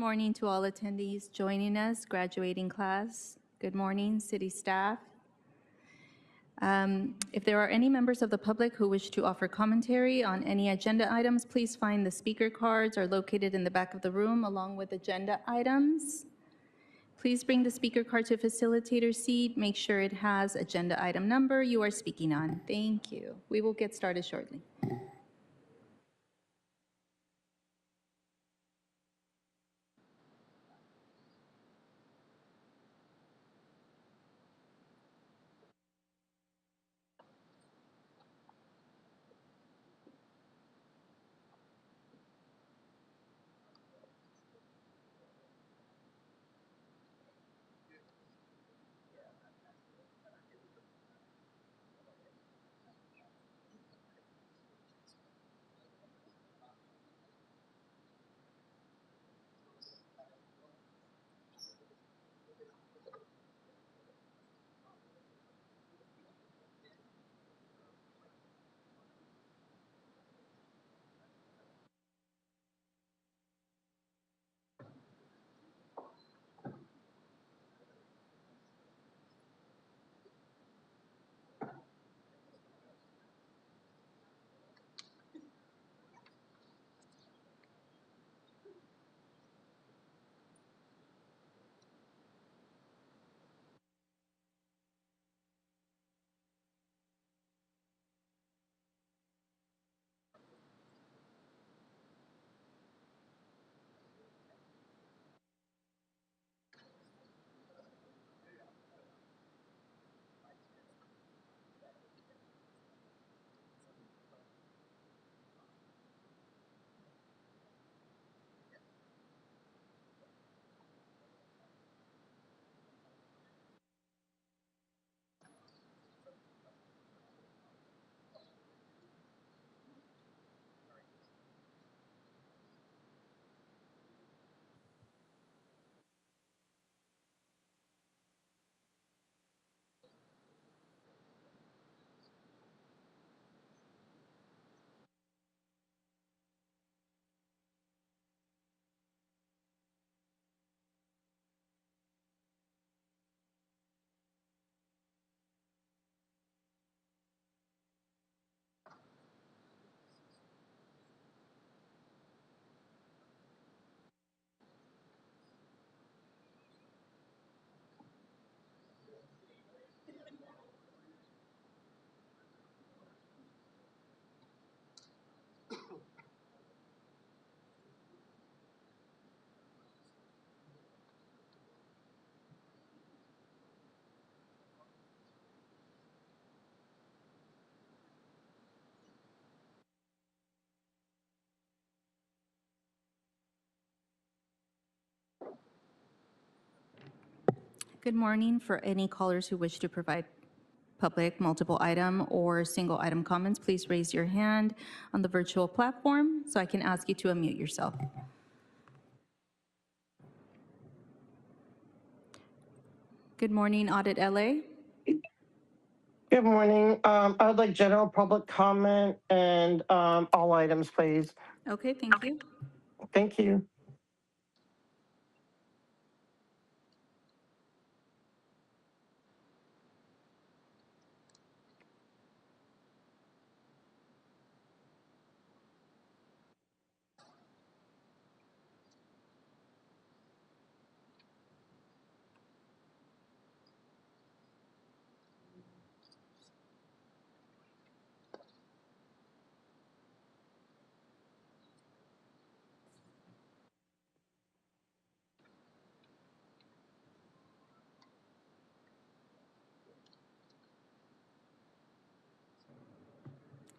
morning to all attendees joining us, graduating class. Good morning, city staff. If there are any members of the public who wish to offer commentary on any agenda items, please find the speaker cards are located in the back of the room along with agenda items. Please bring the speaker card to facilitator's seat. Make sure it has agenda item number you are speaking on. Thank you. We will get started shortly. Good morning. For any callers who wish to provide public multiple item or single item comments, please raise your hand on the virtual platform so I can ask you to unmute yourself. Good morning, Audit LA. Good morning. I would like general public comment and all items, please. Okay, thank you. Thank you.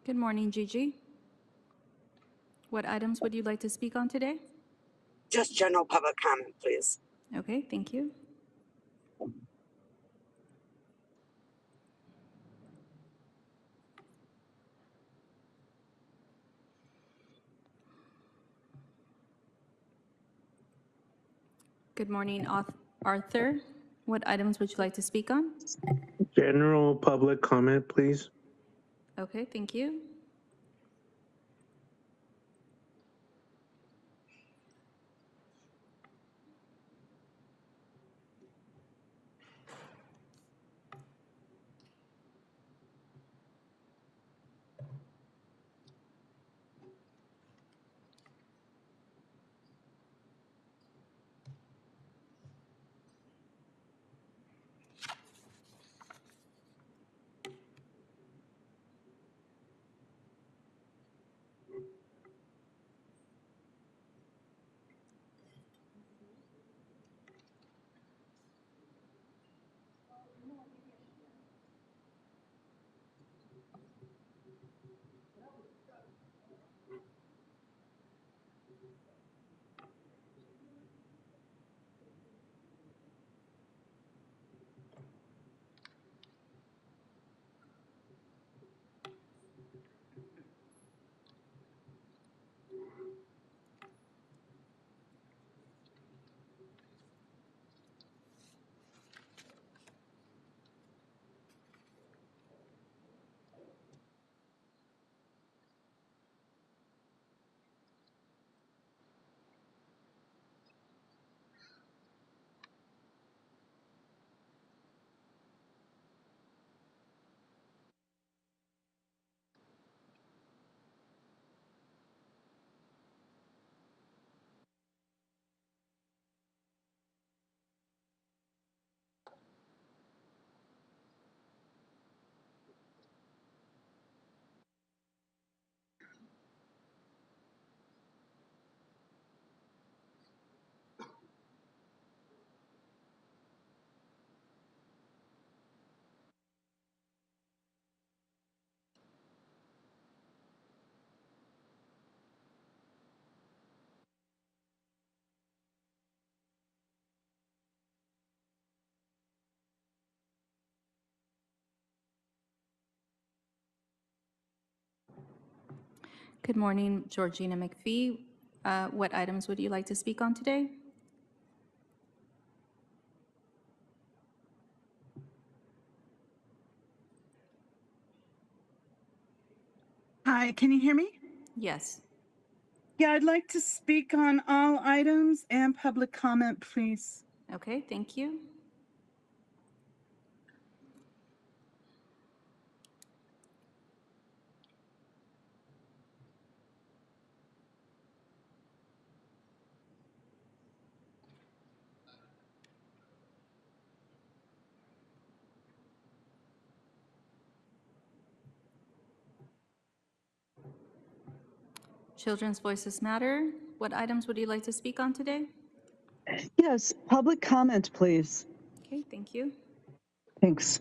Good morning, Gigi. What items would you like to speak on today? Just general public comment, please. Okay, thank you. Good morning, Arthur. What items would you like to speak on? General public comment, please. Okay, thank you. Good morning, Georgina McPhee. What items would you like to speak on today? Hi, can you hear me? Yes. Yeah, I'd like to speak on all items and public comment, please. Okay, thank you. Children's Voices Matter. What items would you like to speak on today? Yes, public comment, please. Okay, thank you. Thanks.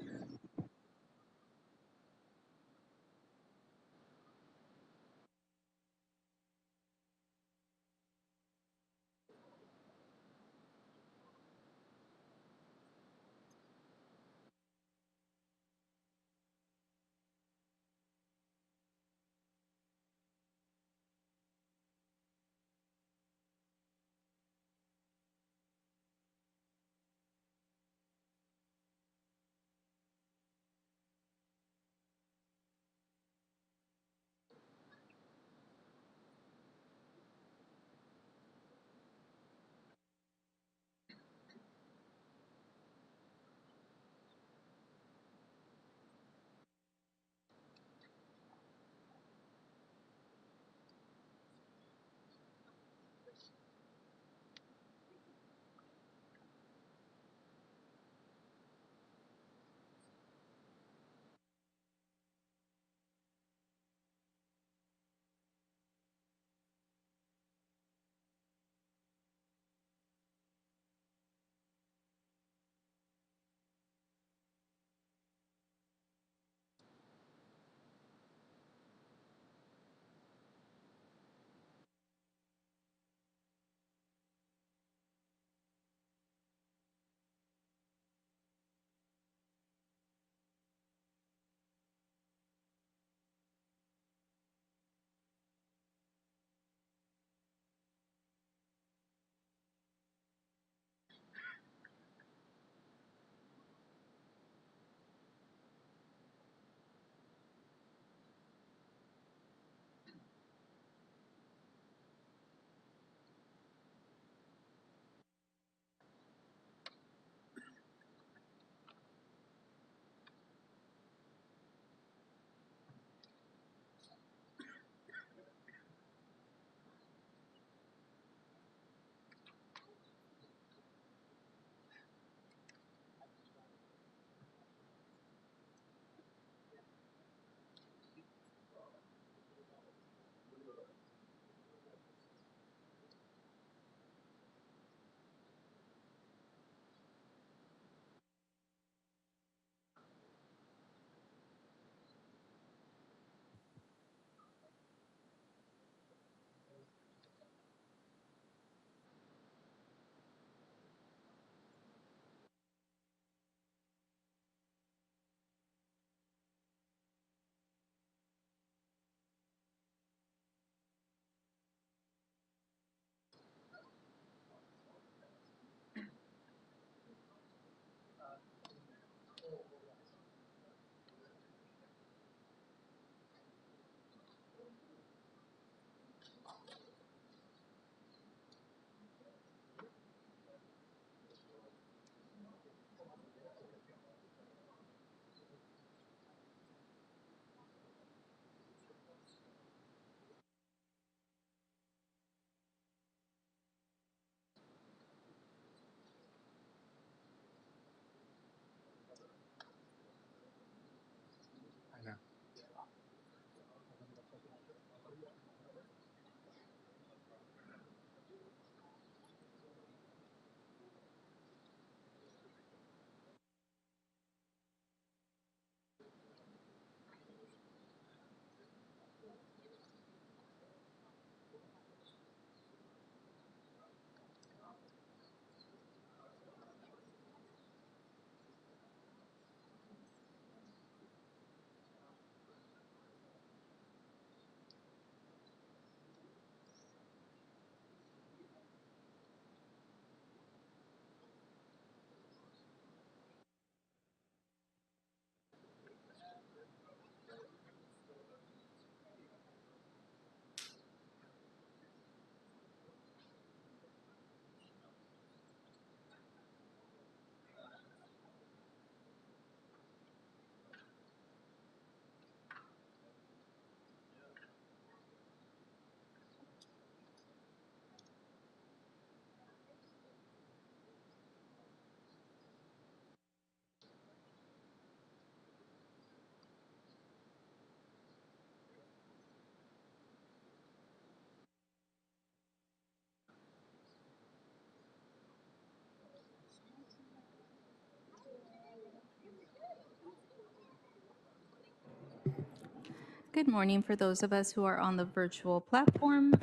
Good morning for those of us who are on the virtual platform.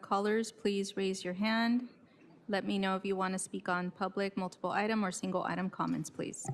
Callers, please raise your hand. Let me know if you want to speak on public, multiple item, or single item comments, please.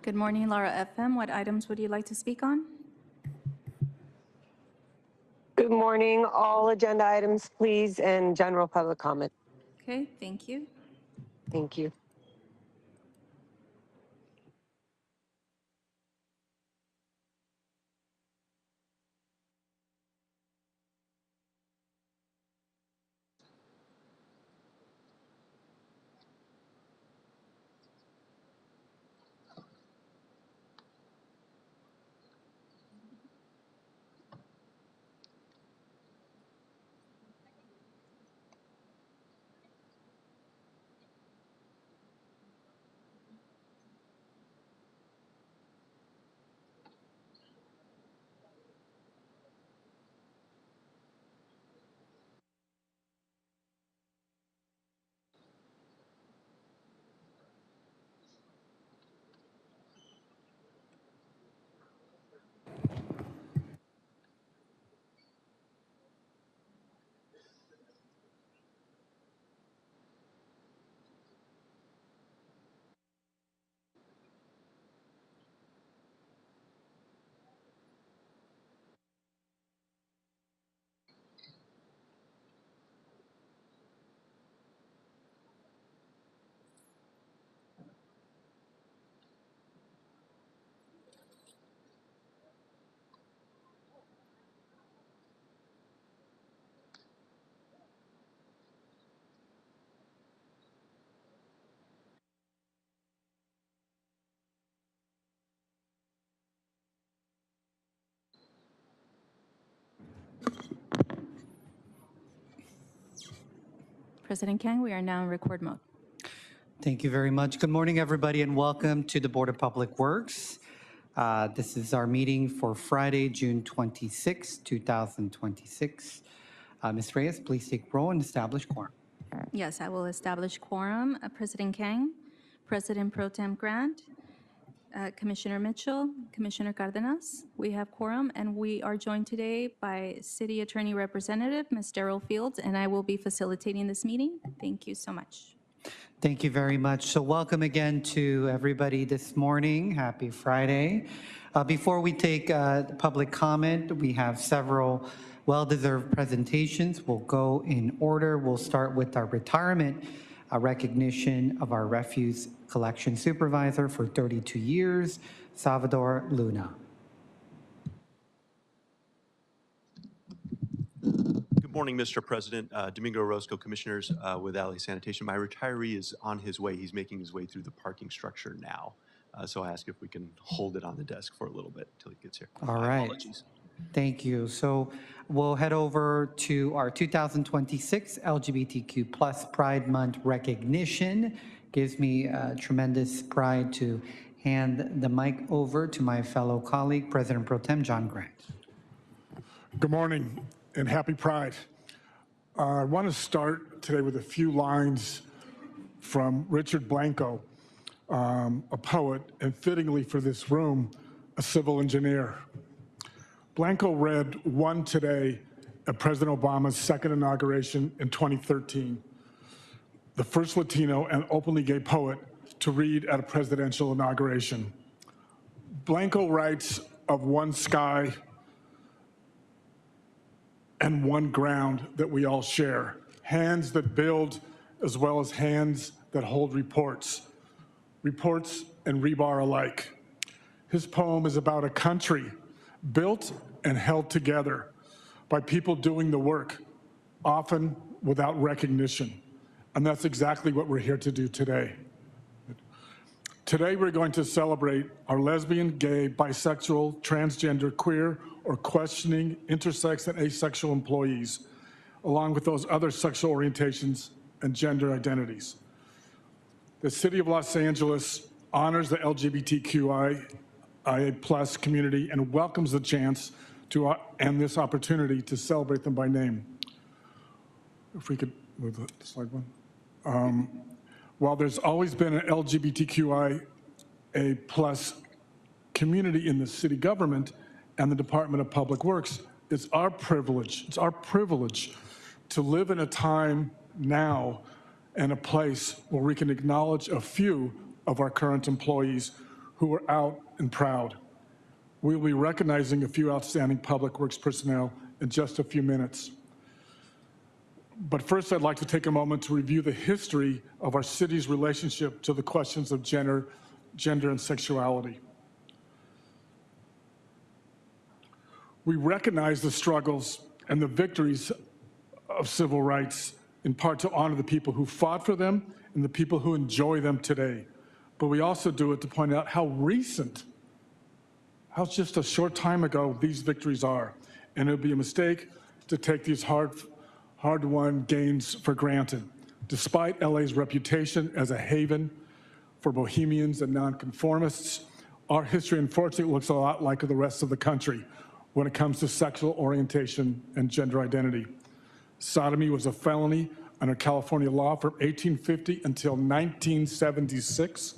Good morning, Laura FM. What items would you like to speak on? Good morning. All agenda items, please, and general public comment. Okay, thank you. Thank you. President Kang, we are now in record mode. Thank you very much. Good morning, everybody, and welcome to the Board of Public Works. This is our meeting for Friday, June 26, 2026. Ms. Reyes, please take roll and establish quorum. Yes, I will establish quorum. President Kang, President Pro Tem Grant, Commissioner Mitchell, Commissioner Cardenas. We have quorum, and we are joined today by City Attorney Representative, Ms. Daryl Fields, and I will be facilitating this meeting. Thank you so much. Thank you very much. So welcome again to everybody this morning. Happy Friday. Before we take public comment, we have several well-deserved presentations. We'll go in order. We'll start with our retirement recognition of our refuse collection supervisor for 32 years, Salvador Luna. Good morning, Mr. President. Domingo Orozco, Commissioners with LA Sanitation. My retiree is on his way. He's making his way through the parking structure now. So I ask if we can hold it on the desk for a little bit until he gets here. All My right. apologies. Thank you. So we'll head over to our 2026 LGBTQ plus Pride Month recognition. Gives me tremendous pride to hand the mic over to my fellow colleague, President Pro Tem John Grant. Good morning and happy Pride. I want to start today with a few lines from Richard Blanco, a poet, and fittingly for this room, a civil engineer. Blanco read one today at President Obama's second inauguration in 2013, the first Latino and openly gay poet to read at a presidential inauguration. Blanco writes of one sky and one ground that we all share, hands that build as well as hands that hold reports and rebar alike. His poem is about a country built and held together by people doing the work, often without recognition. And that's exactly what we're here to do today. Today, we're going to celebrate our lesbian, gay, bisexual, transgender, queer, or questioning intersex and asexual employees, along with those other sexual orientations and gender identities. The City of Los Angeles honors the LGBTQIA+ community and welcomes the chance to and this opportunity to celebrate them by name. If we could move the slide one. While there's always been an LGBTQIA+ community in the city government and the Department of Public Works, it's our privilege to live in a time now and a place where we can acknowledge a few of our current employees who are out and proud. We'll be recognizing a few outstanding Public Works personnel in just a few minutes. But first, I'd like to take a moment to review the history of our city's relationship to the questions of gender and sexuality. We recognize the struggles and the victories of civil rights, in part to honor the people who fought for them and the people who enjoy them today. But we also do it to point out how recent, how just a short time ago these victories are. And it would be a mistake to take these hard-won gains for granted. Despite LA's reputation as a haven for bohemians and nonconformists, our history unfortunately looks a lot like the rest of the country when it comes to sexual orientation and gender identity. Sodomy was a felony under California law from 1850 until 1976,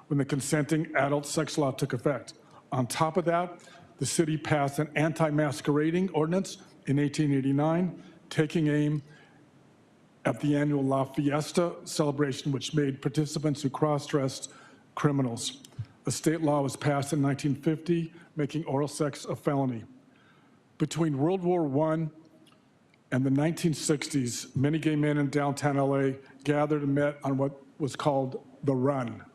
when the consenting adult sex law took effect. On top of that, the city passed an anti-masquerading ordinance in 1889, taking aim at the annual La Fiesta celebration, which made participants who cross-dressed criminals. A state law was passed in 1950, making oral sex a felony. Between World War I and the 1960s, many gay men in downtown LA gathered and met on what was called the Run,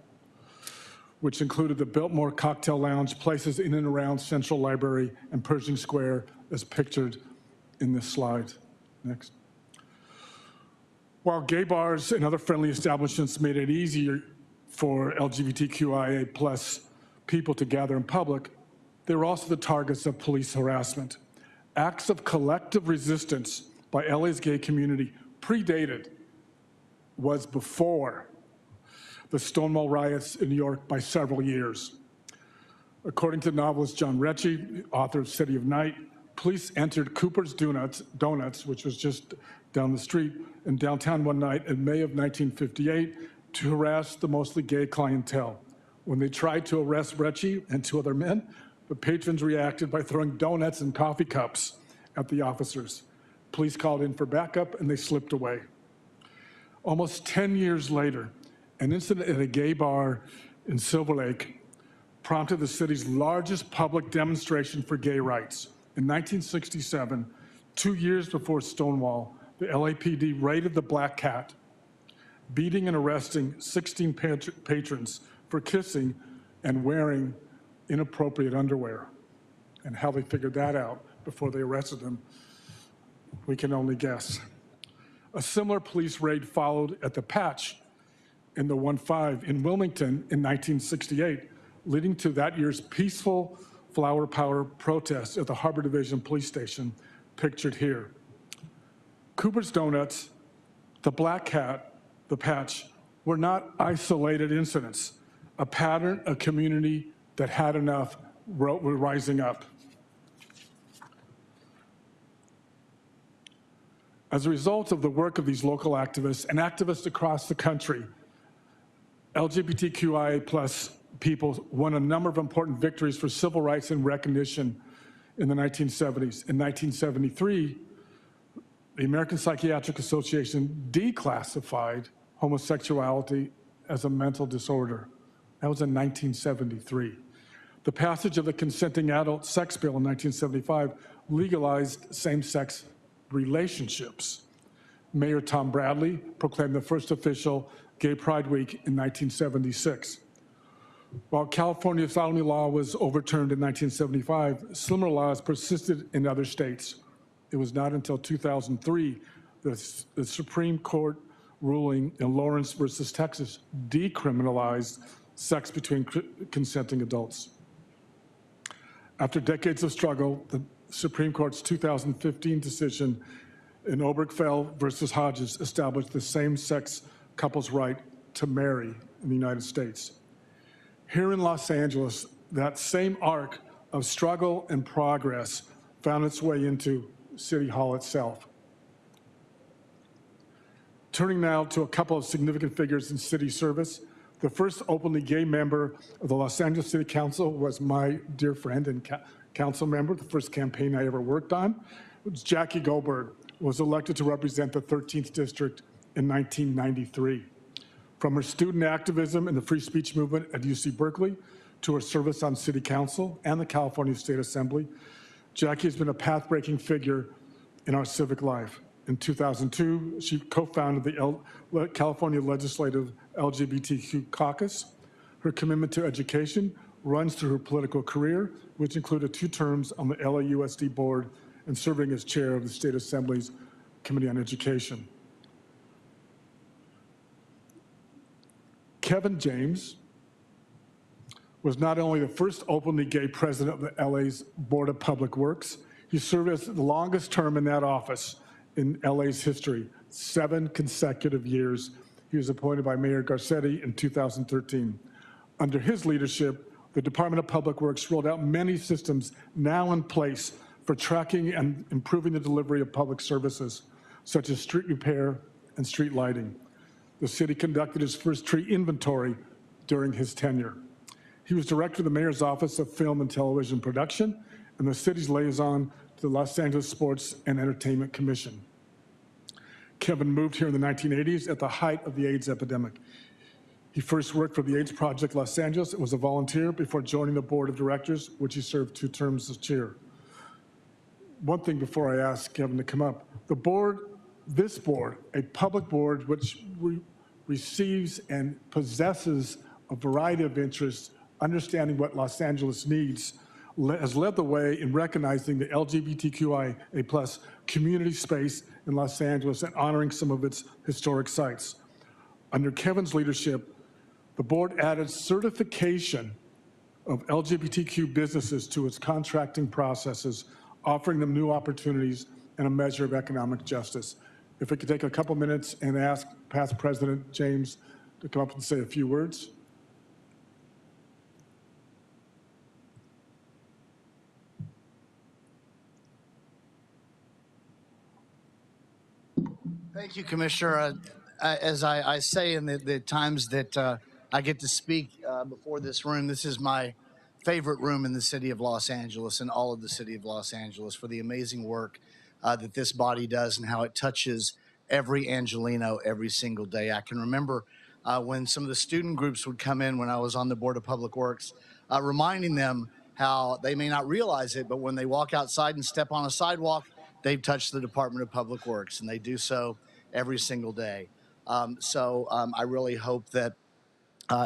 which included the Biltmore Cocktail Lounge, places in and around Central Library and Pershing Square, as pictured in this slide. Next. While gay bars and other friendly establishments made it easier for LGBTQIA+ people to gather in public, they were also the targets of police harassment. Acts of collective resistance by LA's gay community predated, was before the Stonewall riots in New York by several years. According to novelist John Recchi, author of City of Night, police entered Cooper's Donuts, which was just down the street in downtown one night in May of 1958 to harass the mostly gay clientele. When they tried to arrest Recchi and two other men, the patrons reacted by throwing donuts and coffee cups at the officers. Police called in for backup and they slipped away. Almost 10 years later, an incident at a gay bar in Silver Lake prompted the city's largest public demonstration for gay rights. In 1967, 2 years before Stonewall, the LAPD raided the Black Cat, beating and arresting 16 patrons for kissing and wearing inappropriate underwear. And how they figured that out before they arrested them, we can only guess. A similar police raid followed at the Patch in the 1-5 in Wilmington in 1968, leading to that year's peaceful flower power protest at the Harbor Division Police Station, pictured here. Cooper's Donuts, the Black Cat, the Patch, were not isolated incidents. A pattern, a community that had enough were rising up. As a result of the work of these local activists and activists across the country, LGBTQIA+ people won a number of important victories for civil rights and recognition in the 1970s. In 1973, the American Psychiatric Association declassified homosexuality as a mental disorder. That was in 1973. The passage of the Consenting Adult Sex Bill in 1975 legalized same-sex relationships. Mayor Tom Bradley proclaimed the first official Gay Pride Week in 1976. While California's sodomy law was overturned in 1975, similar laws persisted in other states. It was not until 2003 that the Supreme Court ruling in Lawrence versus Texas decriminalized sex between consenting adults. After decades of struggle, the Supreme Court's 2015 decision in Obergefell versus Hodges established the same-sex couple's right to marry in the United States. Here in Los Angeles, that same arc of struggle and progress found its way into City Hall itself. Turning now to a couple of significant figures in city service. The first openly gay member of the Los Angeles City Council was my dear friend and council member, the first campaign I ever worked on. It was Jackie Goldberg, was elected to represent the 13th District in 1993. From her student activism in the free speech movement at UC Berkeley to her service on City Council and the California State Assembly, Jackie has been a path-breaking figure in our civic life. In 2002, she co-founded the California Legislative LGBTQ Caucus. Her commitment to education runs through her political career, which included 2 terms on the LAUSD board and serving as chair of the State Assembly's Committee on Education. Kevin James was not only the first openly gay president of the LA's Board of Public Works, he served as the longest term in that office in LA's history, 7 consecutive years. He was appointed by Mayor Garcetti in 2013. Under his leadership, the Department of Public Works rolled out many systems now in place for tracking and improving the delivery of public services, such as street repair and street lighting. The city conducted its first tree inventory during his tenure. He was director of the Mayor's Office of Film and Television Production and the city's liaison to the Los Angeles Sports and Entertainment Commission. Kevin moved here in the 1980s at the height of the AIDS epidemic. He first worked for the AIDS Project Los Angeles and was a volunteer before joining the board of directors, which he served 2 terms as chair. One thing before I ask Kevin to come up, the board, this board, a public board which receives and possesses a variety of interests, understanding what Los Angeles needs, has led the way in recognizing the LGBTQIA+ community space in Los Angeles and honoring some of its historic sites. Under Kevin's leadership, the board added certification of LGBTQ businesses to its contracting processes, offering them new opportunities and a measure of economic justice. If we could take a couple minutes and ask past President James to come up and say a few words. Thank you, Commissioner. As I say in the times that I get to speak before this room, this is my favorite room in the city of Los Angeles and all of the city of Los Angeles for the amazing work that this body does and how it touches every Angelino every single day. I can remember when some of the student groups would come in when I was on the Board of Public Works, reminding them how they may not realize it, but when they walk outside and step on a sidewalk, they've touched the Department of Public Works, and they do so every single day. I really hope that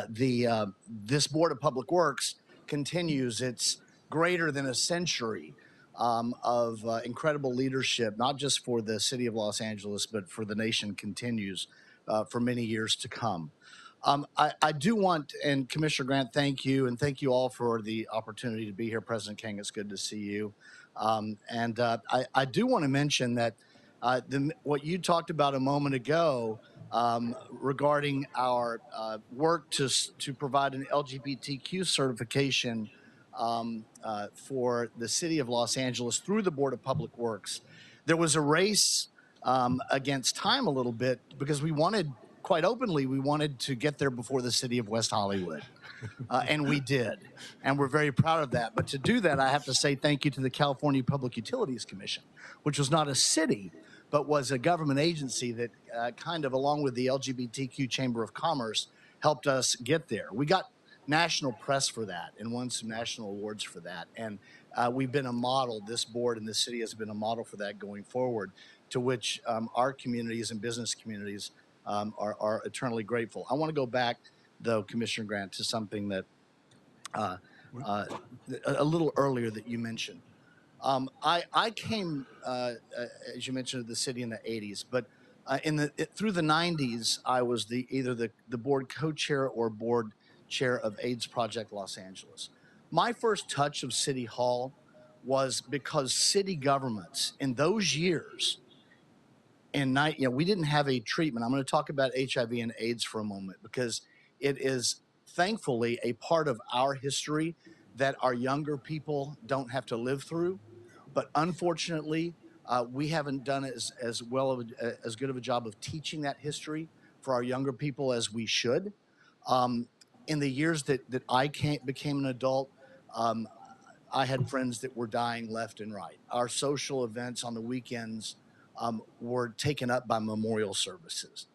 this Board of Public Works continues its greater than a century of incredible leadership, not just for the city of Los Angeles, but for the nation continues for many years to come. I do want, and Commissioner Grant, thank you, and thank you all for the opportunity to be here. President King, it's good to see you. I do want to mention that what you talked about a moment ago regarding our work to provide an LGBTQ certification for the city of Los Angeles through the Board of Public Works. There was a race against time a little bit because we wanted, quite openly, we wanted to get there before the city of West Hollywood. And we did. And we're very proud of that. But to do that, I have to say thank you to the California Public Utilities Commission, which was not a city, but was a government agency that kind of, along with the LGBTQ Chamber of Commerce, helped us get there. We got national press for that and won some national awards for that. And we've been a model, this board and this city has been a model for that going forward, to which our communities and business communities are eternally grateful. I want to go back, though, Commissioner Grant, to something that a little earlier that you mentioned. I came, as you mentioned, to the city in the 80s, but through the 90s, I was either the board co-chair or board chair of AIDS Project Los Angeles. My first touch of City Hall was because city governments in those years, we didn't have a treatment. I'm going to talk about HIV and AIDS for a moment because it is thankfully a part of our history that our younger people don't have to live through. But unfortunately, we haven't done as good of a job of teaching that history for our younger people as we should. In the years that I became an adult, I had friends that were dying left and right. Our social events on the weekends were taken up by memorial services.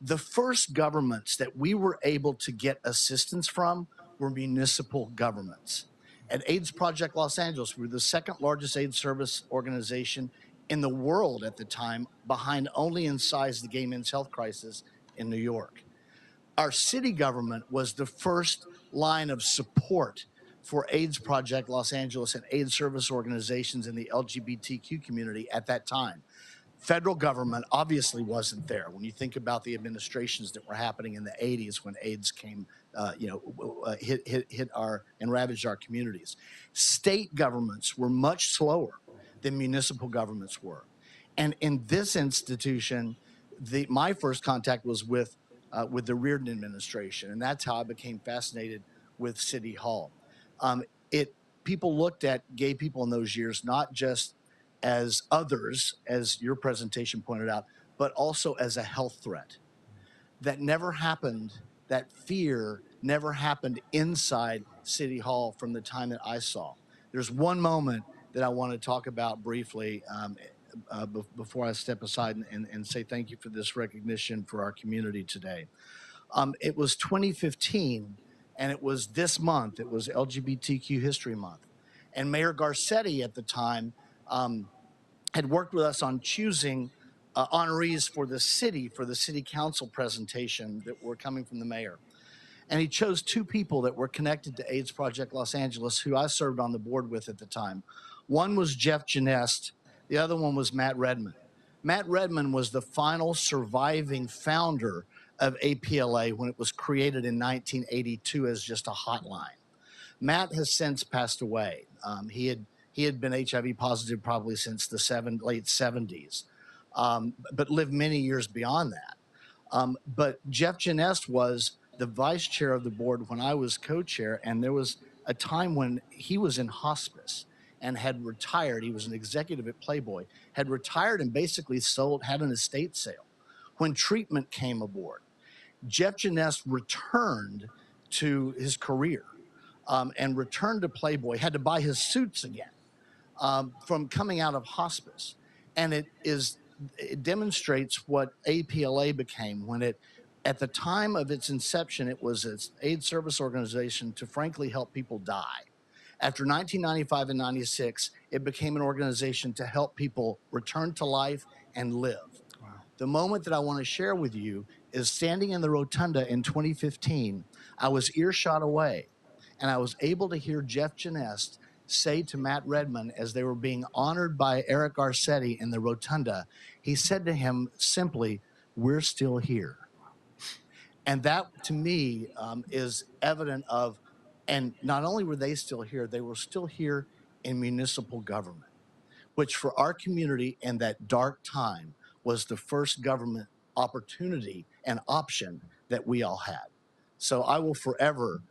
The first governments that we were able to get assistance from were municipal governments. At AIDS Project Los Angeles, we were the second largest AIDS service organization in the world at the time, behind only in size the gay men's health crisis in New York. Our city government was the first line of support for AIDS Project Los Angeles and AIDS service organizations in the LGBTQ community at that time. Federal government obviously wasn't there. When you think about the administrations that were happening in the 80s when AIDS came, hit and ravaged our communities. State governments were much slower than municipal governments were. And in this institution, my first contact was with the Reardon administration, and that's how I became fascinated with City Hall. People looked at gay people in those years not just as others, as your presentation pointed out, but also as a health threat. That never happened, that fear never happened inside City Hall from the time that I saw. There's one moment that I want to talk about briefly before I step aside and say thank you for this recognition for our community today. It was 2015, and it was this month. It was LGBTQ History Month. And Mayor Garcetti at the time had worked with us on choosing honorees for the city council presentation that were coming from the mayor. And he chose two people that were connected to AIDS Project Los Angeles, who I served on the board with at the time. One was Jeff Genest. The other one was Matt Redman. Matt Redman was the final surviving founder of APLA when it was created in 1982 as just a hotline. Matt has since passed away. He had been HIV positive probably since the late 70s, but lived many years beyond that. But Jeff Genest was the vice chair of the board when I was co-chair, and there was a time when he was in hospice and had retired. He was an executive at Playboy, had retired and basically had an estate sale. When treatment came aboard, Jeff Genest returned to his career and returned to Playboy, had to buy his suits again from coming out of hospice. And it demonstrates what APLA became when at the time of its inception, it was an aid service organization to frankly help people die. After 1995 and 96, it became an organization to help people return to life and live. Wow. The moment that I want to share with you is standing in the rotunda in 2015. I was earshot away, and I was able to hear Jeff Genest say to Matt Redman as they were being honored by Eric Garcetti in the rotunda, he said to him simply, "We're still here." And that to me is evident of, and not only were they still here, they were still here in municipal government, which for our community in that dark time was the first government opportunity and option that we all had. So I will forever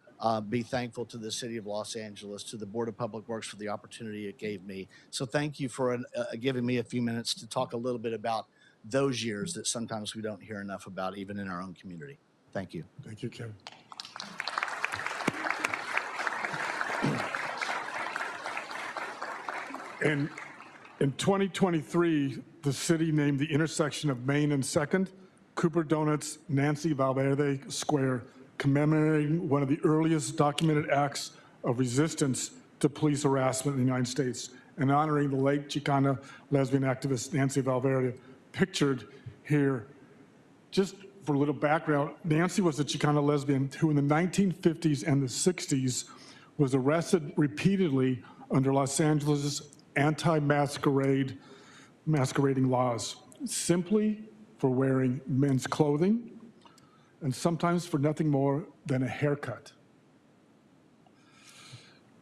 be thankful to the city of Los Angeles, to the Board of Public Works for the opportunity it gave me. So thank you for giving me a few minutes to talk a little bit about those years that sometimes we don't hear enough about, even in our own community. Thank you. Thank you, Kevin. And in 2023, the city named the intersection of Main and 2nd Cooper Donuts Nancy Valverde Square, commemorating one of the earliest documented acts of resistance to police harassment in the United States and honoring the late Chicana lesbian activist Nancy Valverde, pictured here. Just for a little background, Nancy was a Chicana lesbian who in the 1950s and the 60s was arrested repeatedly under Los Angeles' anti-masquerading laws, simply for wearing men's clothing and sometimes for nothing more than a haircut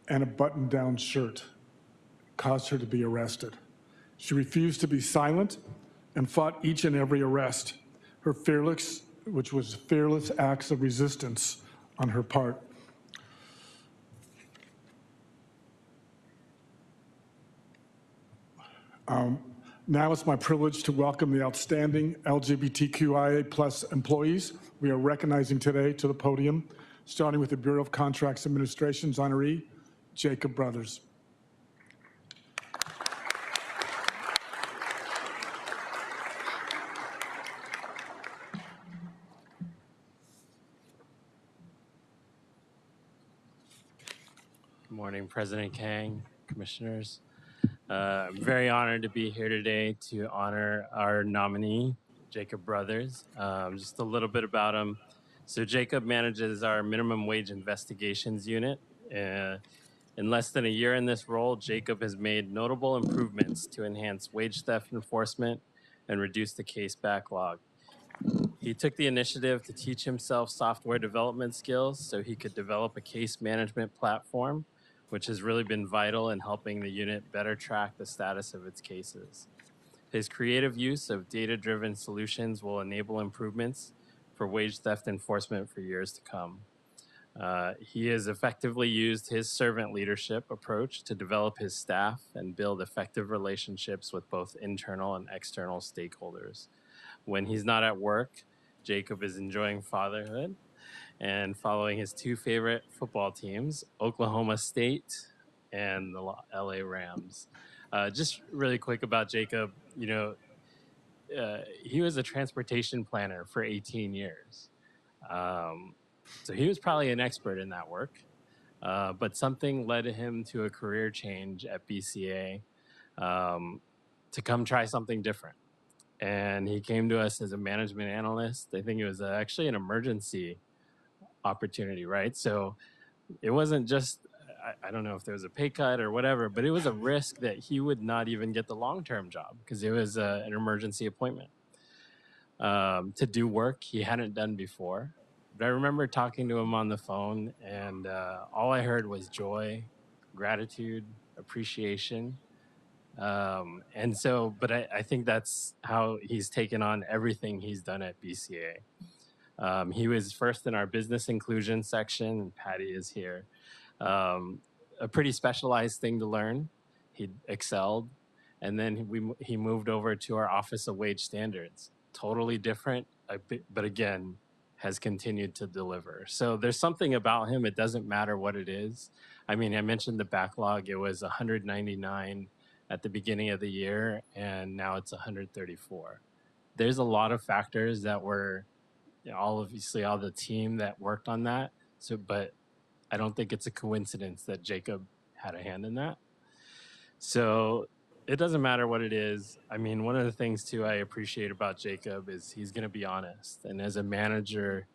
and a button-down shirt, caused her to be arrested. She refused to be silent and fought each and every arrest, which was fearless acts of resistance on her part. Now it's my privilege to welcome the outstanding LGBTQIA+ employees we are recognizing today to the podium, starting with the Bureau of Contracts Administration's honoree, Jacob Brothers. Good morning, President Kang, commissioners. I'm very honored to be here today to honor our nominee, Jacob Brothers. Just a little bit about him. So Jacob manages our minimum wage investigations unit. In less than a year in this role, Jacob has made notable improvements to enhance wage theft enforcement and reduce the case backlog. He took the initiative to teach himself software development skills so he could develop a case management platform, which has really been vital in helping the unit better track the status of its cases. His creative use of data-driven solutions will enable improvements for wage theft enforcement for years to come. He has effectively used his servant leadership approach to develop his staff and build effective relationships with both internal and external stakeholders. When he's not at work, Jacob is enjoying fatherhood and following his two favorite football teams, Oklahoma State and the LA Rams. Just really quick about Jacob, he was a transportation planner for 18 years. So he was probably an expert in that work, but something led him to a career change at BCA to come try something different. And he came to us as a management analyst. I think it was actually an emergency opportunity, right? So it wasn't just, I don't know if there was a pay cut or whatever, but it was a risk that he would not even get the long-term job because it was an emergency appointment to do work he hadn't done before. But I remember talking to him on the phone, and all I heard was joy, gratitude, appreciation, But I think that's how he's taken on everything he's done at BCA. He was first in our business inclusion section, and Patty is here. A pretty specialized thing to learn. He excelled. And then he moved over to our Office of Wage Standards. Totally different, but again, has continued to deliver. So there's something about him. It doesn't matter what it is. I mean, I mentioned the backlog. It was 199 at the beginning of the year, and now it's 134. There's a lot of factors that were, obviously all the team that worked on that. But I don't think it's a coincidence that Jacob had a hand in that. So it doesn't matter what it is. I mean, one of the things too I appreciate about Jacob is he's going to be honest. And as a manager,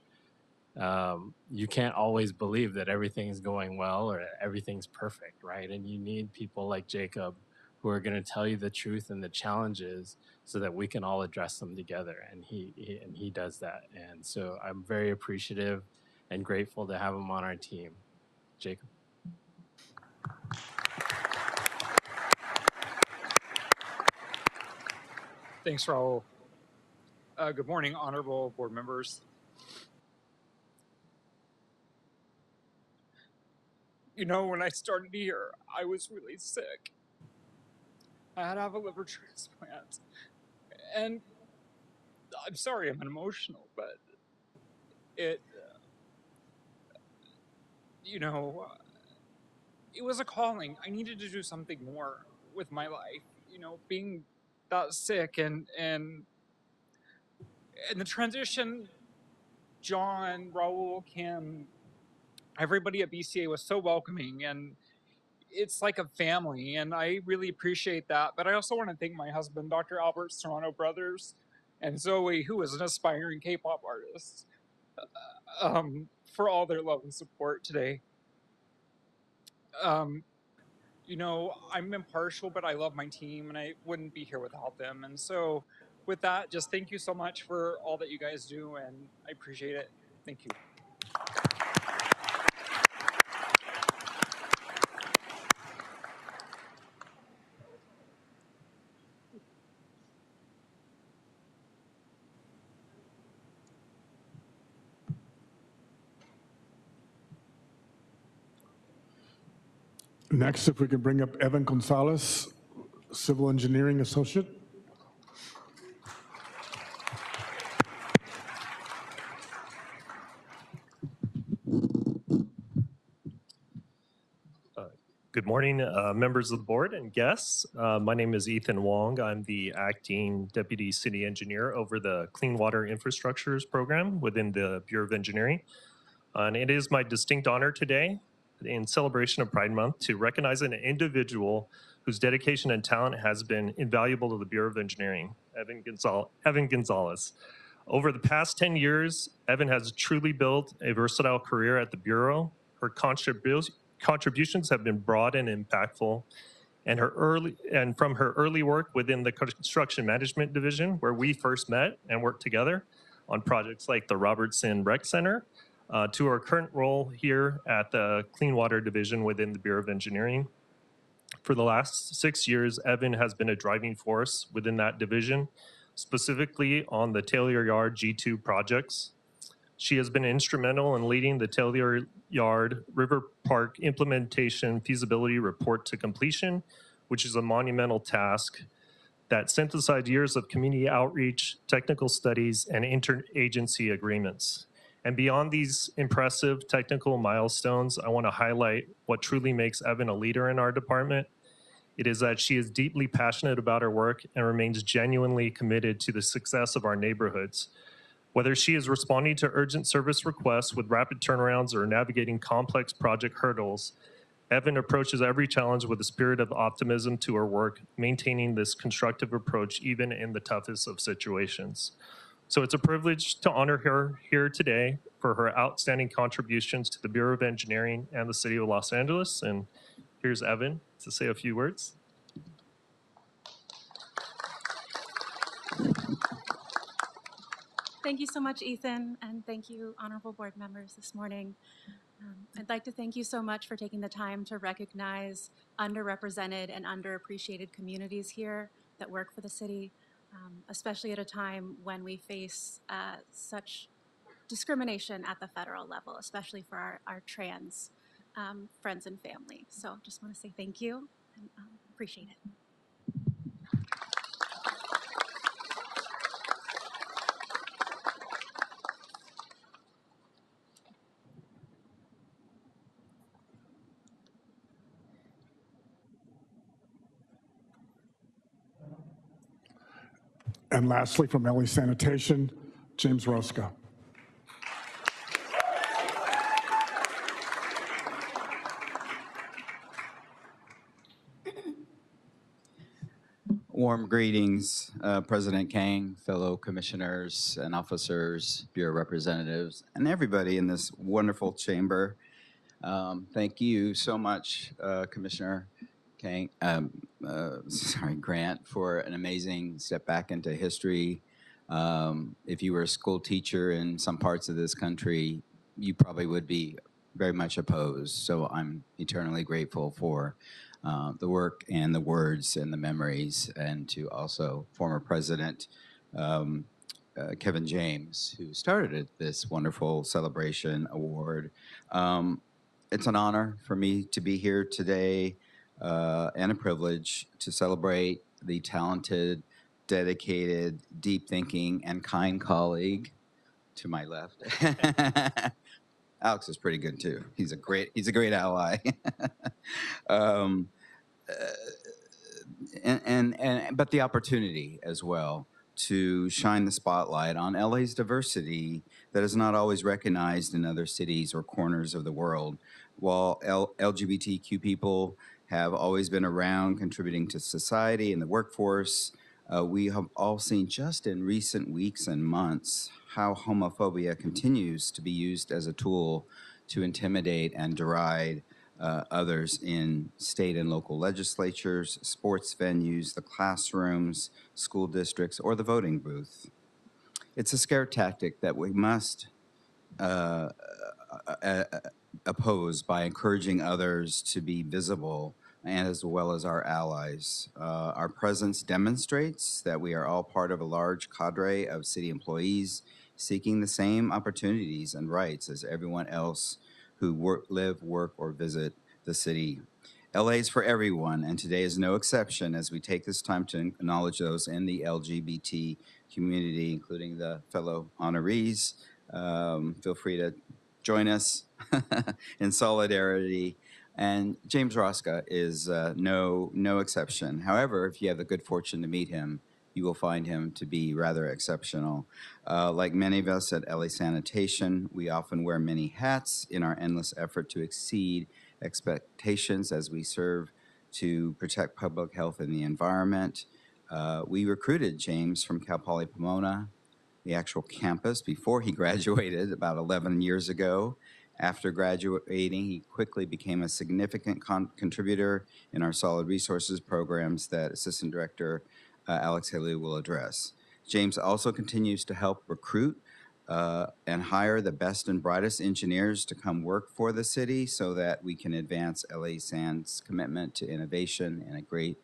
you can't always believe that everything's going well or everything's perfect, right? And you need people like Jacob who are going to tell you the truth and the challenges so that we can all address them together. And he does that. And so I'm very appreciative and grateful to have him on our team. Jacob. Thanks, Raul. Good morning, honorable board members. You know, when I started here, I was really sick. I had to have a liver transplant. And I'm sorry I'm emotional, but it was a calling. I needed to do something more with my life. Being that sick and the transition, John, Raul, Kim, everybody at BCA was so welcoming, and it's like a family, and I really appreciate that. But I also want to thank my husband, Dr. Albert Serrano Brothers, and Zoe, who is an aspiring K-pop artist, for all their love and support today. I'm impartial, but I love my team, and I wouldn't be here without them. And so with that, just thank you so much for all that you guys do, and I appreciate it. Thank you. Next, if we can bring up Evan Gonzalez, Civil Engineering Associate. Good morning, members of the board and guests. My name is Ethan Wong. I'm the acting deputy city engineer over the Clean Water Infrastructures program within the Bureau of Engineering. And it is my distinct honor today, in celebration of Pride Month, to recognize an individual whose dedication and talent has been invaluable to the Bureau of Engineering, Evan Gonzalez. Over the past 10 years, Evan has truly built a versatile career at the Bureau. Her contributions have been broad and impactful, and from her early work within the construction management division, where we first met and worked together on projects like the Robertson Rec Center, to her current role here at the Clean Water Division within the Bureau of Engineering. For the last 6 years, Evan has been a driving force within that division, specifically on the Taylor Yard G2 projects. She has been instrumental in leading the Taylor Yard River Park implementation feasibility report to completion, which is a monumental task that synthesized years of community outreach, technical studies, and interagency agreements. And beyond these impressive technical milestones, I want to highlight what truly makes Evan a leader in our department. It is that she is deeply passionate about her work and remains genuinely committed to the success of our neighborhoods. Whether she is responding to urgent service requests with rapid turnarounds or navigating complex project hurdles, Evan approaches every challenge with a spirit of optimism to her work, maintaining this constructive approach even in the toughest of situations. So it's a privilege to honor her here today for her outstanding contributions to the Bureau of Engineering and the City of Los Angeles. And here's Evan to say a few words. Thank you so much, Ethan, and thank you, honorable board members, this morning. I'd like to thank you so much for taking the time to recognize underrepresented and underappreciated communities here that work for the city, especially at a time when we face such discrimination at the federal level, especially for our trans friends and family. So just want to say thank you and appreciate it. And lastly, from LA Sanitation, James Rosca. Warm greetings, President Kang, fellow commissioners and officers, Bureau representatives, and everybody in this wonderful chamber. Thank you so much, Commissioner Kang, Grant, for an amazing step back into history. If you were a school teacher in some parts of this country, you probably would be very much opposed. So I'm eternally grateful for the work and the words and the memories, and to also former President Kevin James, who started this wonderful celebration award. It's an honor for me to be here today and a privilege to celebrate the talented, dedicated, deep thinking, and kind colleague to my left. Alex is pretty good too. He's a great ally. But the opportunity as well to shine the spotlight on LA's diversity that is not always recognized in other cities or corners of the world. While LGBTQ people have always been around contributing to society and the workforce, we have all seen just in recent weeks and months how homophobia continues to be used as a tool to intimidate and deride others in state and local legislatures, sports venues, the classrooms, school districts, or the voting booth. It's a scare tactic that we must oppose by encouraging others to be visible, and as well as our allies. Our presence demonstrates that we are all part of a large cadre of city employees seeking the same opportunities and rights as everyone else who live, work, or visit the city. LA is for everyone, and today is no exception as we take this time to acknowledge those in the LGBT community, including the fellow honorees. Feel free to join us in solidarity. And James Rosca is no exception. However, if you have the good fortune to meet him, you will find him to be rather exceptional. Like many of us at LA Sanitation, we often wear many hats in our endless effort to exceed expectations as we serve to protect public health and the environment. We recruited James from Cal Poly Pomona, the actual campus, before he graduated about 11 years ago. After graduating, he quickly became a significant contributor in our solid resources programs that Assistant Director Alex Halou will address. James also continues to help recruit and hire the best and brightest engineers to come work for the city so that we can advance LA Sands' commitment to innovation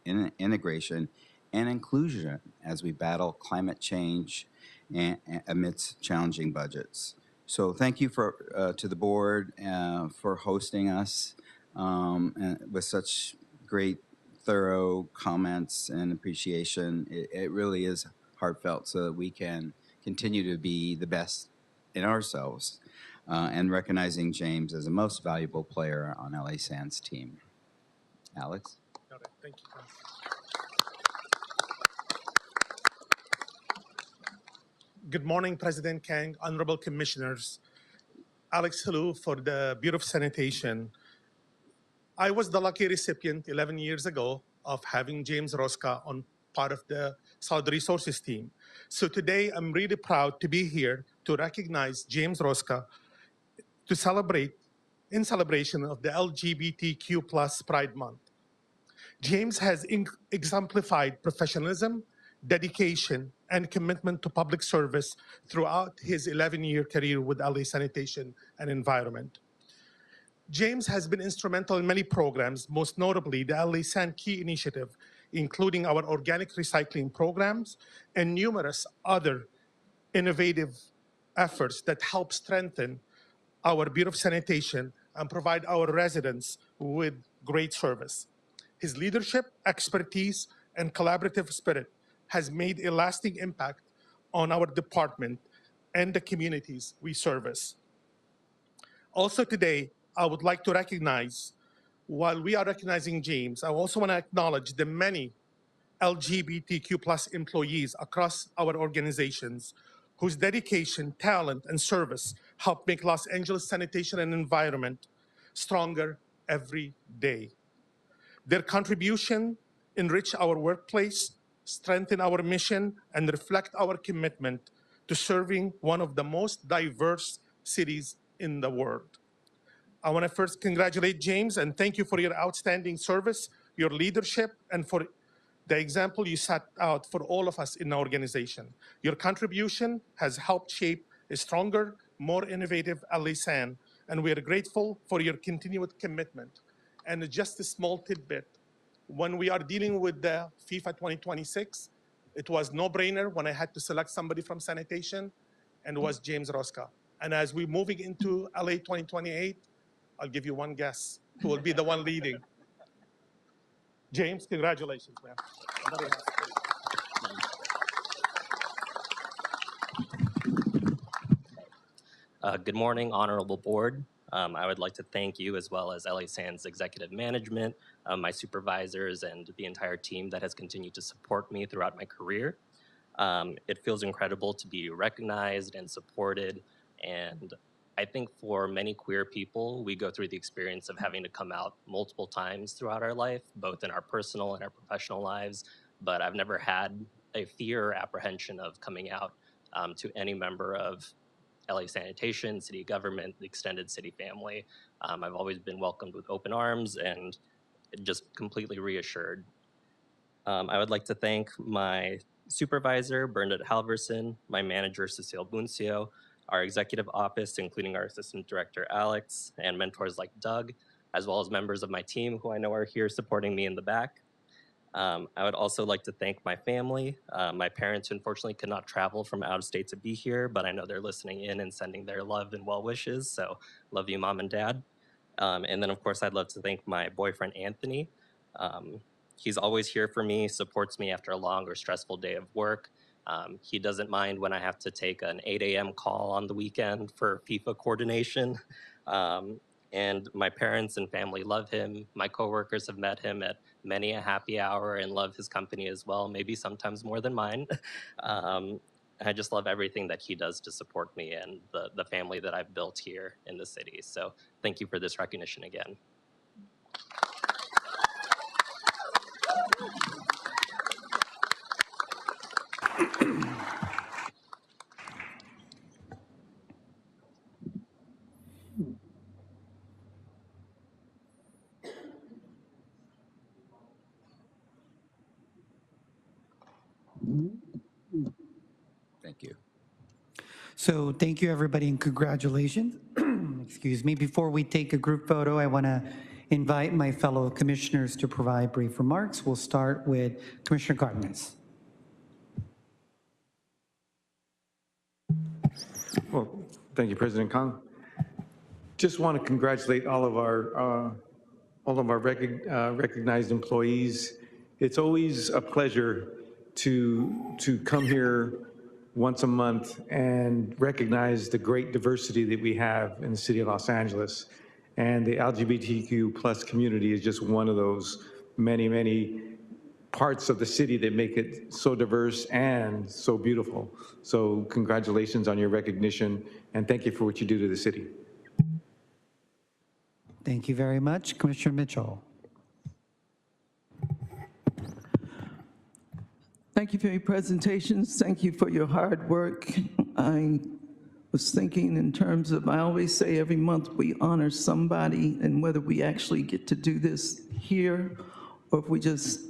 and integration and inclusion as we battle climate change and amidst challenging budgets. So thank you to the board for hosting us with such great, thorough comments and appreciation. It really is heartfelt so that we can continue to be the best in ourselves and recognizing James as the most valuable player on LA Sands team. Alex? Got it. Thank you. Good morning, President Kang, honorable commissioners. Alex Halou for the Bureau of Sanitation. I was the lucky recipient 11 years ago of having James Rosca on part of the Solid Resources team. So today I'm really proud to be here to recognize James Rosca in celebration of the LGBTQ plus Pride Month. James has exemplified professionalism, dedication, and commitment to public service throughout his 11-year career with LA Sanitation and Environment. James has been instrumental in many programs, most notably the LA San Key Initiative, including our organic recycling programs and numerous other innovative efforts that help strengthen our Bureau of Sanitation and provide our residents with great service. His leadership, expertise, and collaborative spirit has made a lasting impact on our department and the communities we service. Also today, I would like to recognize, while we are recognizing James, I also want to acknowledge the many LGBTQ+ employees across our organizations whose dedication, talent, and service help make Los Angeles sanitation and environment stronger every day. Their contribution enrich our workplace, strengthen our mission, and reflect our commitment to serving one of the most diverse cities in the world. I want to first congratulate James and thank you for your outstanding service, your leadership, and for the example you set out for all of us in our organization. Your contribution has helped shape a stronger, more innovative LA San, and we are grateful for your continued commitment. And just a small tidbit, when we are dealing with the FIFA 2026, it was no-brainer when I had to select somebody from sanitation, and it was James Rosca. And as we're moving into LA 2028, I'll give you one guess who will be the one leading. James, congratulations, man. Very nice. Good morning, Honorable Board. I would like to thank you as well as LA San's executive management, my supervisors, and the entire team that has continued to support me throughout my career. It feels incredible to be recognized and supported, and I think for many queer people, we go through the experience of having to come out multiple times throughout our life, both in our personal and our professional lives, but I've never had a fear or apprehension of coming out to any member of LA Sanitation, city government, the extended city family. I've always been welcomed with open arms and just completely reassured. I would like to thank my supervisor, Bernadette Halverson, my manager, Cecile Buncio, our executive office, including our assistant director, Alex, and mentors like Doug, as well as members of my team who I know are here supporting me in the back. I would also like to thank my family, my parents who unfortunately could not travel from out of state to be here, but I know they're listening in and sending their love and well wishes, so love you, Mom and Dad. And then, of course, I'd love to thank my boyfriend, Anthony. He's always here for me, supports me after a long or stressful day of work. He doesn't mind when I have to take an 8 a.m. call on the weekend for FIFA coordination. And my parents and family love him. My coworkers have met him at many a happy hour and love his company as well, maybe sometimes more than mine. I just love everything that he does to support me and the family that I've built here in the city. So thank you for this recognition again. Thank you. So thank you, everybody, and congratulations. Excuse me. Before we take a group photo, I want to invite my fellow commissioners to provide brief remarks. We'll start with Commissioner Cardenas. Well, thank you, President Kang. Just want to congratulate all of our recognized employees. It's always a pleasure to come here once a month and recognize the great diversity that we have in the city of Los Angeles. And the LGBTQ plus community is just one of those many, many parts of the city that make it so diverse and so beautiful. So congratulations on your recognition, and thank you for what you do to the city. Thank you very much. Commissioner Mitchell. Thank you for your presentations. Thank you for your hard work. I was thinking in terms of, I always say every month we honor somebody, and whether we actually get to do this here or if we just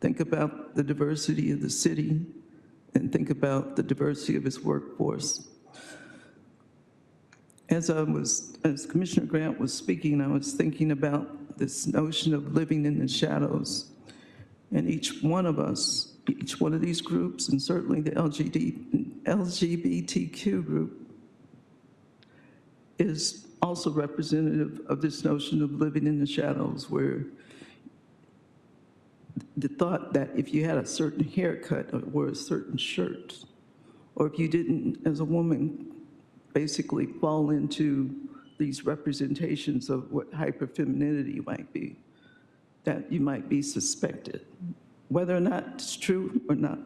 think about the diversity of the city and think about the diversity of its workforce. as Commissioner Grant was speaking, I was thinking about this notion of living in the shadows. And each one of us, each one of these groups, and certainly the LGBTQ group, is also representative of this notion of living in the shadows, where the thought that if you had a certain haircut or wore a certain shirt, or if you didn't, as a woman, basically fall into these representations of what hyperfemininity might be, that you might be suspected, whether or not it's true or not.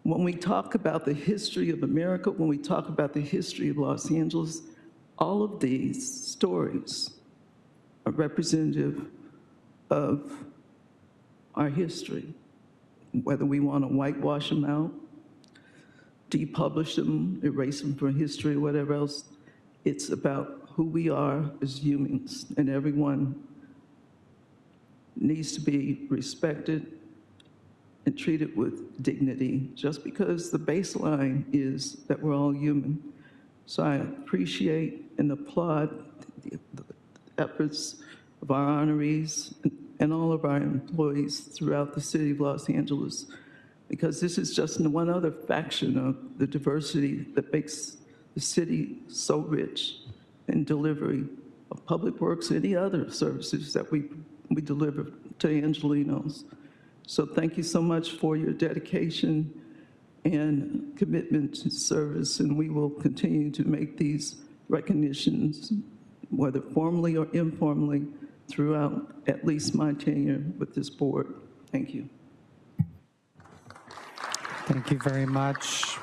When we talk about the history of America, when we talk about the history of Los Angeles, all of these stories are representative of our history, whether we want to whitewash them out, depublish them, erase them from history, whatever else. It's about who we are as humans, and everyone needs to be respected and treated with dignity, just because the baseline is that we're all human. So I appreciate and applaud the efforts of our honorees and all of our employees throughout the city of Los Angeles, because this is just one other faction of the diversity that makes the city so rich in delivery of public works, any other services that we deliver to Angelenos. So thank you so much for your dedication and commitment to service, and we will continue to make these recognitions, whether formally or informally, throughout at least my tenure with this board. Thank you. Thank you very much.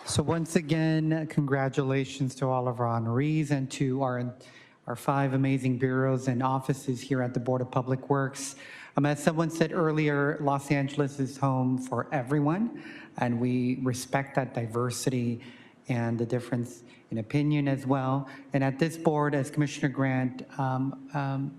So once again, congratulations to all of our honorees and to our 5 amazing bureaus and offices here at the Board of Public Works. As someone said earlier, Los Angeles is home for everyone, and we respect that diversity and the difference in opinion as well. And at this board, as Commissioner Grant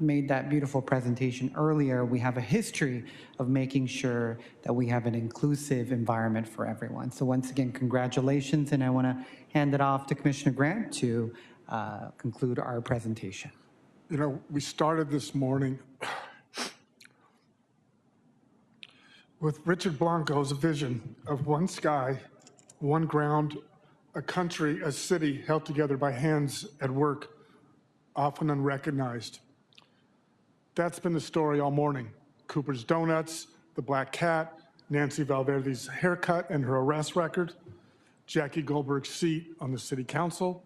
made that beautiful presentation earlier, we have a history of making sure that we have an inclusive environment for everyone. So once again, congratulations, and I want to hand it off to Commissioner Grant to conclude our presentation. You know, we started this morning with Richard Blanco's vision of one sky, one ground, a country, a city held together by hands at work, often unrecognized. That's been the story all morning. Cooper's Donuts, the Black Cat, Nancy Valverde's haircut and her arrest record, Jackie Goldberg's seat on the city council,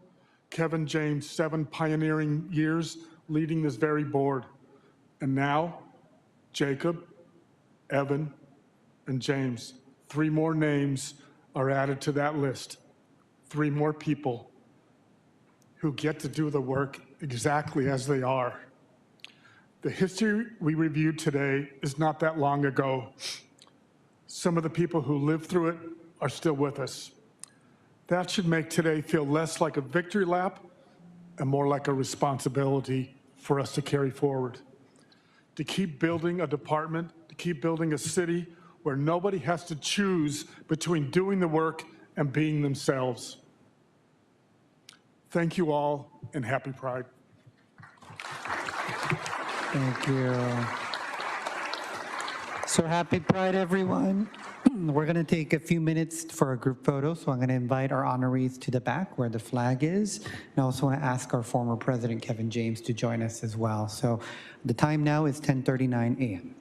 Kevin James' 7 pioneering years leading this very board. And now, Jacob, Evan, and James. 3 more names are added to that list. 3 more people who get to do the work exactly as they are. The history we reviewed today is not that long ago. Some of the people who lived through it are still with us. That should make today feel less like a victory lap and more like a responsibility for us to carry forward. To keep building a department, to keep building a city where nobody has to choose between doing the work and being themselves. Thank you all, and happy Pride. Thank you. So happy Pride, everyone. We're going to take a few minutes for a group photo, so I'm going to invite our honorees to the back where the flag is. And I also want to ask our former president, Kevin James, to join us as well. So the time now is 10:39 a.m.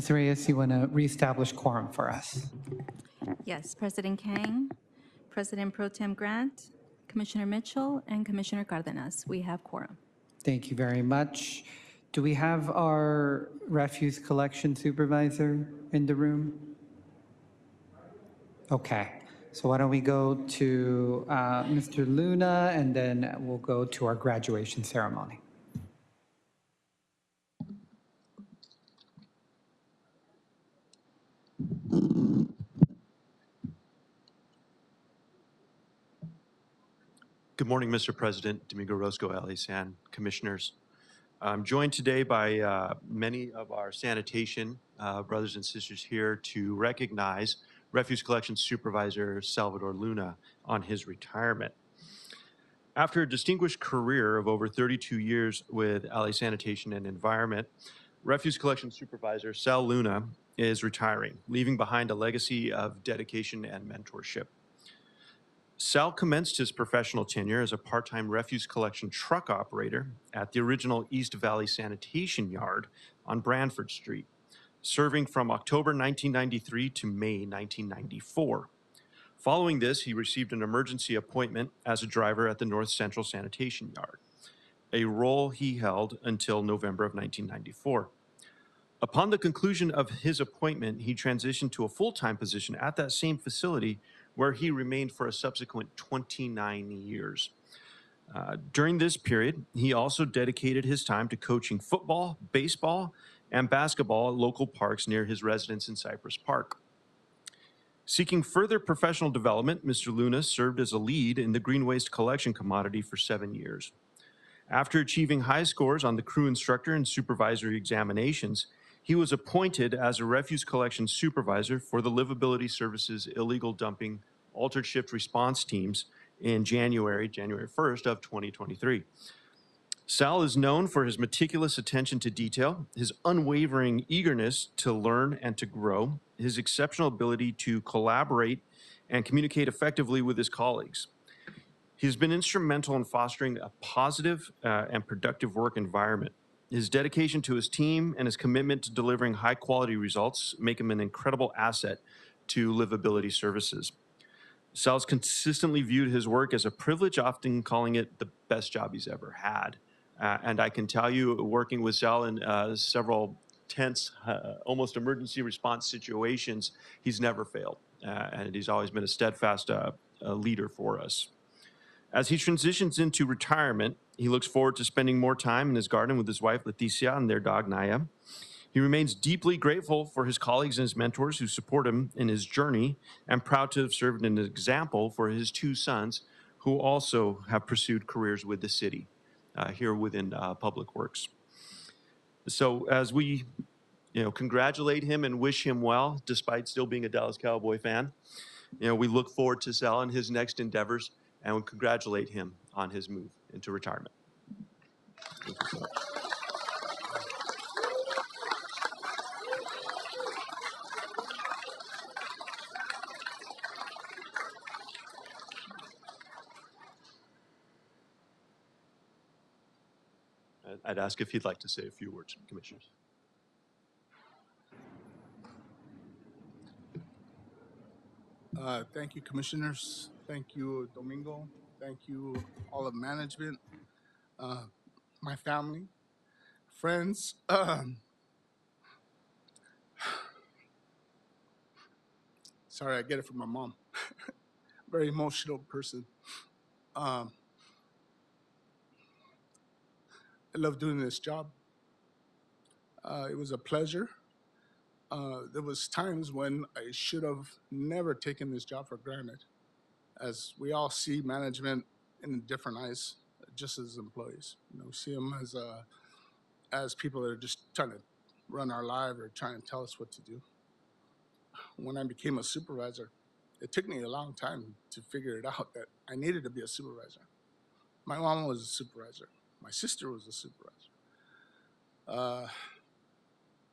Ms. Reyes, you want to reestablish quorum for us? Yes, President Kang, President Pro Tem Grant, Commissioner Mitchell, and Commissioner Cardenas. We have quorum. Thank you very much. Do we have our refuse collection supervisor in the room? Okay, so why don't we go to Mr. Luna, and then we'll go to our graduation ceremony. Good morning, Mr. President, Domingo Roscoe, LA San, commissioners. I'm joined today by many of our sanitation brothers and sisters here to recognize Refuse Collection Supervisor Salvador Luna on his retirement. After a distinguished career of over 32 years with LA Sanitation and Environment, Refuse Collection Supervisor Sal Luna is retiring, leaving behind a legacy of dedication and mentorship. Sal commenced his professional tenure as a part-time refuse collection truck operator at the original East Valley Sanitation Yard on Branford Street, serving from October 1993 to May 1994. Following this, he received an emergency appointment as a driver at the North Central Sanitation Yard, a role he held until November of 1994. Upon the conclusion of his appointment, he transitioned to a full-time position at that same facility where he remained for a subsequent 29 years. During this period, he also dedicated his time to coaching football, baseball, and basketball at local parks near his residence in Cypress Park. Seeking further professional development, Mr. Luna served as a lead in the green waste collection commodity for 7 years. After achieving high scores on the crew instructor and supervisory examinations, he was appointed as a refuse collection supervisor for the Livability Services illegal dumping altered shift response teams in January 1st of 2023. Sal is known for his meticulous attention to detail, his unwavering eagerness to learn and to grow, his exceptional ability to collaborate and communicate effectively with his colleagues. He's been instrumental in fostering a positive and productive work environment. His dedication to his team and his commitment to delivering high-quality results make him an incredible asset to Livability Services. Sal's consistently viewed his work as a privilege, often calling it the best job he's ever had. And I can tell you, working with Sal in several tense, almost emergency response situations, he's never failed. And he's always been a steadfast leader for us. As he transitions into retirement, he looks forward to spending more time in his garden with his wife, Leticia, and their dog, Naya. He remains deeply grateful for his colleagues and his mentors who support him in his journey, and proud to have served as an example for his 2 sons, who also have pursued careers with the city here within Public Works. So as we congratulate him and wish him well, despite still being a Dallas Cowboy fan, we look forward to Sal and his next endeavors, and we congratulate him on his move into retirement. Thank you so much. I'd ask if he'd like to say a few words, commissioners. Thank you, commissioners. Thank you, Domingo. Thank you, all of management, my family, friends. Sorry, I get it from my mom. Very emotional person. I love doing this job. It was a pleasure. There was times when I should have never taken this job for granted, as we all see management in different eyes, just as employees. We see them as people that are just trying to run our life or trying to tell us what to do. When I became a supervisor, it took me a long time to figure it out that I needed to be a supervisor. My mom was a supervisor. My sister was a supervisor.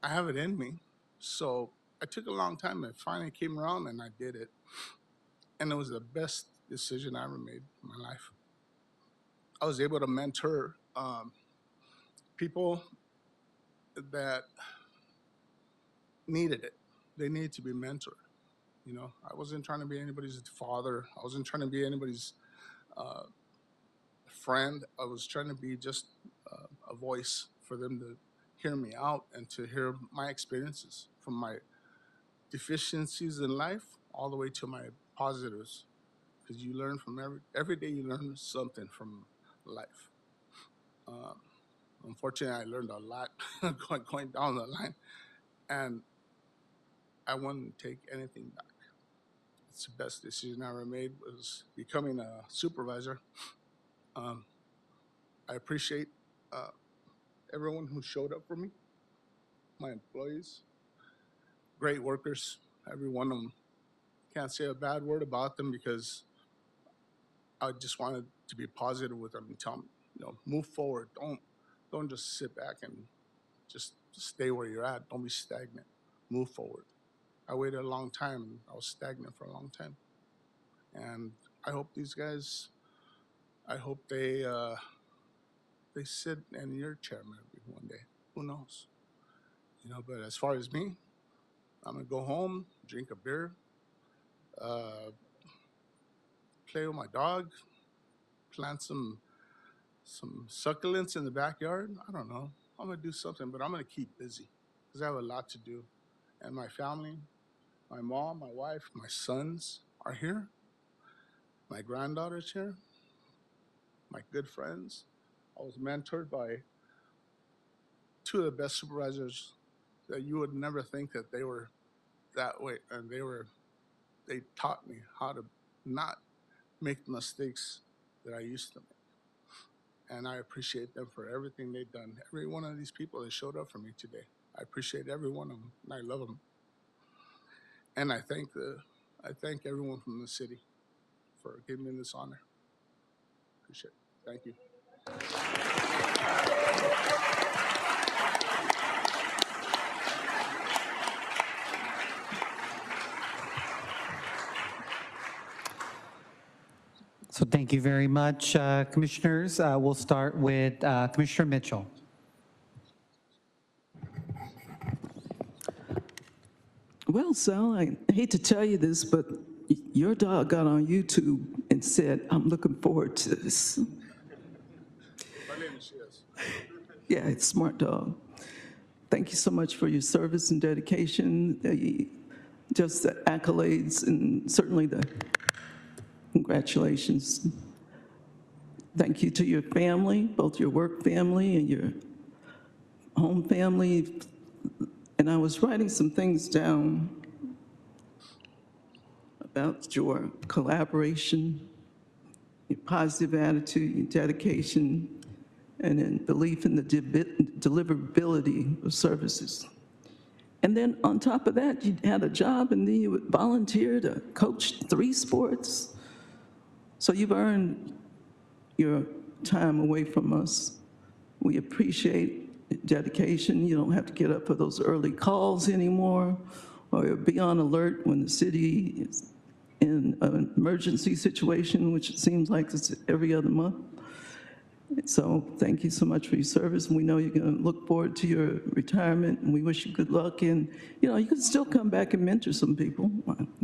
I have it in me. So I took a long time and finally came around and I did it. And it was the best decision I ever made in my life. I was able to mentor people that needed it. They needed to be mentored. You know, I wasn't trying to be anybody's father. I wasn't trying to be anybody's friend. I was trying to be just a voice for them to hear me out and to hear my experiences from my deficiencies in life all the way to my positives. Because you learn from every day you learn something from life. Unfortunately, I learned a lot going down the line, and I wouldn't take anything back. It's the best decision I ever made was becoming a supervisor. I appreciate everyone who showed up for me, my employees, great workers, every one of them. Can't say a bad word about them because I just wanted to be positive with them and tell them, you know, move forward. Don't just sit back and just stay where you're at. Don't be stagnant. Move forward. I waited a long time and I was stagnant for a long time. And I hope these guys, I hope they sit in your chair maybe one day. Who knows? You know, but as far as me, I'm gonna go home, drink a beer, play with my dog, plant some succulents in the backyard. I don't know. I'm gonna do something, but I'm gonna keep busy because I have a lot to do. And my family, my mom, my wife, my sons are here. My granddaughter's here. My good friends. I was mentored by two of the best supervisors that you would never think that they were that way. And they taught me how to not make the mistakes that I used to make. And I appreciate them for everything they've done. Every one of these people that showed up for me today, I appreciate every one of them, and I love them. And I thank everyone from the city for giving me this honor. Appreciate it. Thank you. So thank you very much, Commissioners. We'll start with Commissioner Mitchell. Well, Sal, I hate to tell you this, but your dog got on YouTube and said, I'm looking forward to this. My name is Shiaz. Yeah, it's a smart dog. Thank you so much for your service and dedication, just the accolades and certainly the congratulations. Thank you to your family, both your work family and your home family. And I was writing some things down about your collaboration, your positive attitude, your dedication, and in belief in the deliverability of services. And then on top of that, you had a job and then you would volunteer to coach 3 sports. So you've earned your time away from us. We appreciate dedication. You don't have to get up for those early calls anymore or be on alert when the city is in an emergency situation, which it seems like it's every other month. So thank you so much for your service. And we know you're going to look forward to your retirement, and we wish you good luck. And, you know, you can still come back and mentor some people.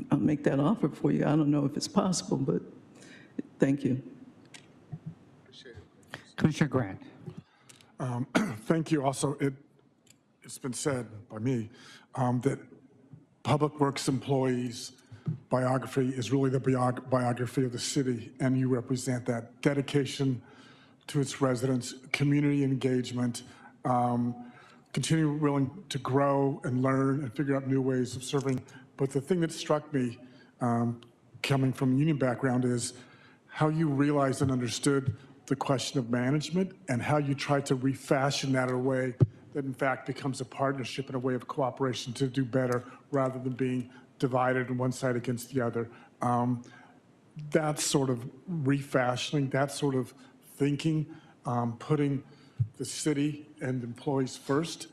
I'll make that offer for you. I don't know if it's possible, but thank you. Commissioner Grant. Thank you. Also, it's been said by me that Public Works employees' biography is really the biography of the city, and you represent that dedication to its residents, community engagement, continue willing to grow and learn and figure out new ways of serving. But the thing that struck me coming from a union background is how you realized and understood the question of management and how you try to refashion that in a way that in fact becomes a partnership and a way of cooperation to do better rather than being divided on one side against the other. That sort of refashioning, that sort of thinking, putting the city and employees first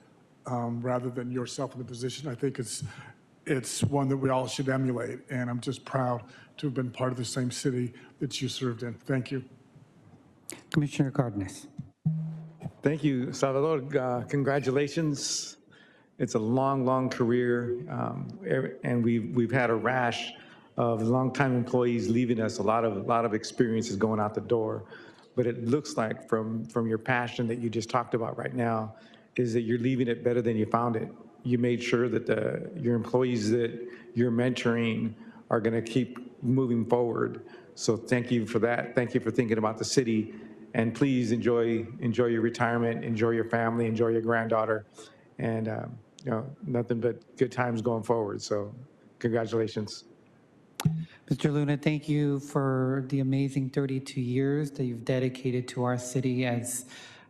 rather than yourself in the position, I think it's one that we all should emulate. And I'm just proud to have been part of the same city that you served in. Thank you. Commissioner Cardenas. Thank you, Salvador. Congratulations. It's a long, long career, and we've had a rash of longtime employees leaving us. A lot of experiences going out the door, but it looks like from your passion that you just talked about right now, is that you're leaving it better than you found it. You made sure that your employees that you're mentoring are going to keep moving forward. So thank you for that. Thank you for thinking about the city, and please enjoy your retirement, enjoy your family, enjoy your granddaughter, and nothing but good times going forward. So congratulations. Mr. Luna, thank you for the amazing 32 years that you've dedicated to our city. As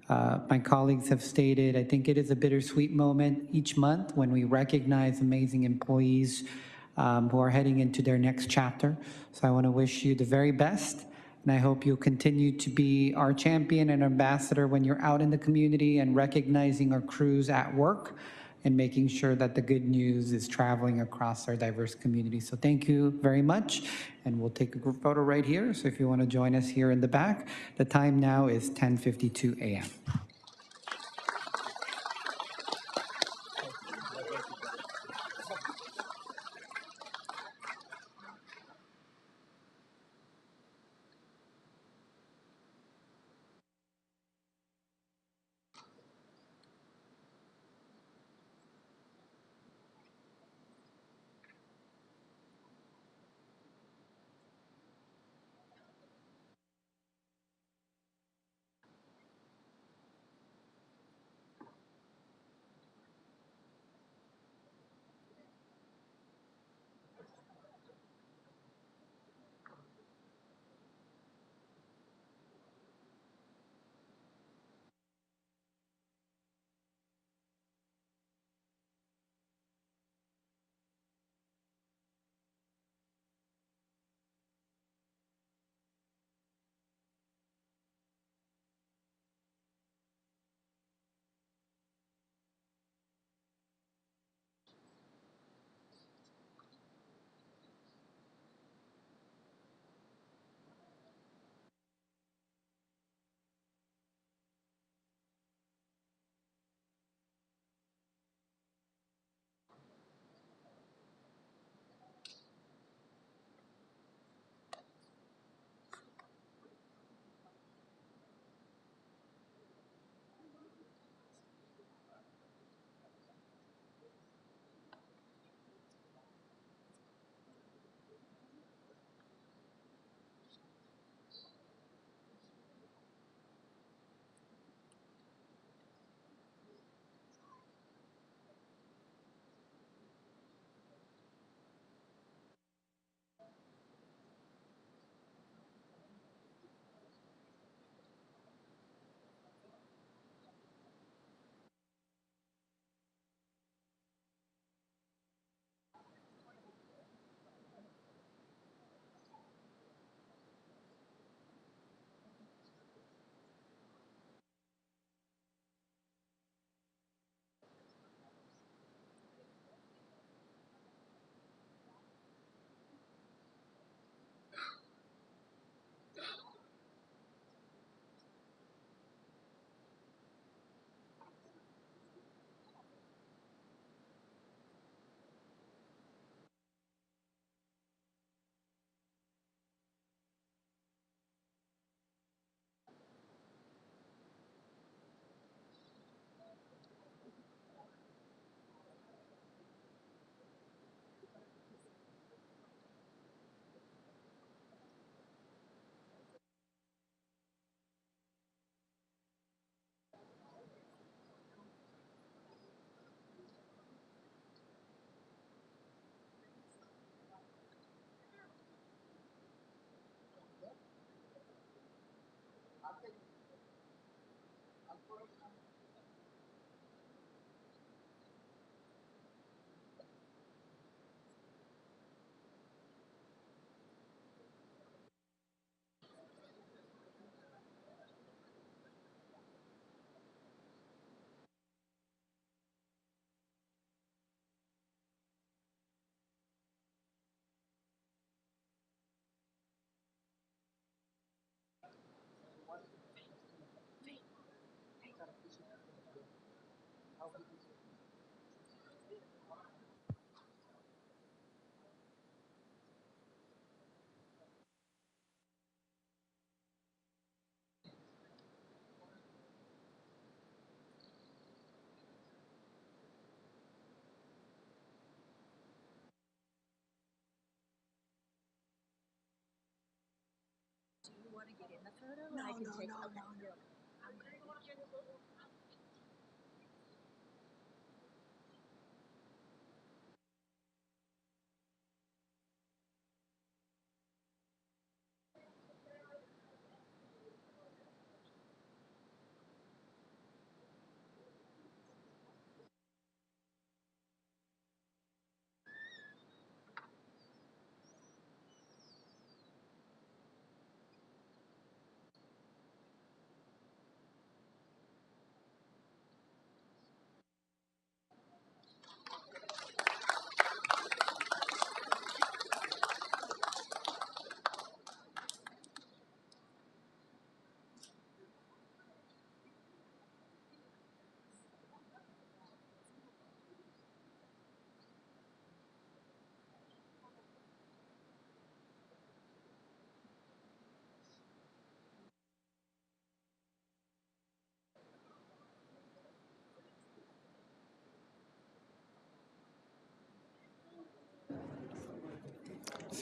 my colleagues have stated, I think it is a bittersweet moment each month when we recognize amazing employees who are heading into their next chapter. So I want to wish you the very best, and I hope you'll continue to be our champion and ambassador when you're out in the community and recognizing our crews at work and making sure that the good news is traveling across our diverse community. So thank you very much, and we'll take a group photo right here. So if you want to join us here in the back, the time now is 10:52 a.m.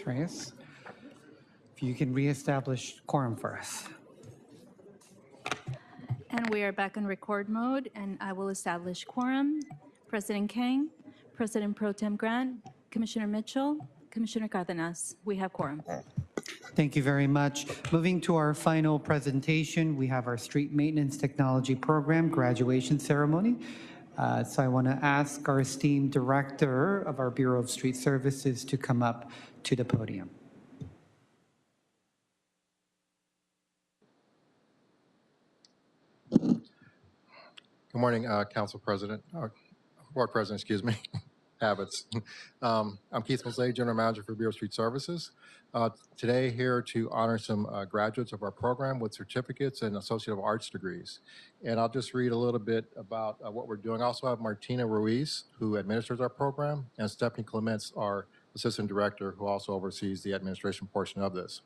Ms. Reyes, if you can reestablish quorum for us. And we are back in record mode, and I will establish quorum. President Kang, President Pro Tem Grant, Commissioner Mitchell, Commissioner Cardenas. We have quorum. Thank you very much. Moving to our final presentation, we have our Street Maintenance Technology Program graduation ceremony. So I want to ask our esteemed Director of our Bureau of Street Services to come up to the podium. Good morning, Council President, Board President, excuse me, habits. I'm Keith Mosley, General Manager for Bureau of Street Services. Today here to honor some graduates of our program with certificates and Associate of Arts degrees. And I'll just read a little bit about what we're doing. I also have Martina Ruiz, who administers our program, and Stephanie Clements, our Assistant Director, who also oversees the administration portion of this.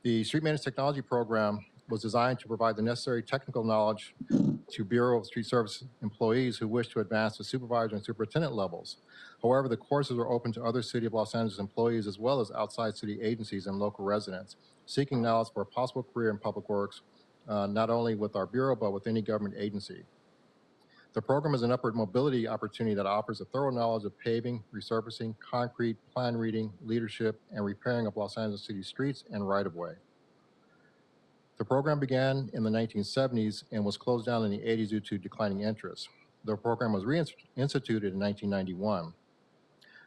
The Street Maintenance Technology Program was designed to provide the necessary technical knowledge to Bureau of Street Service employees who wish to advance to supervisor and superintendent levels. However, the courses are open to other City of Los Angeles employees as well as outside city agencies and local residents seeking knowledge for a possible career in public works, not only with our Bureau, but with any government agency. The program is an upward mobility opportunity that offers a thorough knowledge of paving, resurfacing, concrete, plan reading, leadership, and repairing of Los Angeles City streets and right-of-way. The program began in the 1970s and was closed down in the 80s due to declining interest. The program was reinstituted in 1991.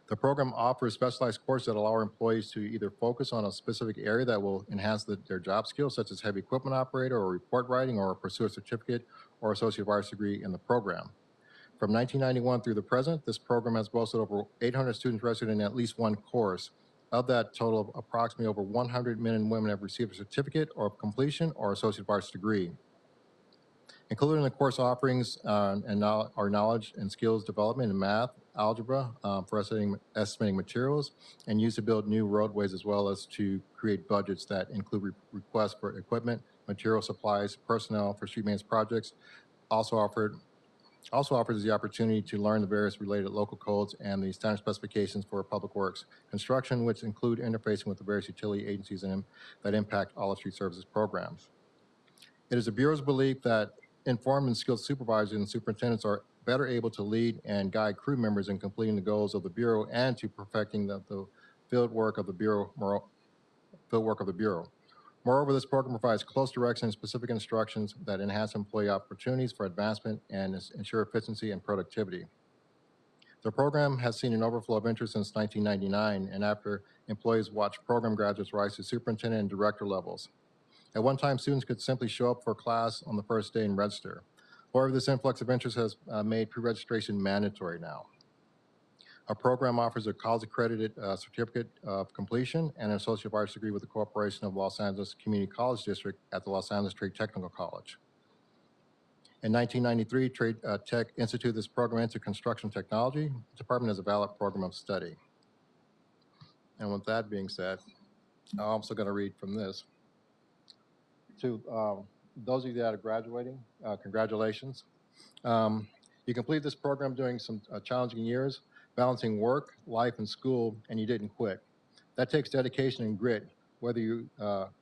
The program offers specialized courses that allow our employees to either focus on a specific area that will enhance their job skills, such as heavy equipment operator or report writing, or pursue a certificate or Associate of Arts degree in the program. From 1991 through the present, this program has boasted over 800 students registered in at least one course. Of that total, of approximately over 100 men and women have received a certificate or completion or Associate of Arts degree. Included in the course offerings are knowledge and skills development in math, algebra, for estimating materials, and used to build new roadways, as well as to create budgets that include requests for equipment, material supplies, personnel for street maintenance projects. Also offers the opportunity to learn the various related local codes and the standard specifications for public works construction, which include interfacing with the various utility agencies that impact all of street services programs. It is the Bureau's belief that informed and skilled supervisors and superintendents are better able to lead and guide crew members in completing the goals of the Bureau and to perfecting the field work of the Bureau. Moreover, this program provides close direction and specific instructions that enhance employee opportunities for advancement and ensure efficiency and productivity. The program has seen an overflow of interest since 1999, and after employees watch program graduates rise to superintendent and director levels. At one time, students could simply show up for class on the first day and register. However, this influx of interest has made pre-registration mandatory now. Our program offers a college-accredited certificate of completion and an Associate of Arts degree with the Corporation of Los Angeles Community College District at the Los Angeles Trade Technical College. In 1993, Trade Tech instituted this program into construction technology. The department has a valid program of study. And with that being said, I'm also going to read from this. To those of you that are graduating, congratulations. You completed this program during some challenging years, balancing work, life, and school, and you didn't quit. That takes dedication and grit. whether you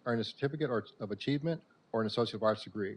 earn a certificate of achievement or an Associate of Arts degree.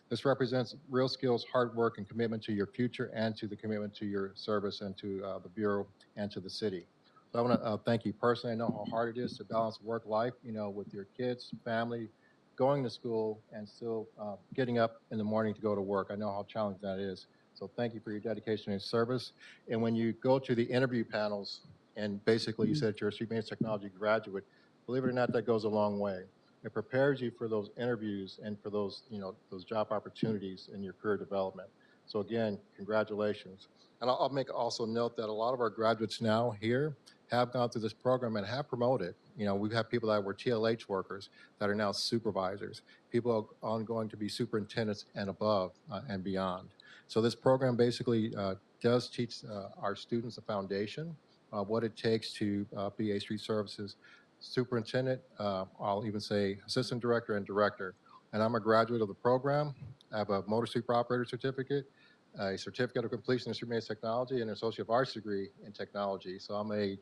This represents real skills, hard work, and commitment to your future and to the commitment to your service and to the Bureau and to the city. So I want to thank you personally. I know how hard it is to balance work life, with your kids, family, going to school, and still getting up in the morning to go to work. I know how challenging that is. So thank you for your dedication and service. And when you go to the interview panels, and basically you said you're a street maintenance technology graduate, believe it or not, that goes a long way. It prepares you for those interviews and for those, those job opportunities in your career development. So again, congratulations. And I'll make also note that a lot of our graduates now here have gone through this program and have promoted. We've had people that were TLH workers that are now supervisors. People are going to be superintendents and above and beyond. So this program basically does teach our students a foundation of what it takes to be a street services superintendent, I'll even say assistant director and director. And I'm a graduate of the program. I have a motor sweeper operator certificate, a certificate of completion in street maintenance technology, and an Associate of Arts degree in technology. So I'm a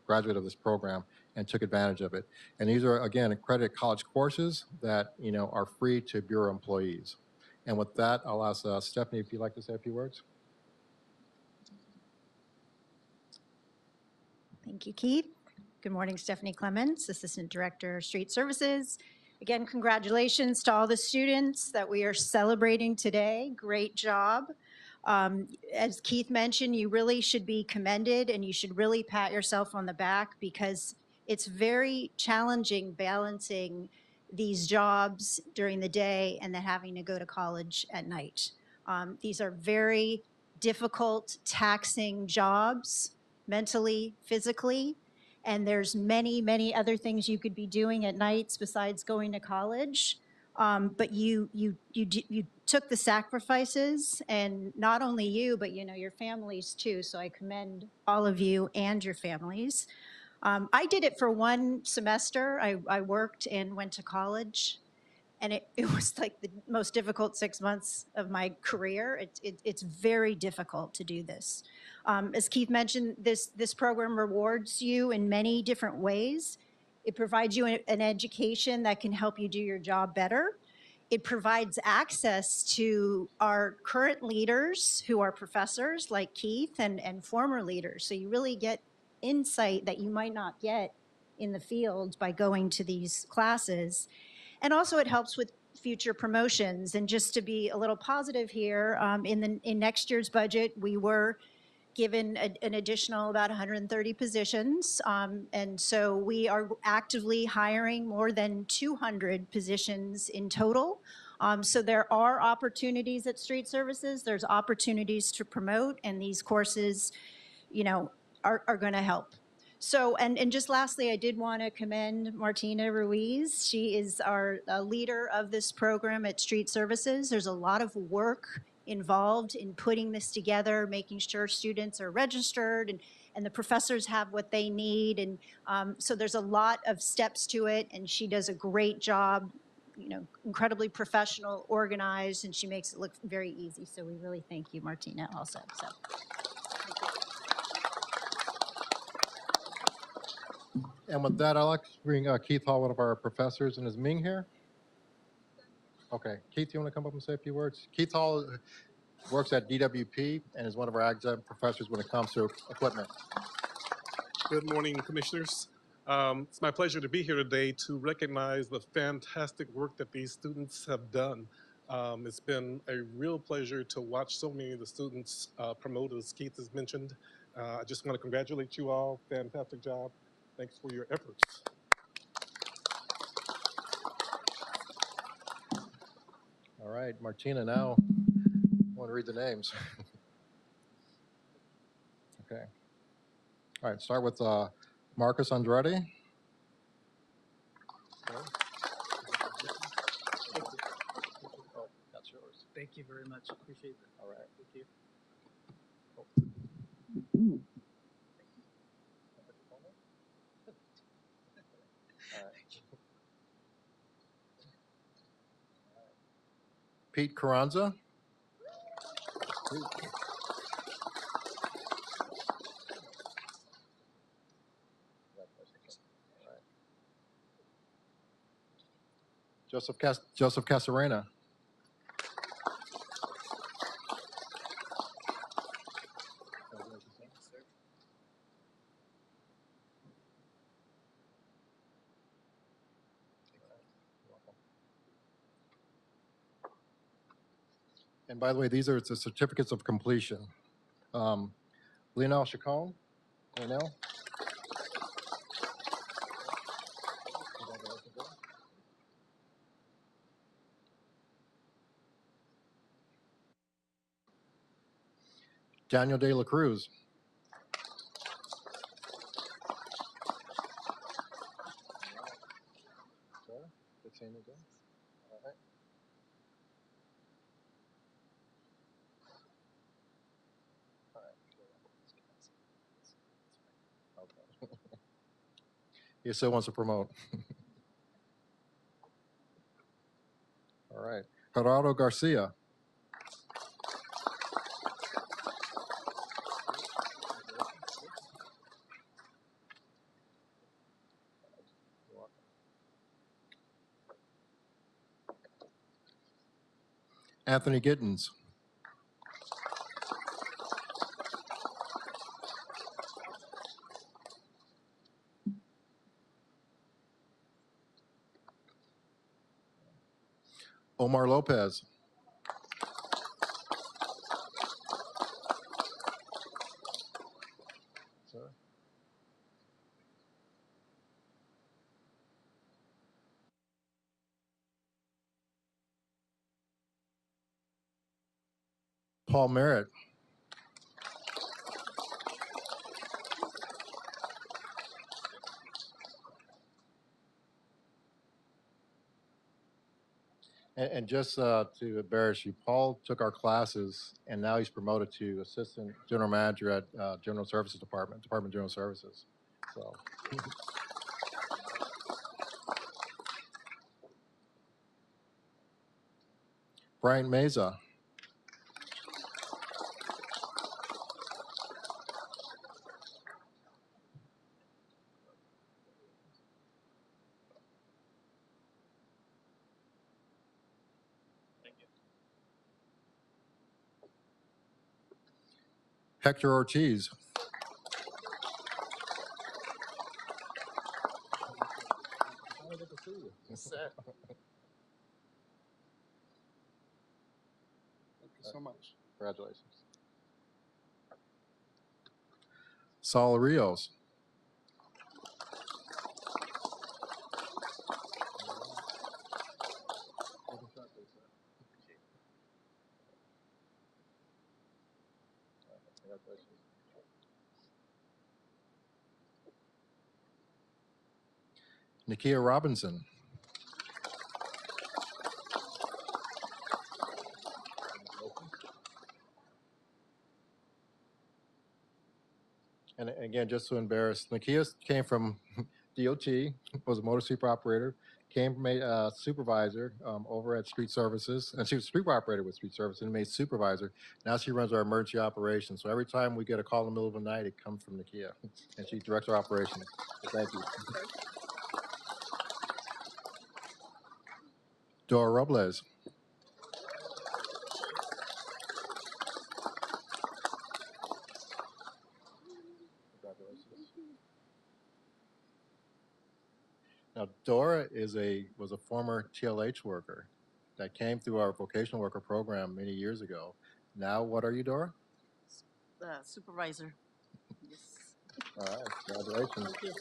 graduate of this program and took advantage of it. And these are, again, accredited college courses that are free to Bureau employees. And with that, I'll ask Stephanie if you'd like to say a few words. Thank you, Keith. Good morning, Stephanie Clements, Assistant Director, Street Services. Again, congratulations to all the students that we are celebrating today. Great job. As Keith mentioned, you really should be commended and you should really pat yourself on the back because it's very challenging balancing these jobs during the day and then having to go to college at night. These are very difficult, taxing jobs, mentally, physically, and there's many, many other things you could be doing at nights besides going to college. But you took the sacrifices, and not only you, but your families too. So I commend all of you and your families. I did it for one semester. I worked and went to college, and it was like the most difficult 6 months of my career. It's very difficult to do this. As Keith mentioned, this program rewards you in many different ways. It provides you an education that can help you do your job better. It provides access to our current leaders who are professors like Keith and former leaders. So you really get insight that you might not get in the field by going to these classes. And also it helps with future promotions. And just to be a little positive here, in next year's budget, we were given an additional about 130 positions. And so we are actively hiring more than 200 positions in total. So there are opportunities at Street Services. There's opportunities to promote, and these courses, are going to help. So, and just lastly, I did want to commend Martina Ruiz. She is our leader of this program at Street Services. There's a lot of work involved in putting this together, making sure students are registered and the professors have what they need. And so there's a lot of steps to it, and she does a great job, incredibly professional, organized, and she makes it look very easy. So we really thank you, Martina, also. So. And with that, I'd like to bring Keith Hall, one of our professors, and is Ming here? Okay, Keith, you want to come up and say a few words? Keith Hall works at DWP and is one of our exempt professors when it comes to equipment. Good morning, commissioners. It's my pleasure to be here today to recognize the fantastic work that these students have done. It's been a real pleasure to watch so many of the students promoted, as Keith has mentioned. I just want to congratulate you all. Fantastic job. Thanks for your efforts. All right, Martina, now I want to read the names. Okay. All right, start with Marcus Andrade. Okay. Oh, that's yours. Thank you very much. Appreciate it. All right. Thank you. Pete Carranza. Joseph Casarena. And by the way, these are the certificates of completion. Lionel Chacon. Lionel. Daniel De La Cruz. He still wants to promote. All right. Gerardo Garcia. Anthony Gittens. Omar Lopez. Paul Merritt. And just to embarrass you, Paul took our classes and now he's promoted to Assistant General Manager at General Services Department of General Services. So. Brian Meza. Hector Ortiz. Thank you so much. Congratulations. Saul Rios. Nakia Robinson. And again, just to embarrass, Nakia came from DOT, was a motor sweeper operator, came from a supervisor over at Street Services, and she was sweeper operator with Street Services and made supervisor. Now she runs our emergency operations. So every time we get a call in the middle of the night, it comes from Nakia, and she directs our operations. So thank you. Dora Robles. Now, Dora was a former TLH worker that came through our vocational worker program many years ago. Now, what are you, Dora? Supervisor. Yes. All right, congratulations. Thank you.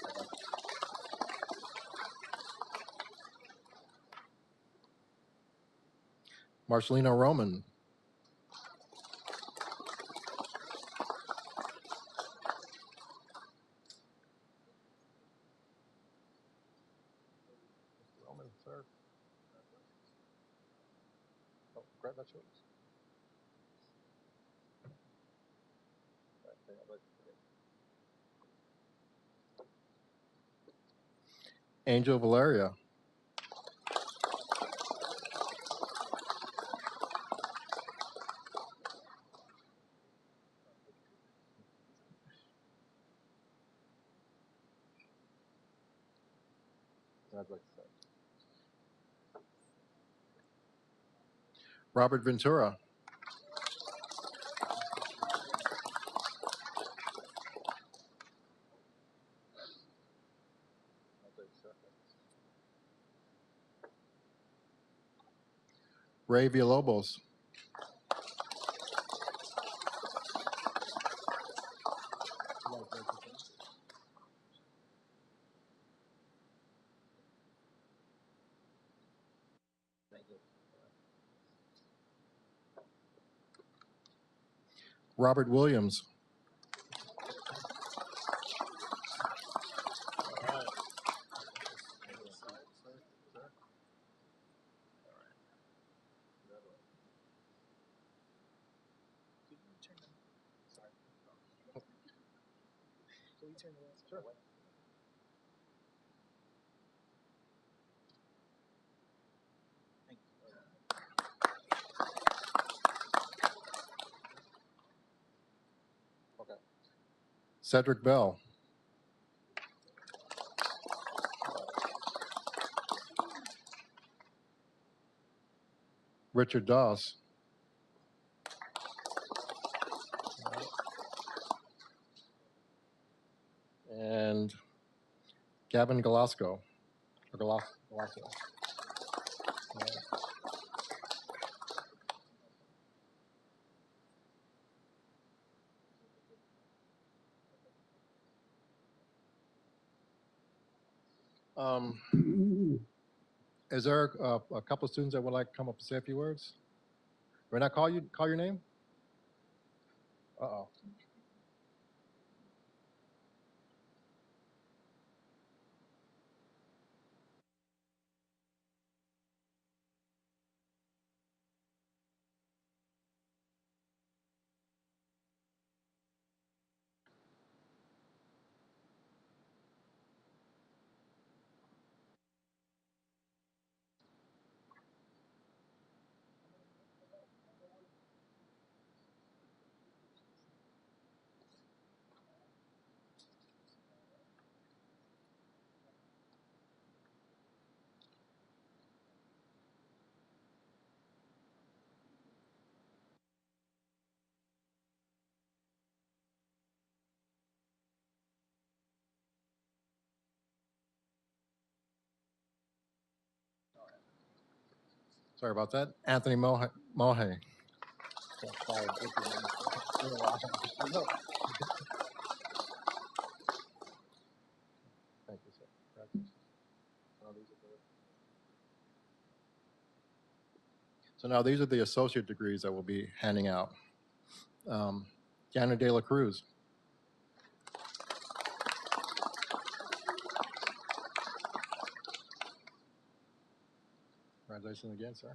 Marcelino Roman. Roman, sir. Oh, congratulations. Angel Valeria. Robert Ventura. Ray Villalobos. Robert Williams. Cedric Bell. Richard Doss. And Gavin Galasco. Or Galasco. Is there a couple of students that would like to come up and say a few words? When I call your name? Uh-oh. Sorry about that. Anthony Mohe. Thank you, sir. So now these are the associate degrees that we'll be handing out. Jana De La Cruz. Congratulations again, sir.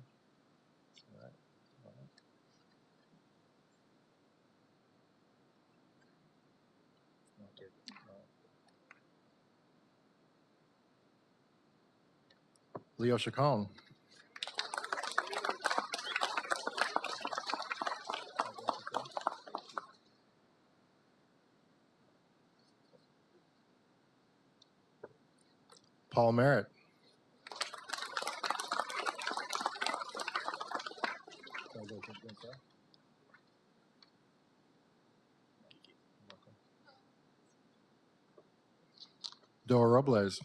All right. All right. Okay. Leo Chacon. Paul Merritt. Dora Robles.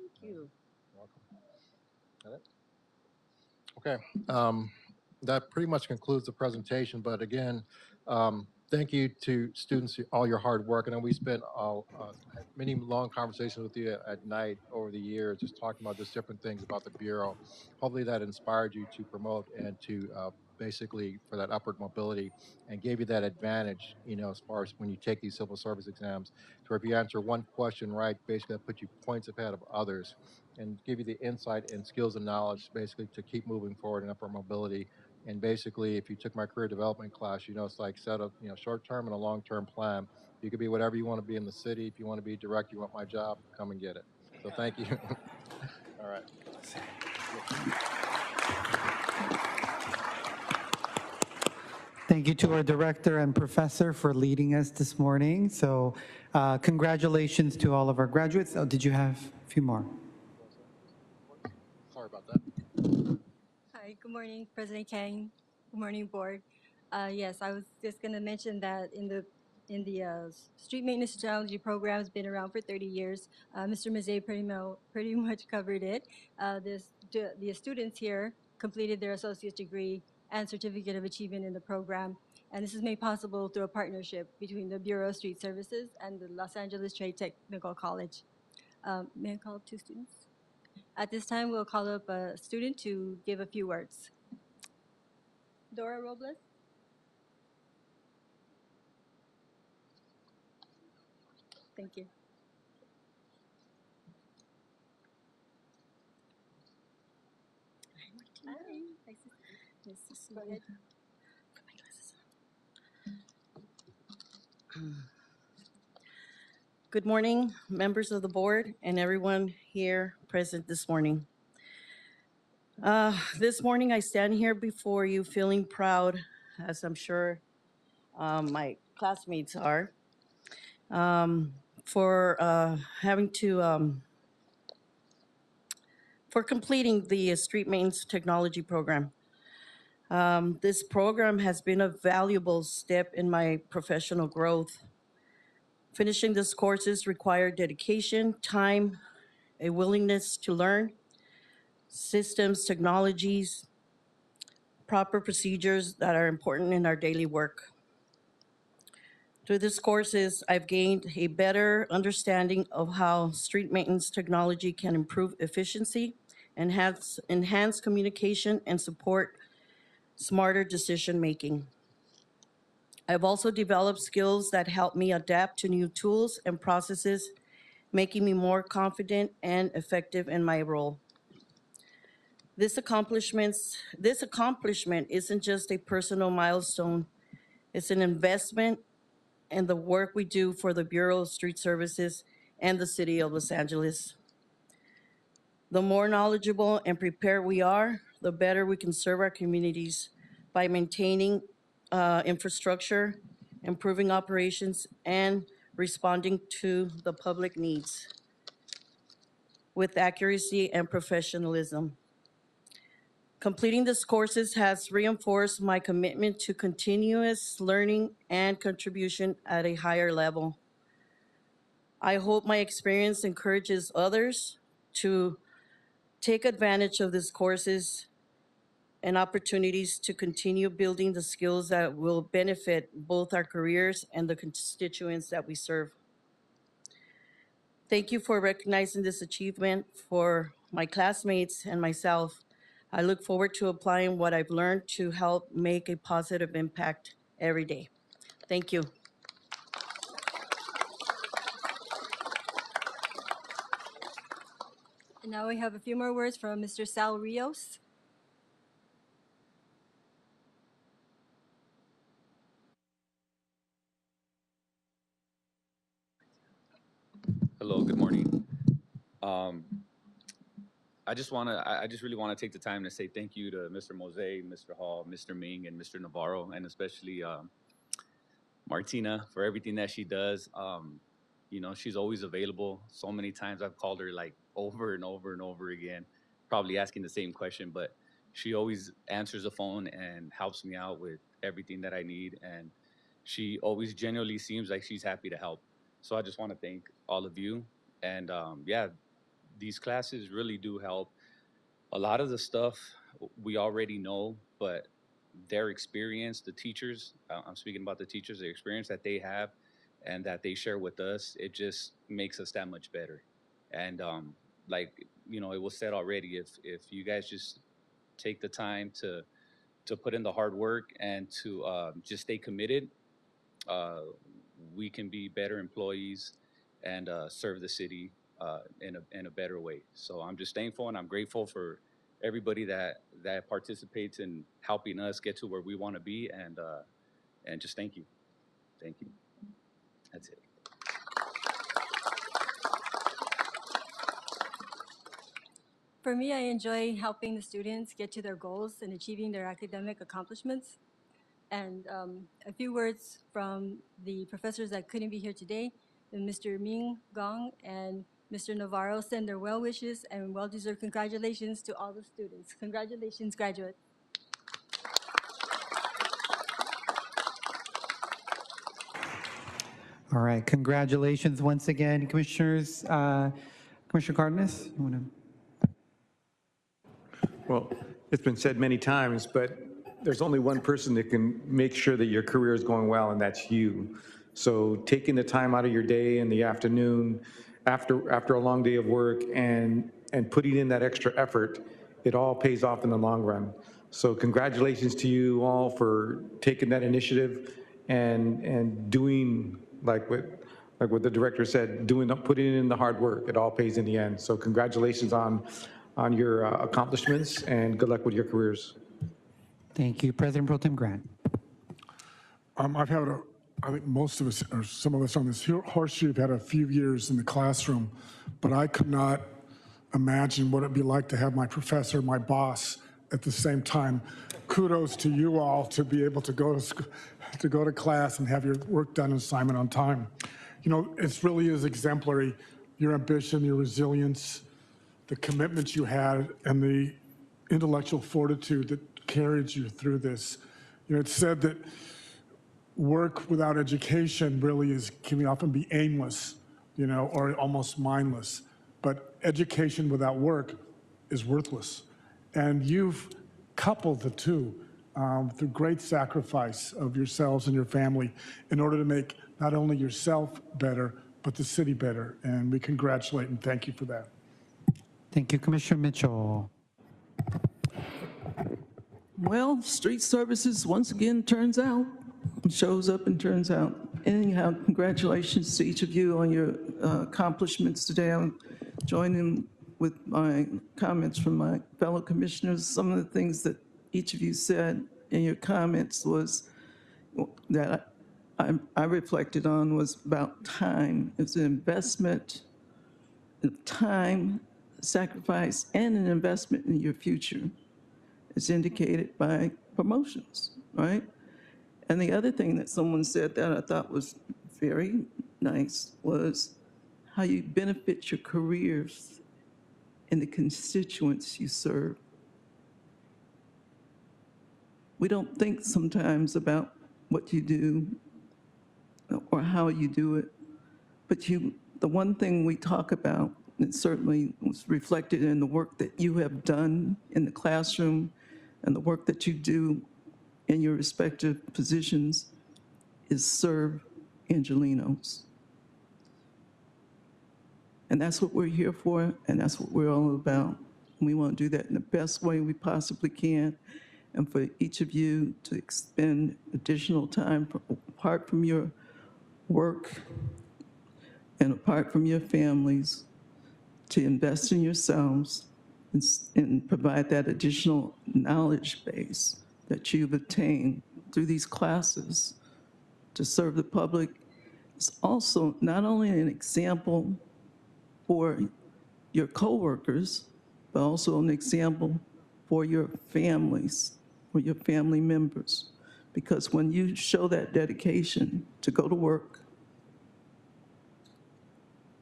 Thank you. Got it? Okay, that pretty much concludes the presentation, but again, thank you to students, all your hard work. And then we spent many long conversations with you at night over the years, just talking about just different things about the Bureau. Hopefully that inspired you to promote and to basically for that upward mobility and gave you that advantage, you know, as far as when you take these civil service exams, to where if you answer one question right, basically that puts you points ahead of others and give you the insight and skills and knowledge basically to keep moving forward in upward mobility. And basically, if you took my career development class, you know, it's like set up, you know, short-term and a long-term plan. You could be whatever you want to be in the city. If you want to be direct, you want my job, come and get it. So thank you. All right. Thank you to our director and professor for leading us this morning. So congratulations to all of our graduates. Oh, did you have a few more? Sorry about that. Hi, good morning, President Kang. Good morning, board. Yes, I was just going to mention that in the street maintenance technology program has been around for 30 years. Mr. Mazet pretty much covered it. The students here completed their associate's degree and certificate of achievement in the program, and this is made possible through a partnership between the Bureau of Street Services and the Los Angeles Trade Technical College. May I call up 2 students? At this time, we'll call up a student to give a few words. Dora Robles. Thank you. Hi. Nice to see you. Put my glasses on. Good morning, members of the board and everyone here present this morning. This morning I stand here before you feeling proud, as I'm sure my classmates are, for for completing the street maintenance technology program. This program has been a valuable step in my professional growth. Finishing these courses require dedication, time, a willingness to learn, systems, technologies, proper procedures that are important in our daily work. Through these courses, I've gained a better understanding of how street maintenance technology can improve efficiency, enhance communication, and support smarter decision-making. I've also developed skills that help me adapt to new tools and processes, making me more confident and effective in my role. This accomplishment isn't just a personal milestone, it's an investment in the work we do for the Bureau of Street Services and the City of Los Angeles. The more knowledgeable and prepared we are, the better we can serve our communities by maintaining infrastructure, improving operations, and responding to the public needs with accuracy and professionalism. Completing these courses has reinforced my commitment to continuous learning and contribution at a higher level. I hope my experience encourages others to take advantage of these courses and opportunities to continue building the skills that will benefit both our careers and the constituents that we serve. Thank you for recognizing this achievement for my classmates and myself. I look forward to applying what I've learned to help make a positive impact every day. Thank you. And now we have a few more words from Mr. Sal Rios. Hello, good morning. I just really want to take the time to say thank you to Mr. Mosey, Mr. Hall, Mr. Ming, and Mr. Navarro, and especially Martina for everything that she does. You know, she's always available. So many times I've called her like over and over and over again, probably asking the same question, but she always answers the phone and helps me out with everything that I need. And she always genuinely seems like she's happy to help. So I just want to thank all of you. And yeah, these classes really do help. A lot of the stuff we already know, but their experience, the teachers, I'm speaking about the teachers, the experience that they have and that they share with us, it just makes us that much better. And like, you know, it was said already, if you guys just take the time to put in the hard work and to just stay committed, we can be better employees and serve the city in a better way. So I'm just thankful and I'm grateful for everybody that participates in helping us get to where we want to be, and just thank you. Thank you. That's it. For me, I enjoy helping the students get to their goals and achieving their academic accomplishments. And a few words from the professors that couldn't be here today. Mr. Ming Gong and Mr. Navarro send their well wishes and well-deserved congratulations to all the students. Congratulations, graduates. All right, congratulations once again, Commissioners. Commissioner Cardenas, you want to? Well, it's been said many times, but there's only one person that can make sure that your career is going well, and that's you. So taking the time out of your day in the afternoon, after a long day of work, and putting in that extra effort, it all pays off in the long run. So congratulations to you all for taking that initiative and doing like what the director said, putting in the hard work. It all pays in the end. So congratulations on your accomplishments, and good luck with your careers. Thank you. President Pro Tem Grant. I've had I think most of us, or some of us on this horseshoe, have had a few years in the classroom, but I could not imagine what it'd be like to have my professor, my boss, at the same time. Kudos to you all to be able to go to class and have your work done and assignment on time. You know, it really is exemplary. Your ambition, your resilience, the commitment you had, and the intellectual fortitude that carried you through this. You know, it's said that work without education really can often be aimless, you know, or almost mindless. But education without work is worthless. And you've coupled the two through great sacrifice of yourselves and your family in order to make not only yourself better, but the city better. And we congratulate and thank you for that. Thank you, Commissioner Mitchell. Well, street services once again turns out, shows up and turns out. Anyhow, congratulations to each of you on your accomplishments today. I'm joining with my comments from my fellow commissioners. Some of the things that each of you said in your comments was that I reflected on was about time. It's an investment of time, sacrifice, and an investment in your future. It's indicated by promotions, right? And the other thing that someone said that I thought was very nice was how you benefit your careers and the constituents you serve. We don't think sometimes about what you do or how you do it, but the one thing we talk about, and it certainly was reflected in the work that you have done in the classroom and the work that you do in your respective positions, is serve Angelenos. And that's what we're here for, and that's what we're all about. And we want to do that in the best way we possibly can, and for each of you to expend additional time apart from your work and apart from your families to invest in yourselves and provide that additional knowledge base that you've attained through these classes to serve the public. It's also not only an example for your coworkers, but also an example for your families, for your family members. Because when you show that dedication to go to work,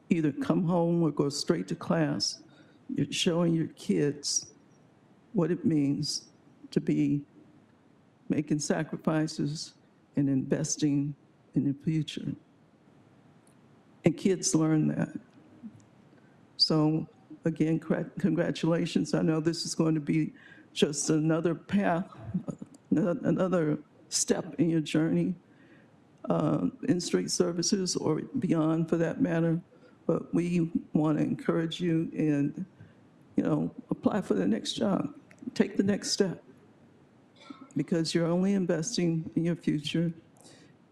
either come home or go straight to class, you're showing your kids what it means to be making sacrifices and investing in the future. And kids learn that. So again, congratulations. I know this is going to be just another path, another step in your journey in street services or beyond for that matter. But we want to encourage you and, you know, apply for the next job. Take the next step, because you're only investing in your future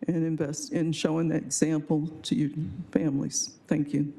and invest in showing that example to your families. Thank you.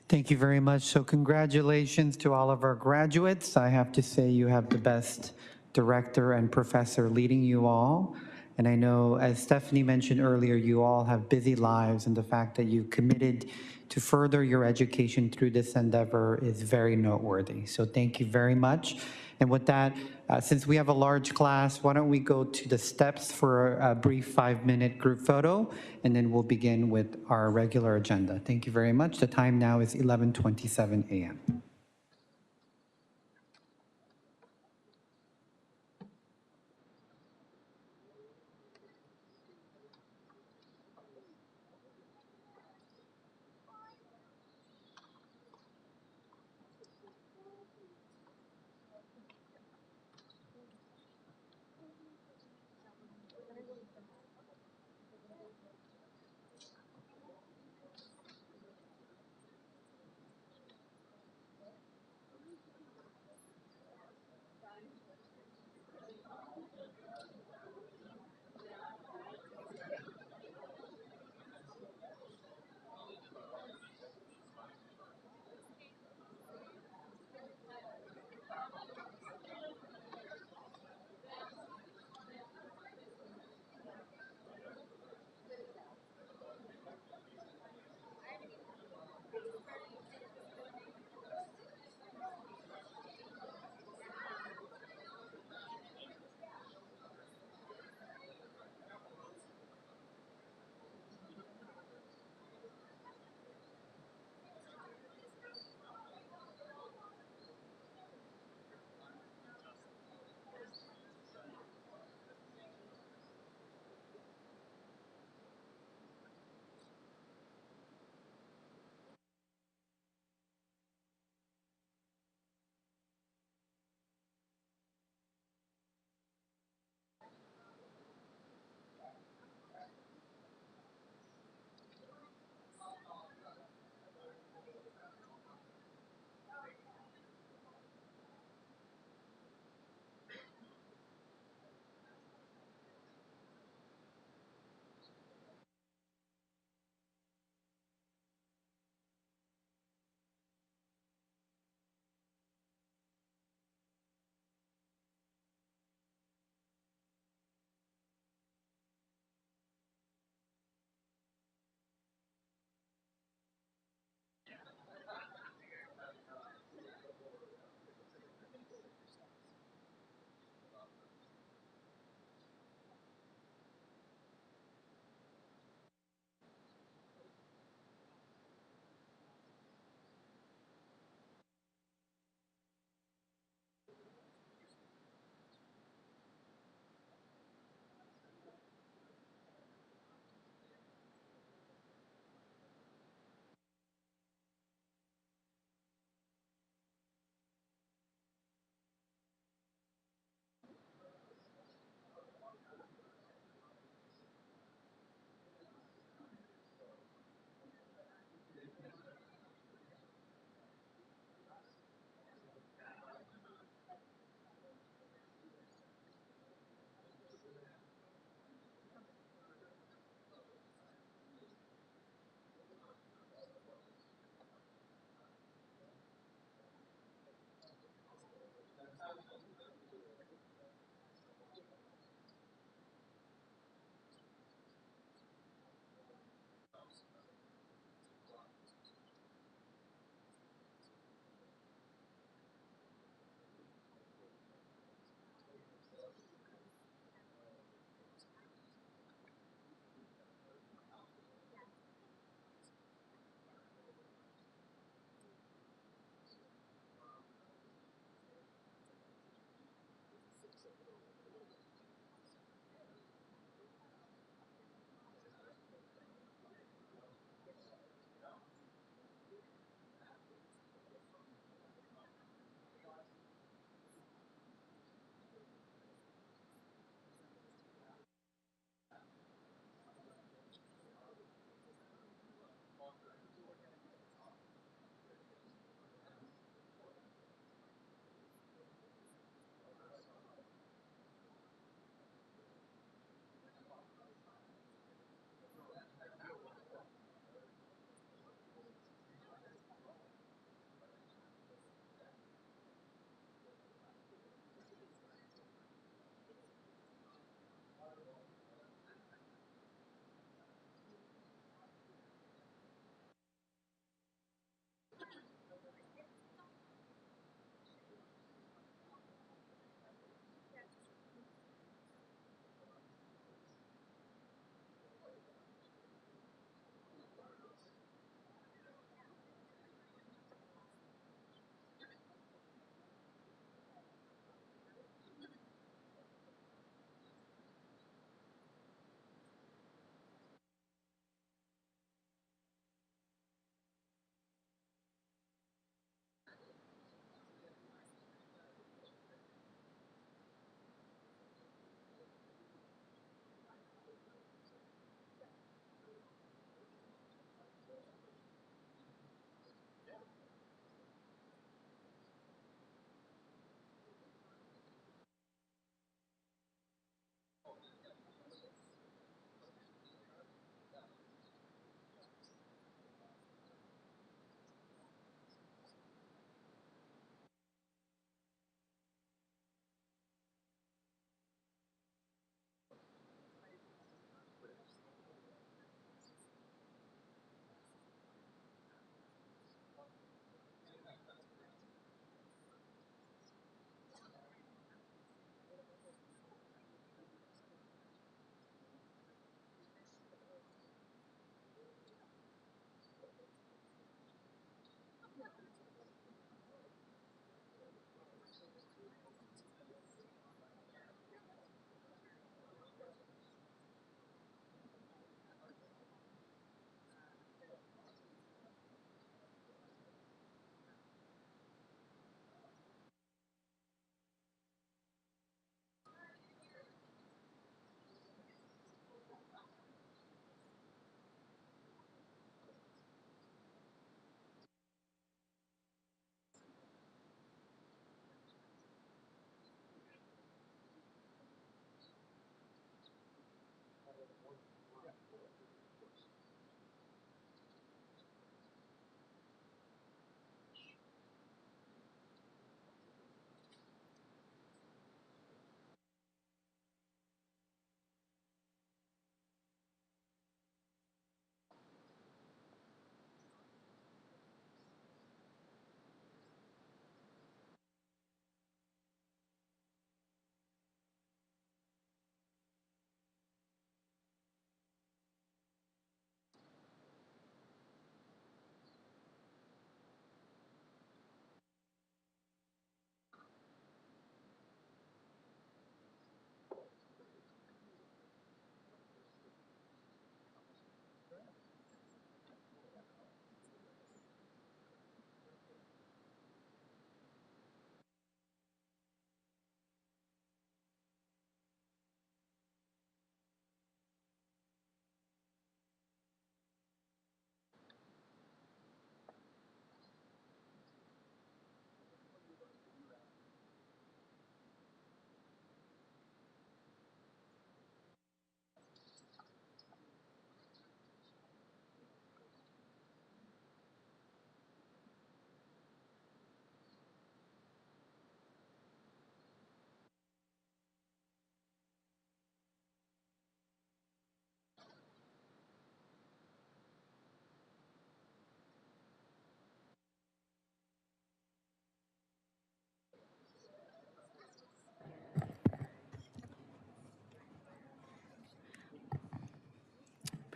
Thank you very much. So congratulations to all of our graduates. I have to say you have the best director and professor leading you all. And I know, as Stephanie mentioned earlier, you all have busy lives, and the fact that you committed to further your education through this endeavor is very noteworthy. So thank you very much. And with that, since we have a large class, why don't we go to the steps for a brief 5-minute group photo, and then we'll begin with our regular agenda. Thank you very much. The time now is 11:27 a.m.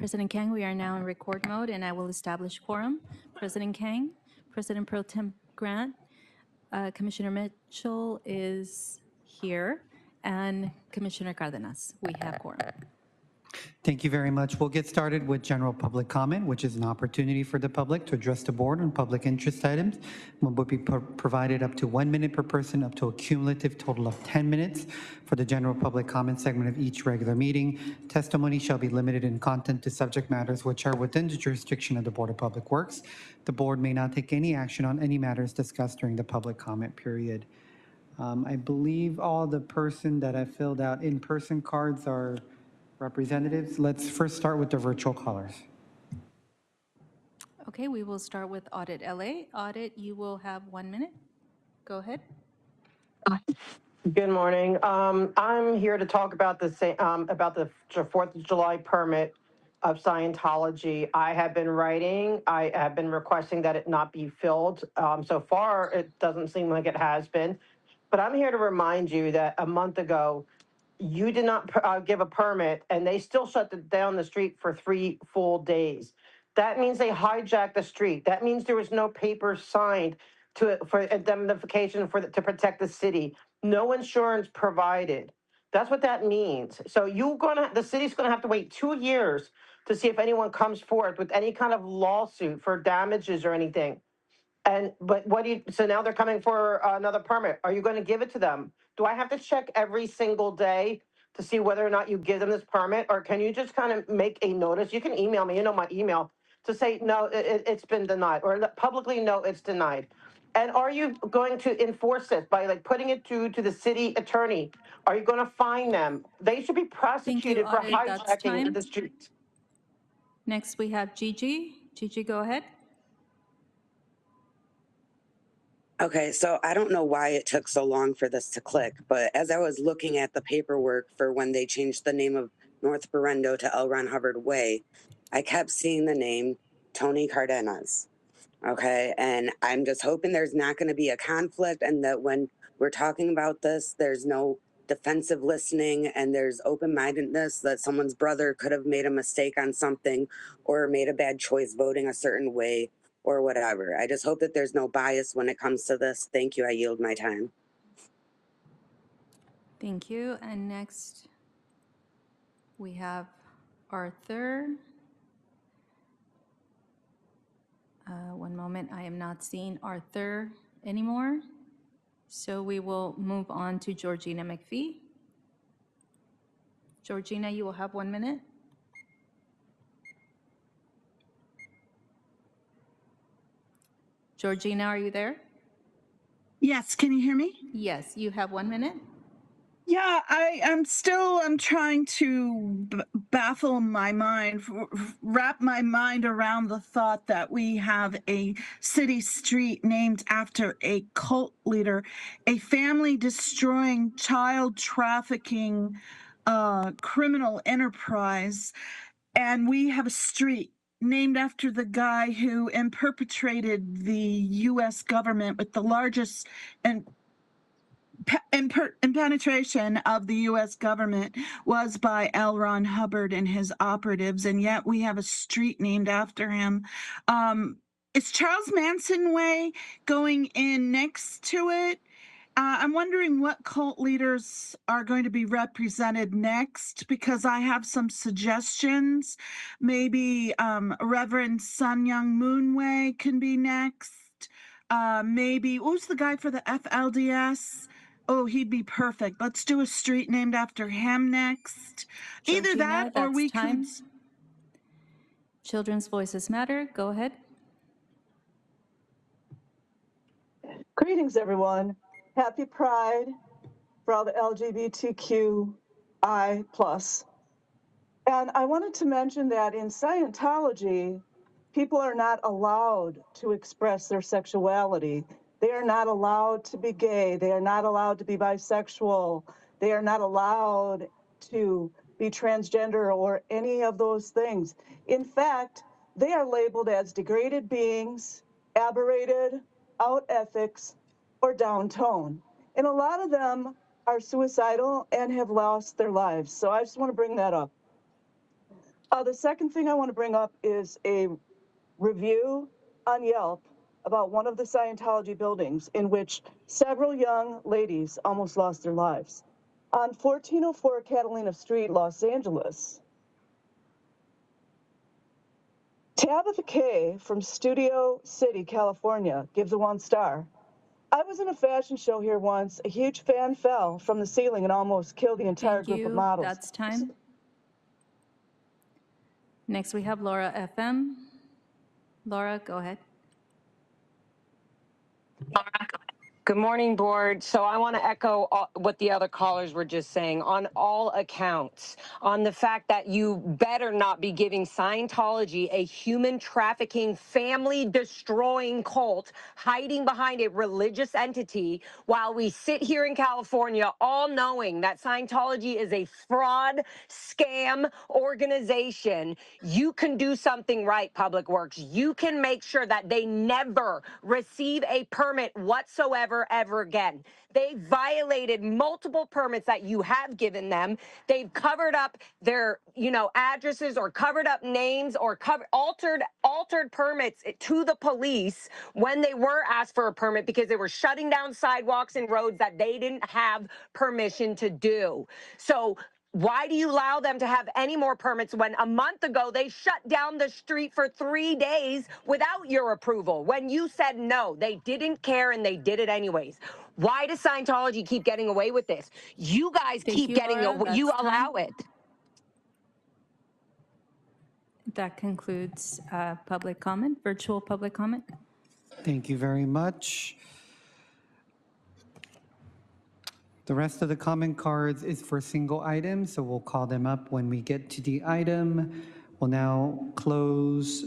President Kang, we are now in record mode, and I will establish quorum. President Kang, President Pro Tem Grant, Commissioner Mitchell is here, and Commissioner Cardenas. We have quorum. Thank you very much. We'll get started with general public comment, which is an opportunity for the public to address the board on public interest items. Will be provided up to 1 minute per person, up to a cumulative total of 10 minutes for the general public comment segment of each regular meeting. Testimony shall be limited in content to subject matters which are within the jurisdiction of the Board of Public Works. The board may not take any action on any matters discussed during the public comment period. I believe all the person that have filled out in-person cards are representatives. Let's first start with the virtual callers. Okay, we will start with Audit LA. Audit, you will have 1 minute. Go ahead. Good morning. I'm here to talk about the 4th of July permit of Scientology. I have been requesting that it not be filled. So far, it doesn't seem like it has been. But I'm here to remind you that a month ago, you did not give a permit, and they still shut down the street for 3 full days. That means they hijacked the street. That means there was no paper signed for indemnification to protect the city. No insurance provided. That's what that means. So the city's gonna have to wait 2 years to see if anyone comes forth with any kind of lawsuit for damages or anything. So now they're coming for another permit. Are you going to give it to them? Do I have to check every single day to see whether or not you give them this permit? Or can you just kind of make a notice? You can email me, you know my email, to say, no, it's been denied, or publicly, no, it's denied. And are you going to enforce it by putting it to the city attorney? Are you going to fine them? They should be prosecuted for Audit. That's hijacking time. the street. Next, we have Gigi. Gigi, go ahead. Okay, so I don't know why it took so long for this to click, but as I was looking at the paperwork for when they changed the name of North Berendo to L. Ron Hubbard Way, I kept seeing the name Tony Cardenas. Okay, and I'm just hoping there's not going to be a conflict, and that when we're talking about this, there's no defensive listening and there's open-mindedness that someone's brother could have made a mistake on something or made a bad choice voting a certain way or whatever. I just hope that there's no bias when it comes to this. Thank you. I yield my time. Thank you. And next, we have Arthur. 1 moment. I am not seeing Arthur anymore. So we will move on to Georgina McPhee. Georgina, you will have 1 minute. Georgina, are you there? Yes, can you hear me? Yes, you have 1 minute. Yeah, I'm trying to baffle my mind, wrap my mind around the thought that we have a city street named after a cult leader, a family destroying, child trafficking, criminal enterprise, and we have a street named after the guy who perpetrated the U.S. government with the largest and penetration of the U.S. government was by L. Ron Hubbard and his operatives, and yet we have a street named after him. Is Charles Manson Way going in next to it? I'm wondering what cult leaders are going to be represented next, because I have some suggestions. Maybe Reverend Sun Young Moon Way can be next. Maybe, who's the guy for the FLDS? Oh, he'd be perfect. Let's do a street named after him next. Either Georgina, that or that's we time. can. Children's Voices Matter. Go ahead. Greetings, everyone. Happy Pride for all the LGBTQI+. And I wanted to mention that in Scientology, people are not allowed to express their sexuality. They are not allowed to be gay. They are not allowed to be bisexual. They are not allowed to be transgender or any of those things. In fact, they are labeled as degraded beings, aberrated, out ethics, or down tone. And a lot of them are suicidal and have lost their lives. So I just want to bring that up. The second thing I want to bring up is a review on Yelp about one of the Scientology buildings in which several young ladies almost lost their lives. On 1404 Catalina Street, Los Angeles, Tabitha Kay from Studio City, California, gives a 1 star. I was in a fashion show here once. A huge fan fell from the ceiling and almost killed the entire Thank group of you. models. That's time. Next, we have Laura FM. Laura, go ahead. Good morning, board. So I want to echo what the other callers were just saying on all accounts, on the fact that you better not be giving Scientology, a human trafficking, family destroying cult, hiding behind a religious entity while we sit here in California all knowing that Scientology is a fraud, scam organization. You can do something right, Public Works. You can make sure that they never receive a permit whatsoever ever again. They violated multiple permits that you have given them. They've covered up their, addresses or covered up names or altered permits to the police when they were asked for a permit because they were shutting down sidewalks and roads that they didn't have permission to do. So why do you allow them to have any more permits when a month ago they shut down the street for 3 days without your approval? When you said no, they didn't care and they did it anyways. Why does Scientology keep getting away with this? You guys Thank keep you, getting Laura. away. You That's time. allow it. That concludes public comment, virtual public comment. Thank you very much. The rest of the comment cards is for single items, so we'll call them up when we get to the item. We'll now close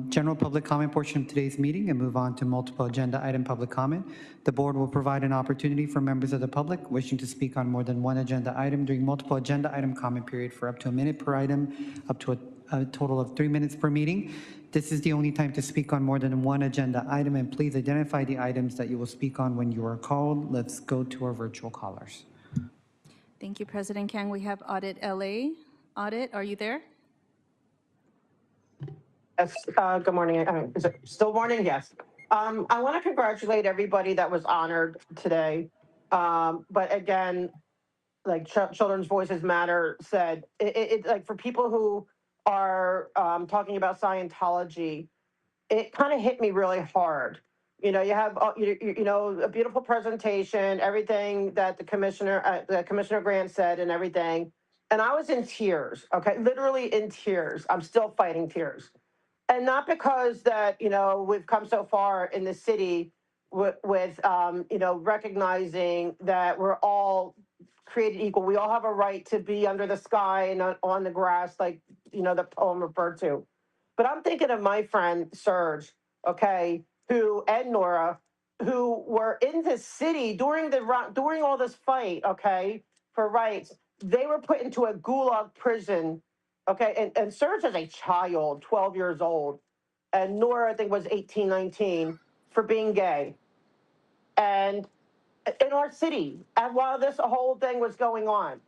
general public comment portion of today's meeting and move on to multiple agenda item public comment. The board will provide an opportunity for members of the public wishing to speak on more than one agenda item during multiple agenda item comment period for up to a minute per item, up to a total of 3 minutes per meeting. This is the only time to speak on more than one agenda item, and please identify the items that you will speak on when you are called. Let's go to our virtual callers. Thank you, President Kang. We have Audit LA. Audit, are you there? Yes, good morning. Is it still morning? Yes. I want to congratulate everybody that was honored today. But again, like Children's Voices Matter said, it's like for people who are talking about Scientology, it kind of hit me really hard. You have a beautiful presentation, everything that the Commissioner Grant said and everything. And I was in tears, okay, literally in tears. I'm still fighting tears. And not because that, we've come so far in the city with recognizing that we're all created equal. We all have a right to be under the sky and on the grass, like, the poem referred to. But I'm thinking of my friend Serge, okay, and Nora, who were in this city during all this fight, okay, for rights. They were put into a gulag prison, okay, and Serge is a child, 12 years old, and Nora, I think, was 18, 19, for being gay. And in our city, and while this whole thing was going on,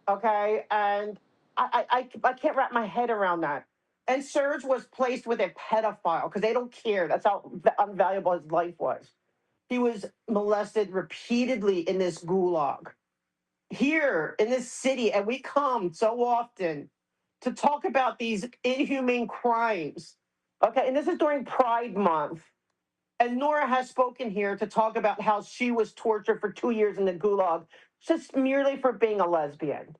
okay, and I can't wrap my head around that. And Serge was placed with a pedophile because they don't care. That's how unvaluable his life was. He was molested repeatedly in this gulag here in this city, and we come so often to talk about these inhumane crimes. Okay, and this is during Pride Month. And Nora has spoken here to talk about how she was tortured for 2 years in the gulag just merely for being a lesbian.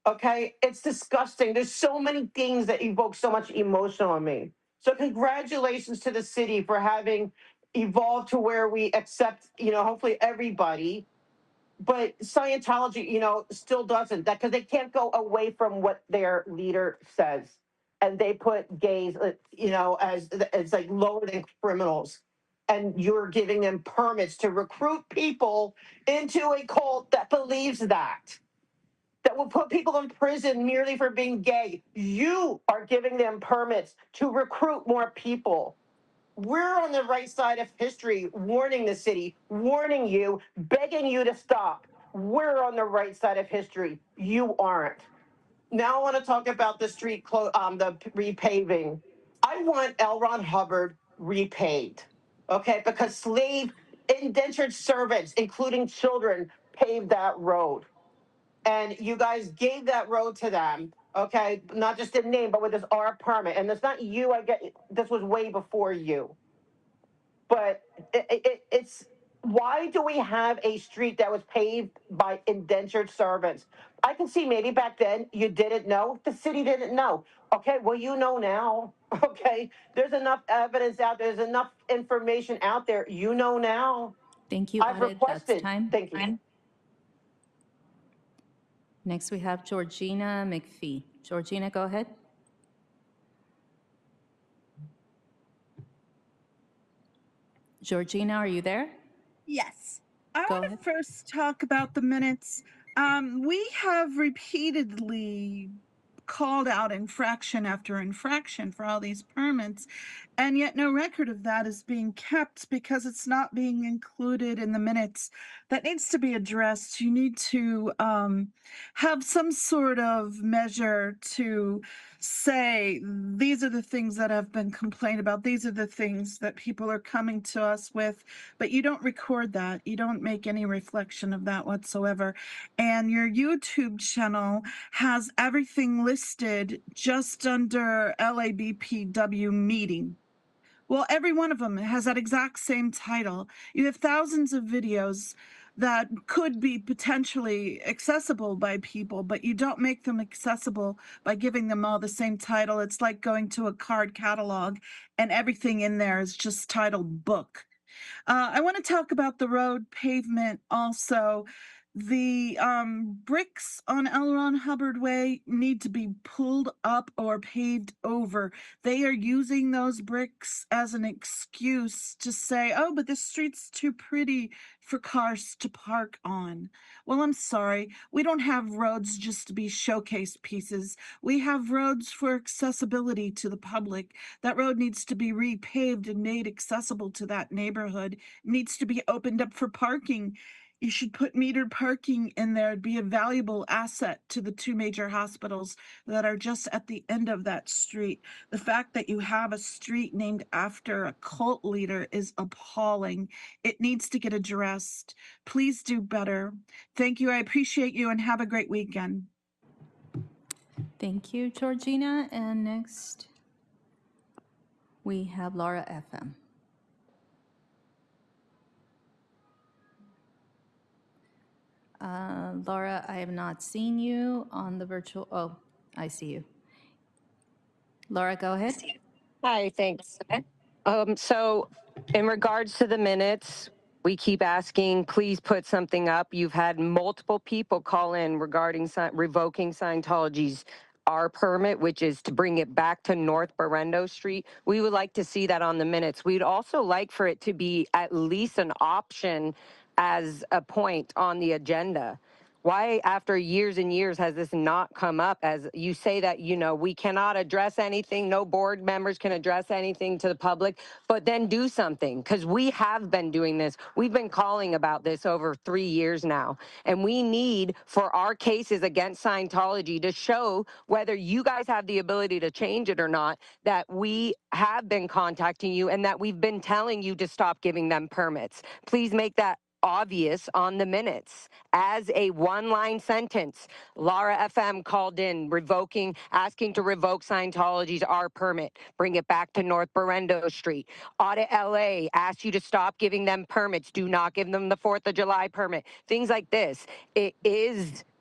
Okay, it's disgusting. There's so many things that evoke so much emotion on me. So congratulations to the city for having evolved to where we accept, hopefully everybody. But Scientology, still doesn't, that because they can't go away from what their leader says. And they put gays, as like lower than criminals. And you're giving them permits to recruit people into a cult that believes that will put people in prison merely for being gay. You are giving them permits to recruit more people. We're on the right side of history, warning the city, warning you, begging you to stop. We're on the right side of history. You aren't. Now I want to talk about the the repaving. I want L. Ron Hubbard repaved, okay? Because slave indentured servants, including children, paved that road. And you guys gave that road to them, okay? Not just in name, but with this R permit. And it's not you, I get, this was way before you. But it's, why do we have a street that was paved by indentured servants? I can see maybe back then you didn't know, the city didn't know. Okay, well, you know now, okay? There's enough evidence out there, there's enough information out there, you know now. Thank you, I've Audit. That's requested, time. thank you. Next, we have Georgina McPhee. Georgina, go ahead. Georgina, are you there? Yes. I Go want to ahead. first talk about the minutes. We have repeatedly called out infraction after infraction for all these permits, and yet no record of that is being kept because it's not being included in the minutes. That needs to be addressed. You need to have some sort of measure to say these are the things that have been complained about, these are the things that people are coming to us with, but you don't record that. You don't make any reflection of that whatsoever. And your YouTube channel has everything listed just under LABPW meeting. Well, every one of them has that exact same title. You have thousands of videos that could be potentially accessible by people, but you don't make them accessible by giving them all the same title. It's like going to a card catalog and everything in there is just titled book. I want to talk about the road pavement also. The bricks on L. Ron Hubbard Way need to be pulled up or paved over. They are using those bricks as an excuse to say, oh, but this street's too pretty for cars to park on. Well, I'm sorry. We don't have roads just to be showcase pieces. We have roads for accessibility to the public. That road needs to be repaved and made accessible to that neighborhood. It needs to be opened up for parking. You should put metered parking in there. It'd be a valuable asset to the two major hospitals that are just at the end of that street. The fact that you have a street named after a cult leader is appalling. It needs to get addressed. Please do better. Thank you. I appreciate you and have a great weekend. Thank you, Georgina. And next, we have Laura FM. Laura, I have not seen you on the virtual. Oh, I see you. Laura, go ahead. Hi, thanks. So in regards to the minutes, we keep asking, please put something up. You've had multiple people call in regarding revoking Scientology's R permit, which is to bring it back to North Berendo Street. We would like to see that on the minutes. We'd also like for it to be at least an option as a point on the agenda. Why, after years and years, has this not come up? As you say that, you know, we cannot address anything, no board members can address anything to the public, but then do something, because we have been doing this. We've been calling about this over 3 years now, and we need for our cases against Scientology to show whether you guys have the ability to change it or not, that we have been contacting you and that we've been telling you to stop giving them permits. Please make that obvious on the minutes as a one-line sentence. Laura FM called in asking to revoke Scientology's R permit, bring it back to North Berendo Street. Audit LA asked you to stop giving them permits, do not give them the 4th of July permit. Things like this.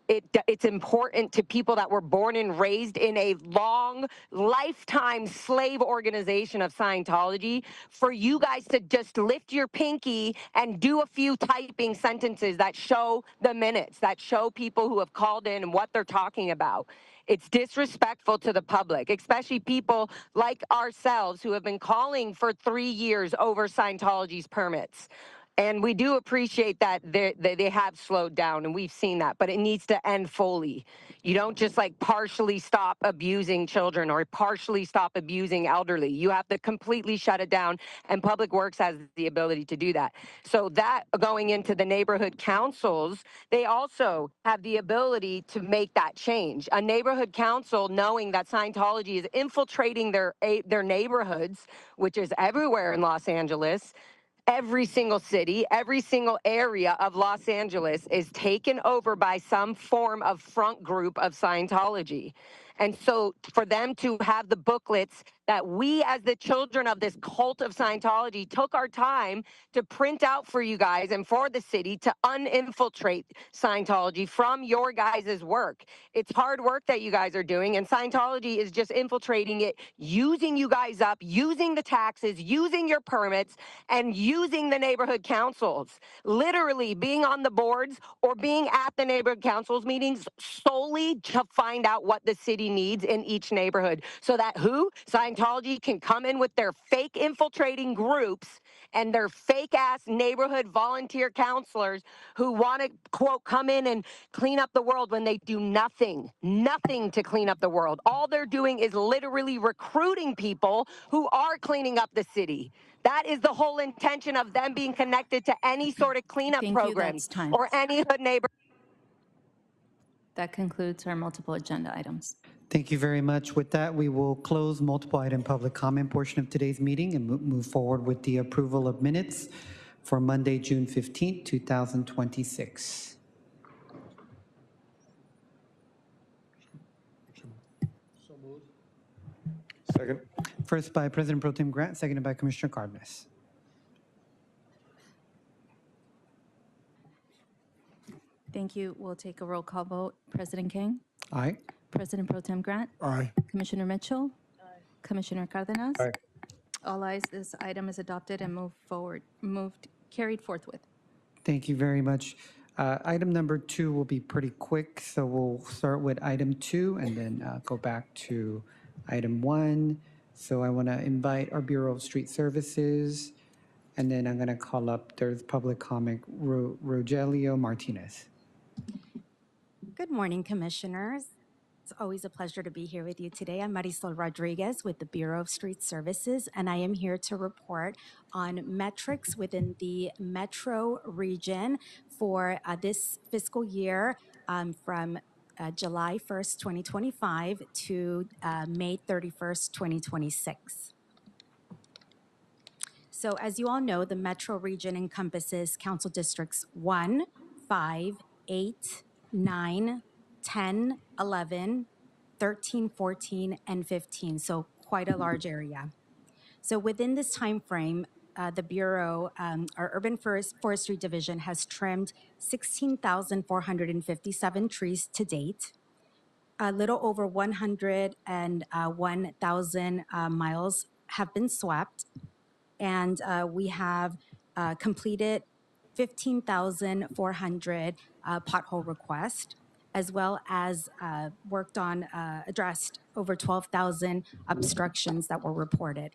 It's important to people that were born and raised in a long lifetime slave organization of Scientology for you guys to just lift your pinky and do a few typing sentences that show the minutes, that show people who have called in and what they're talking about. It's disrespectful to the public, especially people like ourselves who have been calling for 3 years over Scientology's permits. And we do appreciate that they have slowed down, and we've seen that, but it needs to end fully. You don't just like partially stop abusing children or partially stop abusing elderly. You have to completely shut it down, and Public Works has the ability to do that. So that going into the neighborhood councils, they also have the ability to make that change. A neighborhood council, knowing that Scientology is infiltrating their neighborhoods, which is everywhere in Los Angeles, every single city, every single area of Los Angeles is taken over by some form of front group of Scientology. And so for them to have the booklets that we as the children of this cult of Scientology took our time to print out for you guys and for the city to uninfiltrate Scientology from your guys' work. It's hard work that you guys are doing, and Scientology is just infiltrating it, using you guys up, using the taxes, using your permits, and using the neighborhood councils. Literally being on the boards or being at the neighborhood councils meetings solely to find out what the city needs in each neighborhood, so that Scientology can come in with their fake infiltrating groups and their fake ass neighborhood volunteer counselors who want to, quote, come in and clean up the world when they do nothing to clean up the world. All they're doing is literally recruiting people who are cleaning up the city. That is the whole intention of them being connected to any sort of cleanup Thank you. programs That's time. or any hood neighbor. That concludes our multiple agenda items. Thank you very much. With that, we will close multiple item public comment portion of today's meeting and move forward with the approval of minutes for Monday, June 15th, 2026. Second. First by President Pro Tem Grant, seconded by Commissioner Cardenas. Thank you. We'll take a roll call vote. President King? Aye. President Pro Tem Grant? Aye. Commissioner Mitchell? Commissioner Cardenas? Aye. All ayes. This item is adopted and carried forthwith. Thank you very much. Item number 2 will be pretty quick, so we'll start with item 2 and then go back to item 1. So I want to invite our Bureau of Street Services, and then I'm going to call up, there's public comment, Rogelio Martinez. Good morning, Commissioners. It's always a pleasure to be here with you today. I'm Marisol Rodriguez with the Bureau of Street Services, and I am here to report on metrics within the metro region for this fiscal year from July 1st, 2025 to May 31st, 2026. So as you all know, the metro region encompasses council districts 1, 5, 8, 9, 10, 11, 13, 14, and 15, so quite a large area. So within this time frame, the Bureau, our Urban Forestry Division has trimmed 16,457 trees to date. A little over 101,000 miles have been swept, and we have completed 15,400 pothole requests, as well as worked on, addressed over 12,000 obstructions that were reported.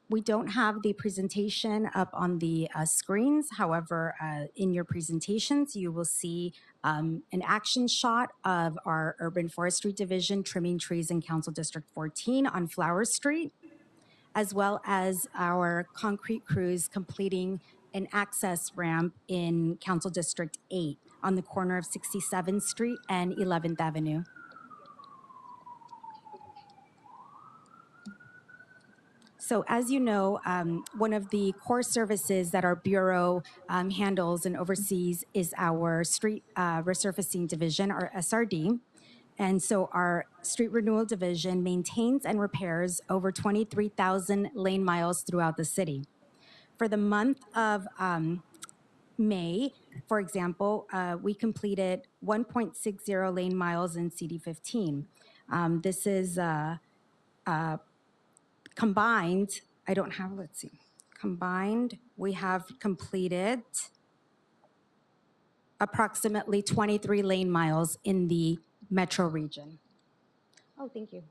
We don't have the presentation up on the screens. However, in your presentations, you will see an action shot of our Urban Forestry Division trimming trees in Council District 14 on Flower Street, as well as our concrete crews completing an access ramp in Council District 8 on the corner of 67th Street and 11th Avenue. So as you know, one of the core services that our Bureau handles and oversees is our Street Resurfacing Division, or SRD. And so our Street Renewal Division maintains and repairs over 23,000 lane miles throughout the city. For the month of May, for example, we completed 1.60 lane miles in CD15. This is combined, I don't have, let's see, combined, we have completed approximately 23 lane miles in the metro region. Oh, thank you.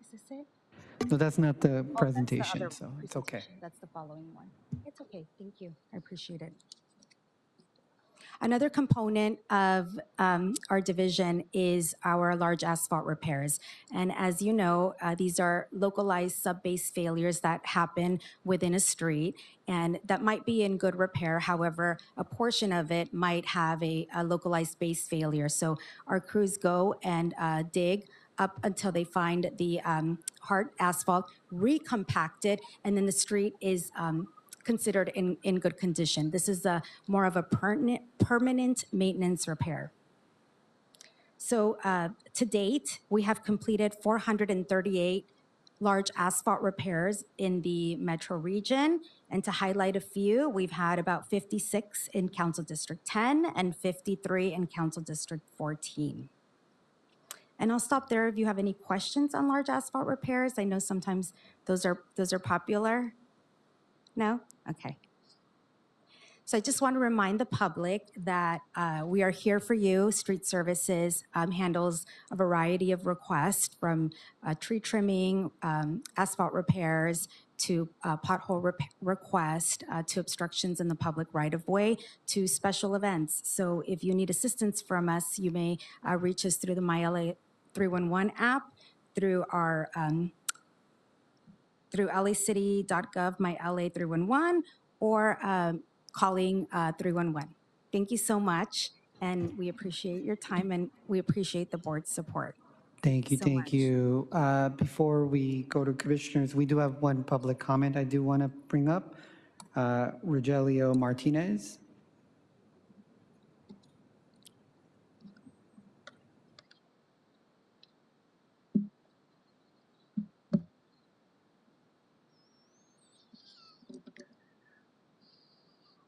Is this it? No, that's not the Oh, that's the presentation, other so it's okay. presentation. That's the following one. It's okay. Thank you. I appreciate it. Another component of our division is our large asphalt repairs. And as you know, these are localized sub-base failures that happen within a street, and that might be in good repair. However, a portion of it might have a localized base failure. So our crews go and dig up until they find the hard asphalt, recompact it, and then the street is considered in good condition. This is more of a permanent maintenance repair. So to date, we have completed 438 large asphalt repairs in the metro region. And to highlight a few, we've had about 56 in Council District 10 and 53 in Council District 14. And I'll stop there if you have any questions on large asphalt repairs. I know sometimes those are popular. No? Okay. So I just want to remind the public that we are here for you. Street Services handles a variety of requests from tree trimming, asphalt repairs, to pothole request, to obstructions in the public right-of-way, to special events. So if you need assistance from us, you may reach us through the MyLA 311 app, through our through lacity.gov, MyLA 311, or calling 311. Thank you so much, and we appreciate your time, and we appreciate the board's support. Thank you, thank you. Before we go to commissioners, we do have one public comment I do want to bring up. Rogelio Martinez.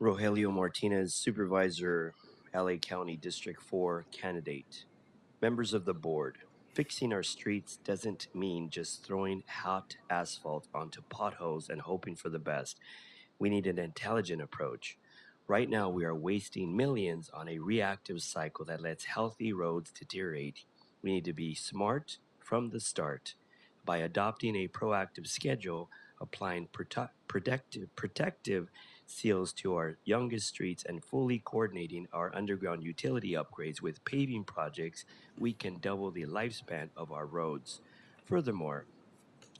Rogelio Martinez, Supervisor, LA County District 4 candidate. Members of the board, fixing our streets doesn't mean just throwing hot asphalt onto potholes and hoping for the best. We need an intelligent approach. Right now, we are wasting millions on a reactive cycle that lets healthy roads deteriorate. We need to be smart from the start by adopting a proactive schedule, applying protective seals to our youngest streets, and fully coordinating our underground utility upgrades with paving projects. We can double the lifespan of our roads. Furthermore,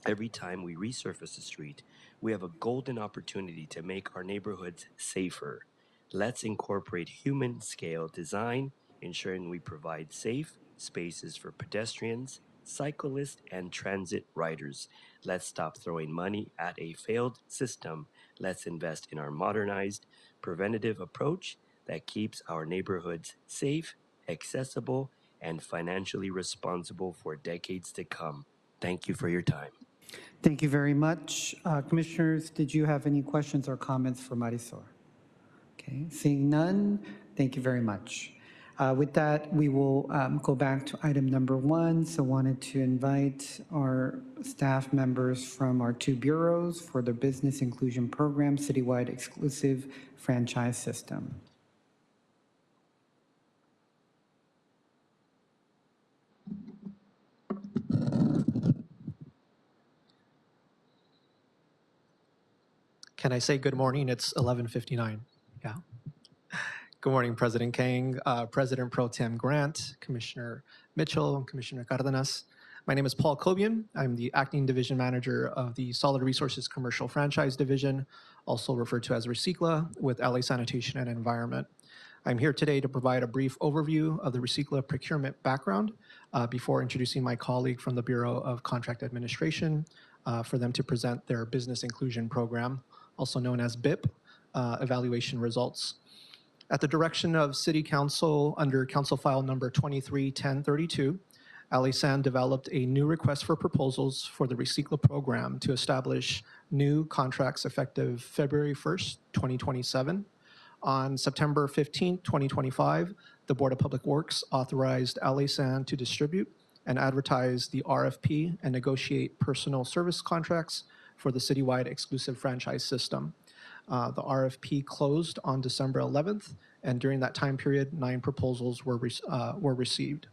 every time we resurface a street, we have a golden opportunity to make our neighborhoods safer. Let's incorporate human-scale design, ensuring we provide safe spaces for pedestrians, cyclists, and transit riders. Let's stop throwing money at a failed system. Let's invest in our modernized, preventative approach that keeps our neighborhoods safe, accessible, and financially responsible for decades to come. Thank you for your time. Thank you very much. Commissioners, did you have any questions or comments for Marisol? Okay, seeing none, thank you very much. With that, we will go back to item number 1. So wanted to invite our staff members from our 2 bureaus for the Business Inclusion Program Citywide Exclusive Franchise System. Can I say good morning? It's 11:59. Yeah. Good morning, President Kang, President Pro Tem Grant, Commissioner Mitchell, and Commissioner Cardenas. My name is Paul Cobian. I'm the Acting Division Manager of the Solid Resources Commercial Franchise Division, also referred to as Recicla, with LA Sanitation and Environment. I'm here today to provide a brief overview of the Recicla procurement background before introducing my colleague from the Bureau of Contract Administration for them to present their Business Inclusion Program, also known as BIP, evaluation results. At the direction of City Council under Council File number 231032, LASAN developed a new request for proposals for the Recicla program to establish new contracts effective February 1st, 2027. On September 15, 2025, the Board of Public Works authorized LASAN to distribute and advertise the RFP and negotiate personal service contracts for the citywide exclusive franchise system. The RFP closed on December 11th, and during that time period, 9 proposals were received.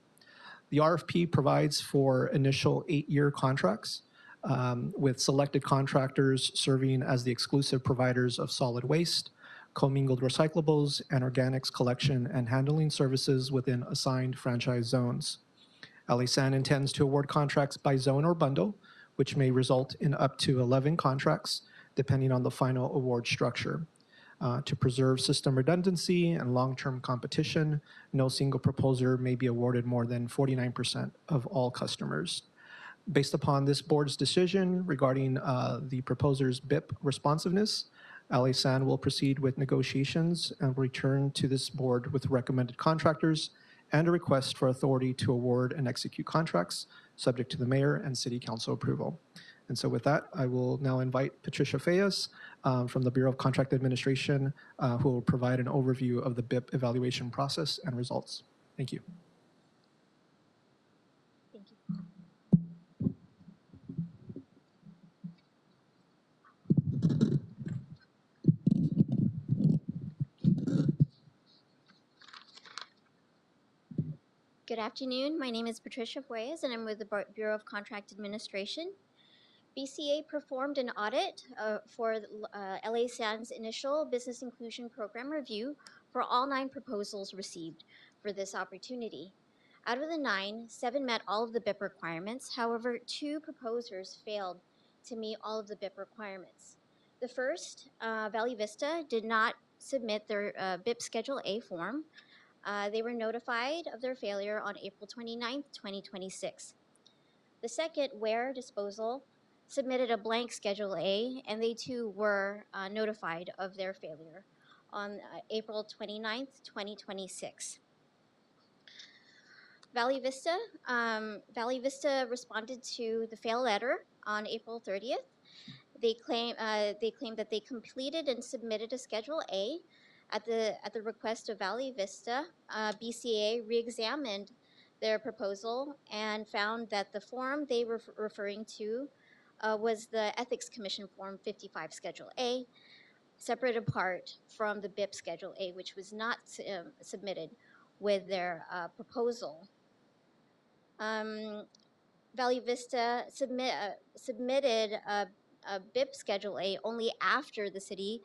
The RFP provides for initial 8-year contracts with selected contractors serving as the exclusive providers of solid waste, commingled recyclables, and organics collection and handling services within assigned franchise zones. LA San intends to award contracts by zone or bundle, which may result in up to 11 contracts, depending on the final award structure. To preserve system redundancy and long-term competition, no single proposer may be awarded more than 49% of all customers. Based upon this board's decision regarding the proposer's BIP responsiveness, LA San will proceed with negotiations and will return to this board with recommended contractors and a request for authority to award and execute contracts subject to the mayor and city council approval. And so with that, I will now invite Patricia Fayas from the Bureau of Contract Administration, who will provide an overview of the BIP evaluation process and results. Thank you. Thank you. Good afternoon. My name is Patricia Fuentes, and I'm with the Bureau of Contract Administration. BCA performed an audit for LA San's initial business inclusion program review for all 9 proposals received for this opportunity. Out of the 9, 7 met all of the BIP requirements. However, 2 proposers failed to meet all of the BIP requirements. The first, Valley Vista, did not submit their BIP Schedule A form. They were notified of their failure on April 29th, 2026. The second, Ware Disposal, submitted a blank Schedule A, and they too were notified of their failure on April 29th, 2026. Valley Vista responded to the fail letter on April 30th. They claimed that they completed and submitted a Schedule A. At the request of Valley Vista, BCA re-examined their proposal and found that the form they were referring to was the Ethics Commission Form 55 Schedule A, separate apart from the BIP Schedule A, which was not submitted with their proposal. Valley Vista submitted a BIP Schedule A only after the city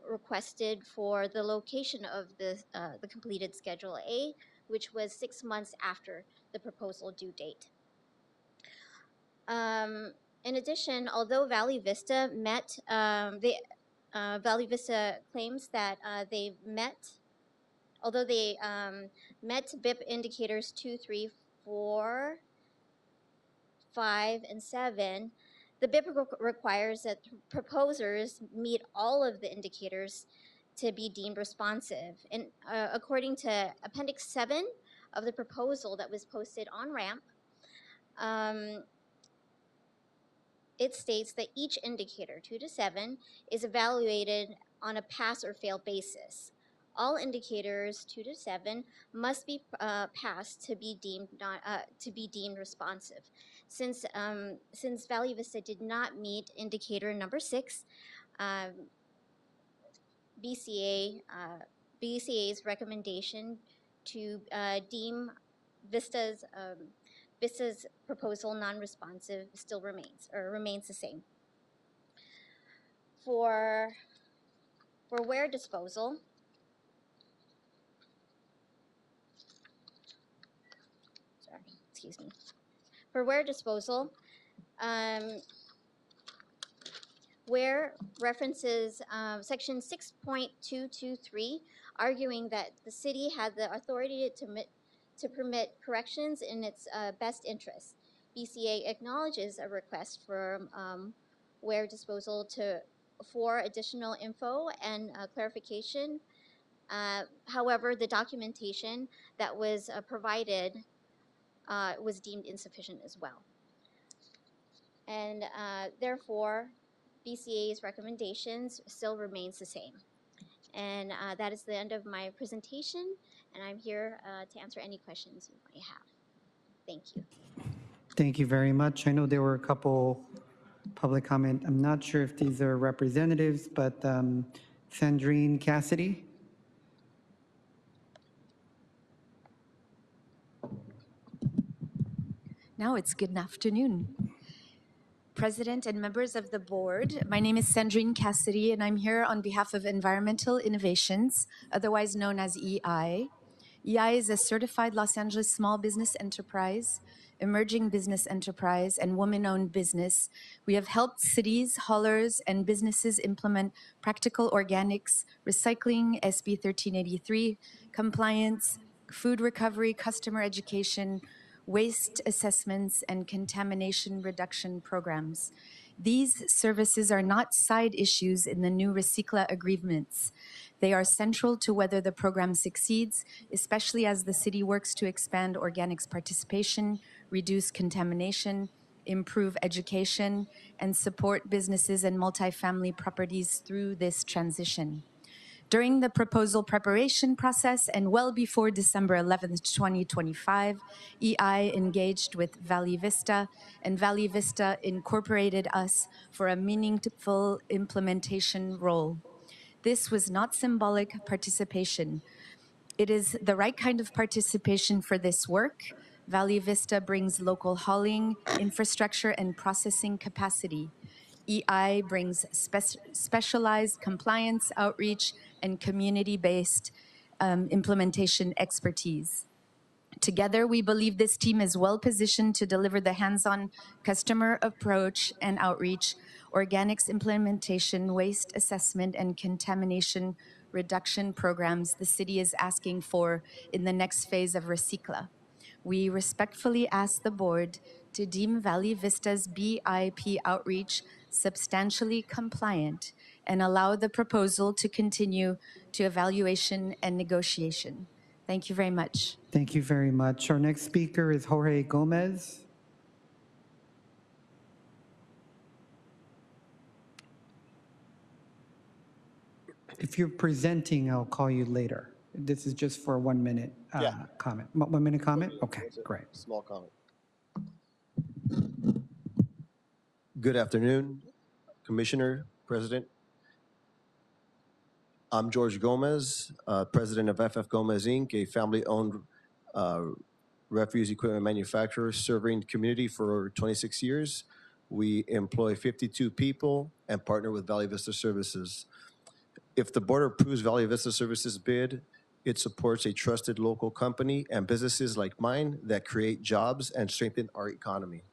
requested for the location of the completed Schedule A, which was 6 months after the proposal due date. In addition, although Valley Vista Valley Vista claims that they met, although they met BIP indicators 2, 3, 4, 5, and 7, the BIP requires that proposers meet all of the indicators to be deemed responsive. And according to Appendix 7 of the proposal that was posted on RAMP, it states that each indicator, 2 to 7, is evaluated on a pass or fail basis. All indicators 2 to 7 must be passed to be deemed responsive. Since Valley Vista did not meet indicator number 6, BCA's recommendation to deem Vista's proposal non-responsive still remains the same. For Ware Disposal, For Ware Disposal, Ware references section 6.223, arguing that the city had the authority to permit corrections in its best interest. BCA acknowledges a request for Ware Disposal for additional info and clarification. However, the documentation that was provided was deemed insufficient as well. And therefore, BCA's recommendations still remains the same. And that is the end of my presentation, and I'm here to answer any questions you might have. Thank you. Thank you very much. I know there were a couple public comment. I'm not sure if these are representatives, but Sandrine Cassidy. Now it's good afternoon. President and members of the board. My name is Sandrine Cassidy, and I'm here on behalf of Environmental Innovations, otherwise known as EI. EI is a certified Los Angeles small business enterprise, emerging business enterprise, and women-owned business. We have helped cities, haulers, and businesses implement practical organics, recycling, SB 1383, compliance, food recovery, customer education, waste assessments, and contamination reduction programs. These services are not side issues in the new Recicla agreements. They are central to whether the program succeeds, especially as the city works to expand organics participation, reduce contamination, improve education, and support businesses and multifamily properties through this transition. During the proposal preparation process and well before December 11th, 2025, EI engaged with Valley Vista, and Valley Vista incorporated us for a meaningful implementation role. This was not symbolic participation. It is the right kind of participation for this work. Valley Vista brings local hauling, infrastructure, and processing capacity. EI brings specialized compliance, outreach, and community-based implementation expertise. Together, we believe this team is well positioned to deliver the hands-on customer approach and outreach, organics implementation, waste assessment, and contamination reduction programs the city is asking for in the next phase of Recicla. We respectfully ask the board to deem Valley Vista's BIP outreach substantially compliant and allow the proposal to continue to evaluation and negotiation. Thank you very much. Thank you very much. Our next speaker is Jorge Gomez. If you're presenting, I'll call you later. This is just for a 1 minute comment. 1 minute comment? Okay, great. Small comment. Good afternoon, Commissioner, President. I'm George Gomez, President of FF Gomez Inc., a family-owned refuse equipment manufacturer serving the community for over 26 years. We employ 52 people and partner with Valley Vista Services. If the board approves Valley Vista Services bid, it supports a trusted local company and businesses like mine that create jobs and strengthen our economy.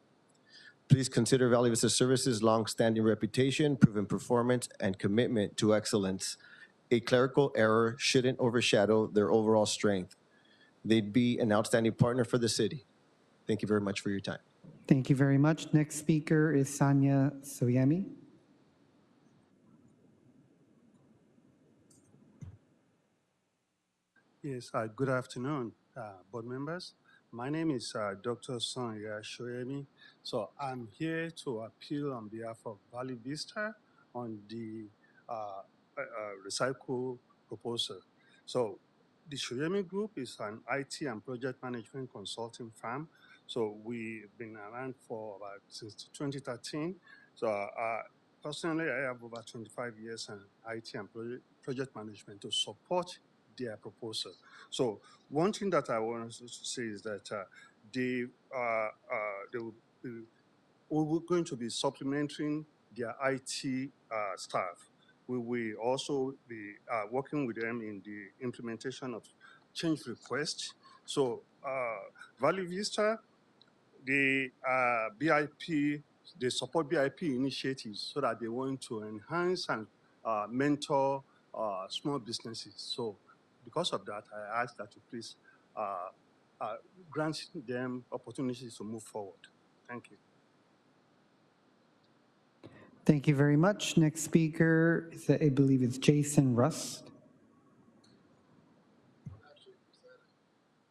Please consider Valley Vista Services' long-standing reputation, proven performance, and commitment to excellence. A clerical error shouldn't overshadow their overall strength. They'd be an outstanding partner for the city. Thank you very much for your time. Thank you very much. Next speaker is Sanya Soyemi. Yes, good afternoon, board members. My name is Dr. Sonya Shoyemi. So I'm here to appeal on behalf of Valley Vista on the recycle proposal. So the Shoyemi Group is an IT and project management consulting firm. So we've been around for about since 2013. So personally, I have over 25 years in IT and project management to support their proposal. So one thing that I want to say is that we're going to be supplementing their IT staff. We will also be working with them in the implementation of change requests. So Valley Vista, the BIP, they support BIP initiatives so that they want to enhance and mentor small businesses. So because of that, I ask that you please grant them opportunities to move forward. Thank you. Thank you very much. Next speaker is, I believe it's Jason Rust.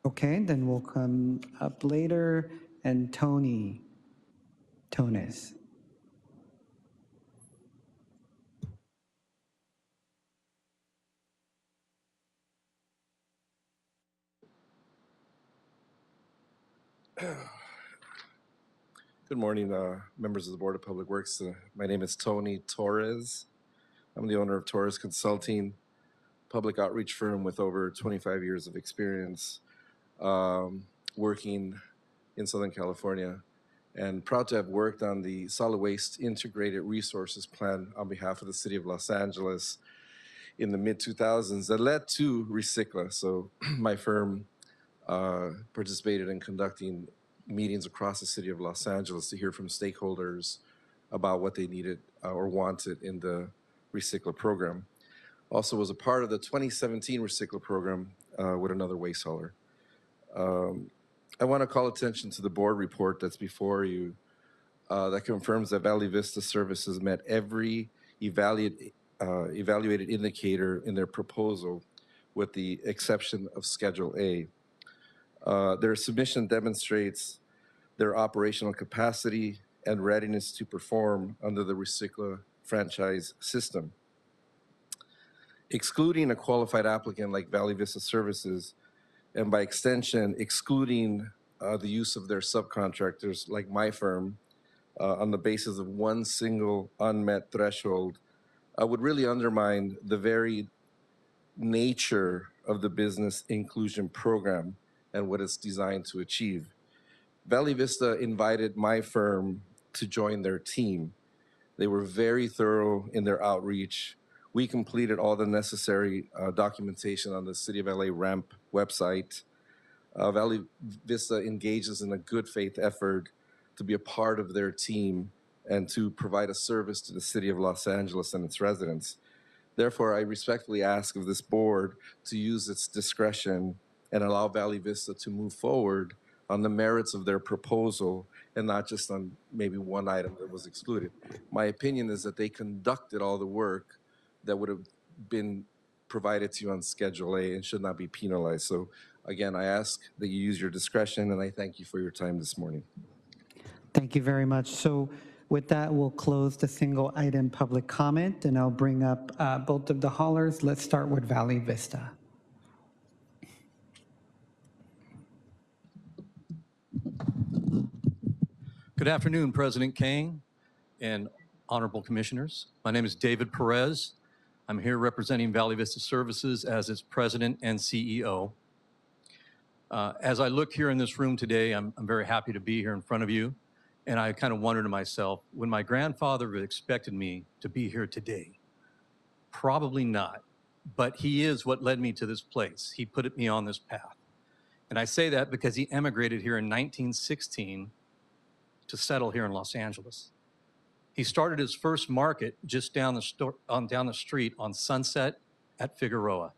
Okay, then we'll come up later. And Tony Tones. Good morning, members of the Board of Public Works. My name is Tony Torres. I'm the owner of Torres Consulting, public outreach firm with over 25 years of experience working in Southern California. and proud to have worked on the Solid Waste Integrated Resources Plan on behalf of the City of Los Angeles in the mid-2000s that led to Recycla. So my firm participated in conducting meetings across the City of Los Angeles to hear from stakeholders about what they needed or wanted in the Recycla program. Also was a part of the 2017 Recycla program with another waste hauler. I want to call attention to the board report that's before you that confirms that Valley Vista Services met every evaluated indicator in their proposal with the exception of Schedule A. Their submission demonstrates their operational capacity and readiness to perform under the Recycla franchise system. Excluding a qualified applicant like Valley Vista Services, and by extension, excluding the use of their subcontractors like my firm on the basis of one single unmet threshold, would really undermine the very nature of the business inclusion program and what it's designed to achieve. Valley Vista invited my firm to join their team. They were very thorough in their outreach. We completed all the necessary documentation on the City of LA RAMP website. Valley Vista engages in a good faith effort to be a part of their team and to provide a service to the City of Los Angeles and its residents. Therefore, I respectfully ask of this board to use its discretion and allow Valley Vista to move forward on the merits of their proposal and not just on maybe one item that was excluded. My opinion is that they conducted all the work that would have been provided to you on Schedule A and should not be penalized. So again, I ask that you use your discretion, and I thank you for your time this morning. Thank you very much. So with that, we'll close the single item public comment, and I'll bring up both of the haulers. Let's start with Valley Vista. Good afternoon, President Kang and honorable commissioners. My name is David Perez. I'm here representing Valley Vista Services as its president and CEO. As I look here in this room today, I'm very happy to be here in front of you. And I kind of wonder to myself, when my grandfather expected me to be here today? Probably not, but he is what led me to this place. He put me on this path. And I say that because he emigrated here in 1916 to settle here in Los Angeles. He started his first market just down the street on Sunset at Figueroa.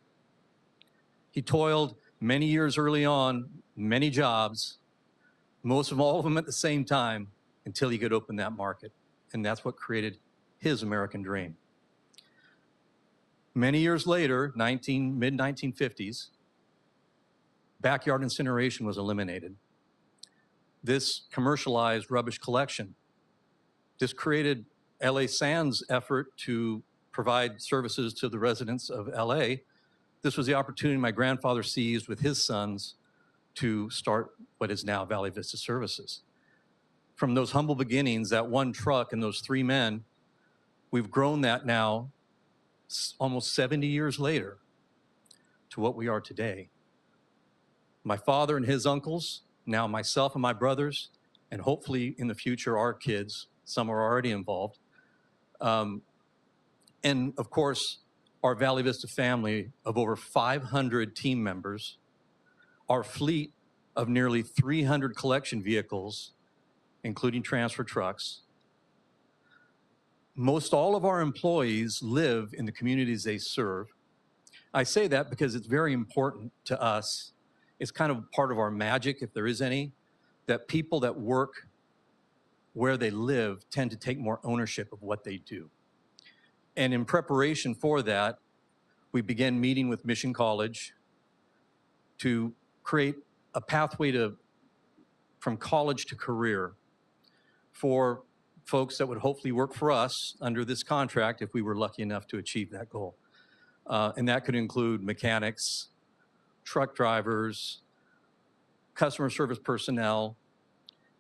He toiled many years early on, many jobs, all of them at the same time, until he could open that market. And that's what created his American dream. Many years later, mid-1950s, backyard incineration was eliminated. This commercialized rubbish collection. This created LA Sands' effort to provide services to the residents of LA. This was the opportunity my grandfather seized with his sons to start what is now Valley Vista Services. From those humble beginnings, that one truck and those three men, we've grown that now almost 70 years later to what we are today. My father and his uncles, now myself and my brothers, and hopefully in the future our kids, some are already involved. And of course, our Valley Vista family of over 500 team members, our fleet of nearly 300 collection vehicles, including transfer trucks. Most all of our employees live in the communities they serve. I say that because it's very important to us. It's kind of part of our magic, if there is any, that people that work where they live tend to take more ownership of what they do. And in preparation for that, we began meeting with Mission College to create a pathway from college to career for folks that would hopefully work for us under this contract if we were lucky enough to achieve that goal. And that could include mechanics, truck drivers, customer service personnel,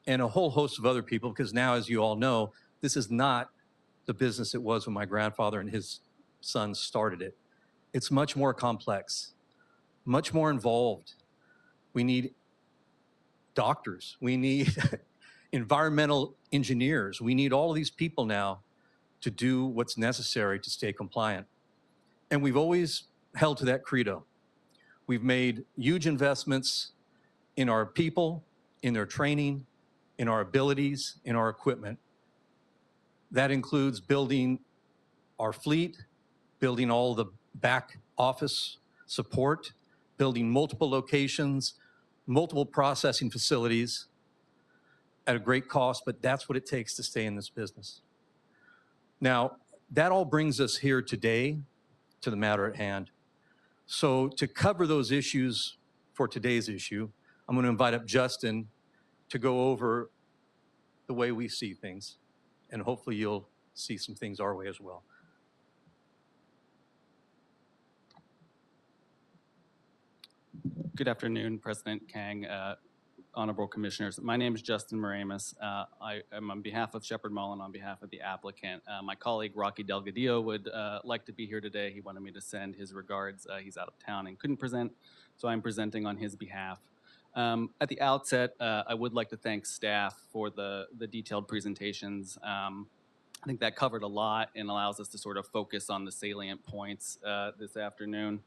and a whole host of other people, because now, as you all know, this is not the business it was when my grandfather and his sons started it. It's much more complex, much more involved. We need doctors. We need environmental engineers. We need all of these people now to do what's necessary to stay compliant. And we've always held to that credo. We've made huge investments in our people, in their training, in our abilities, in our equipment. That includes building our fleet, building all the back office support, building multiple locations, multiple processing facilities at a great cost, but that's what it takes to stay in this business. Now, that all brings us here today to the matter at hand. So to cover those issues for today's issue, I'm going to invite up Justin to go over the way we see things, and hopefully you'll see some things our way as well. Good afternoon, President Kang, honorable commissioners. My name is Justin Moramus. I am on behalf of Shepard Mullen, on behalf of the applicant. My colleague Rocky Delgadillo would like to be here today. He wanted me to send his regards. He's out of town and couldn't present, so I'm presenting on his behalf. At the outset, I would like to thank staff for the detailed presentations. I think that covered a lot and allows us to sort of focus on the salient points this afternoon.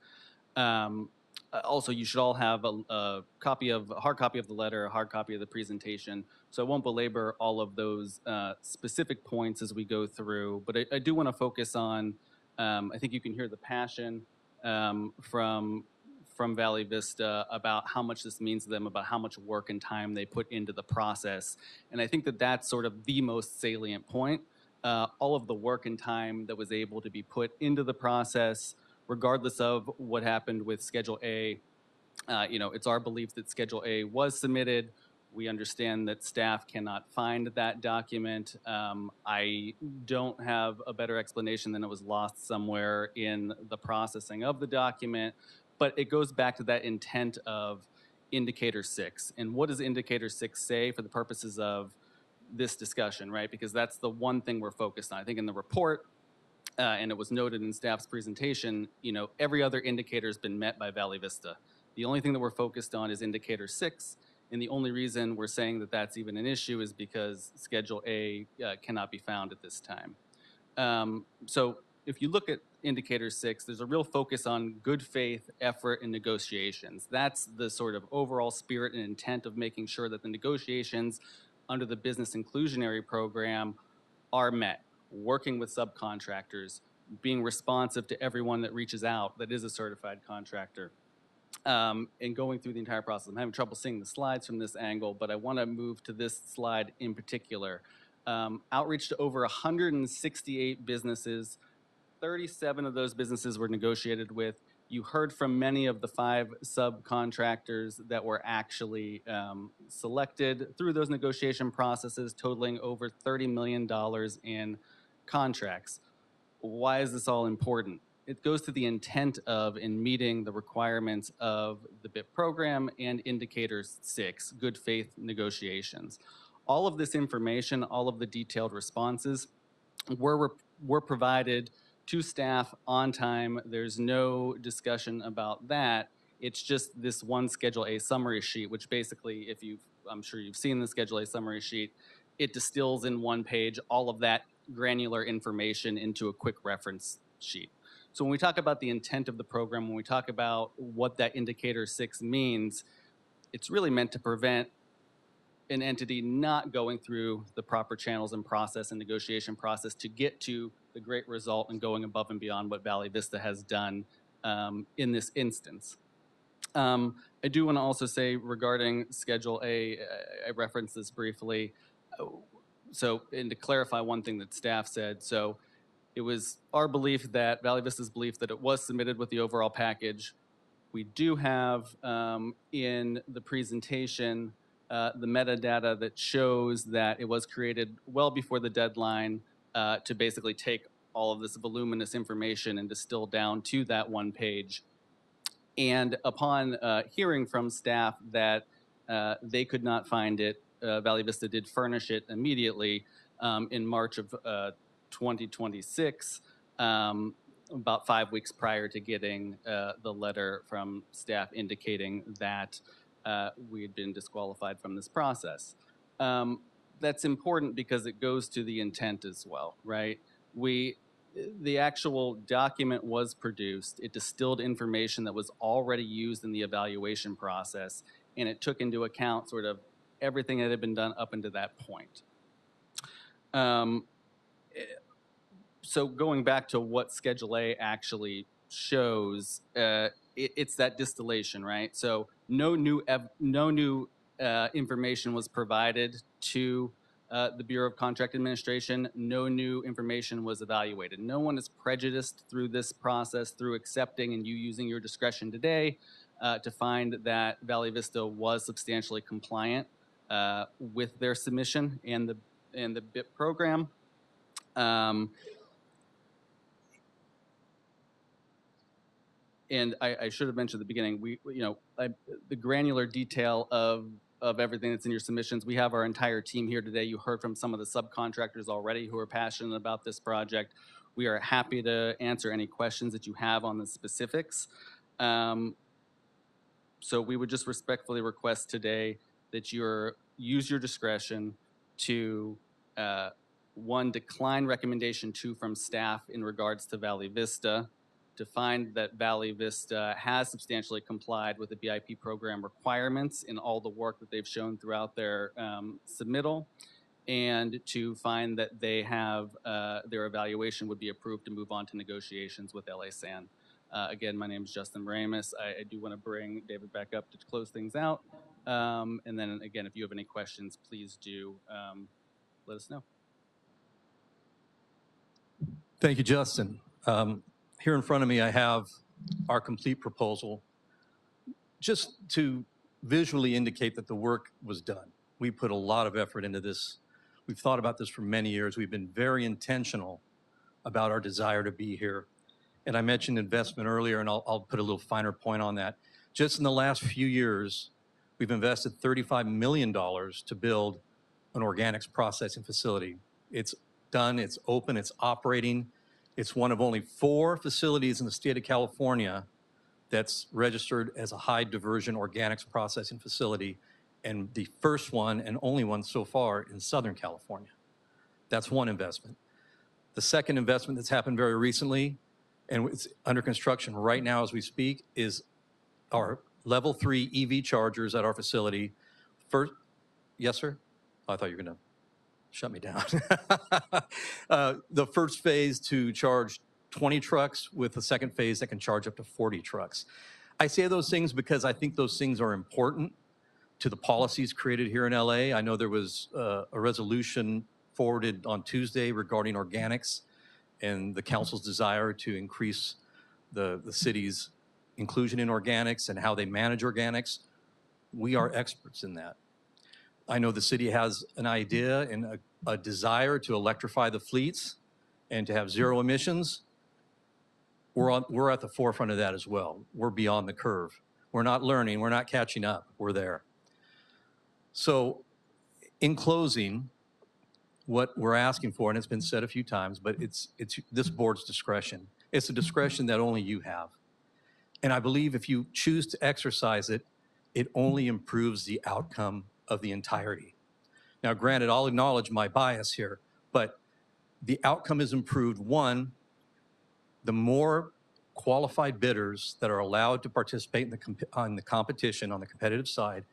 Also, you should all have a hard copy of the letter, a hard copy of the presentation. So I won't belabor all of those specific points as we go through, but I do want to focus on, I think you can hear the passion from Valley Vista about how much this means to them, about how much work and time they put into the process. And I think that that's sort of the most salient point. All of the work and time that was able to be put into the process, regardless of what happened with Schedule A. It's our belief that Schedule A was submitted. We understand that staff cannot find that document. I don't have a better explanation than it was lost somewhere in the processing of the document, but it goes back to that intent of Indicator 6. And what does Indicator 6 say for the purposes of this discussion, right? Because that's the one thing we're focused on. I think in the report, and it was noted in staff's presentation, every other indicator has been met by Valley Vista. The only thing that we're focused on is Indicator 6, and the only reason we're saying that that's even an issue is because Schedule A cannot be found at this time. So if you look at Indicator 6, there's a real focus on good faith, effort, and negotiations. That's the sort of overall spirit and intent of making sure that the negotiations under the Business Inclusionary Program are met. Working with subcontractors, being responsive to everyone that reaches out that is a certified contractor, and going through the entire process. I'm having trouble seeing the slides from this angle, but I want to move to this slide in particular. Outreach to over 168 businesses, 37 of those businesses were negotiated with. You heard from many of the 5 subcontractors that were actually selected through those negotiation processes, totaling over $30 million in contracts. Why is this all important? It goes to the intent of in meeting the requirements of the BIP program and Indicator 6, good faith negotiations. All of this information, all of the detailed responses were provided to staff on time. There's no discussion about that. It's just this one Schedule A summary sheet, which basically, I'm sure you've seen the Schedule A summary sheet, it distills in one page all of that granular information into a quick reference sheet. So when we talk about the intent of the program, when we talk about what that Indicator 6 means, it's really meant to prevent an entity not going through the proper channels and process and negotiation process to get to the great result and going above and beyond what Valley Vista has done in this instance. I do want to also say regarding Schedule A, I referenced this briefly. And to clarify one thing that staff said, so it was our belief that, Valley Vista's belief that it was submitted with the overall package. We do have in the presentation the metadata that shows that it was created well before the deadline to basically take all of this voluminous information and distill down to that one page. And upon hearing from staff that they could not find it, Valley Vista did furnish it immediately in March of 2026, about 5 weeks prior to getting the letter from staff indicating that we had been disqualified from this process. that's important because it goes to the intent as well, right? The actual document was produced. It distilled information that was already used in the evaluation process, and it took into account sort of everything that had been done up until that point. So going back to what Schedule A actually shows, it's that distillation, right? So no new information was provided to the Bureau of Contract Administration. No new information was evaluated. No one is prejudiced through this process, through accepting and you using your discretion today to find that Valley Vista was substantially compliant with their submission and the BIP program. And I should have mentioned at the beginning, the granular detail of everything that's in your submissions. We have our entire team here today. You heard from some of the subcontractors already who are passionate about this project. We are happy to answer any questions that you have on the specifics. So we would just respectfully request today that you use your discretion to, one, decline recommendation 2 from staff in regards to Valley Vista, to find that Valley Vista has substantially complied with the BIP program requirements in all the work that they've shown throughout their submittal, and to find that they have their evaluation would be approved to move on to negotiations with LA San. Again, my name is Justin Ramus. I do want to bring David back up to close things out. And then again, if you have any questions, please do let us know. Thank you, Justin. Here in front of me, I have our complete proposal, just to visually indicate that the work was done. We put a lot of effort into this. We've thought about this for many years. We've been very intentional about our desire to be here. And I mentioned investment earlier, and I'll put a little finer point on that. Just in the last few years, we've invested $35 million to build an organics processing facility. It's done, it's open, it's operating. It's one of only 4 facilities in the state of California that's registered as a high diversion organics processing facility, and the first one and only one so far in Southern California. That's one investment. The second investment that's happened very recently, and it's under construction right now as we speak, is our level 3 EV chargers at our facility. First, yes, sir? Oh, I thought you were gonna shut me down. The first phase to charge 20 trucks, with the second phase that can charge up to 40 trucks. I say those things because I think those things are important to the policies created here in LA. I know there was a resolution forwarded on Tuesday regarding organics and the council's desire to increase the city's inclusion in organics and how they manage organics. We are experts in that. I know the city has an idea and a desire to electrify the fleets and to have zero emissions. We're at the forefront of that as well. We're beyond the curve. We're not learning, we're not catching up, we're there. So in closing, what we're asking for, and it's been said a few times, but it's this board's discretion. It's a discretion that only you have. And I believe if you choose to exercise it, it only improves the outcome of the entirety. Now, granted, I'll acknowledge my bias here, but the outcome is improved. One, the more qualified bidders that are allowed to participate in the competition on the competitive side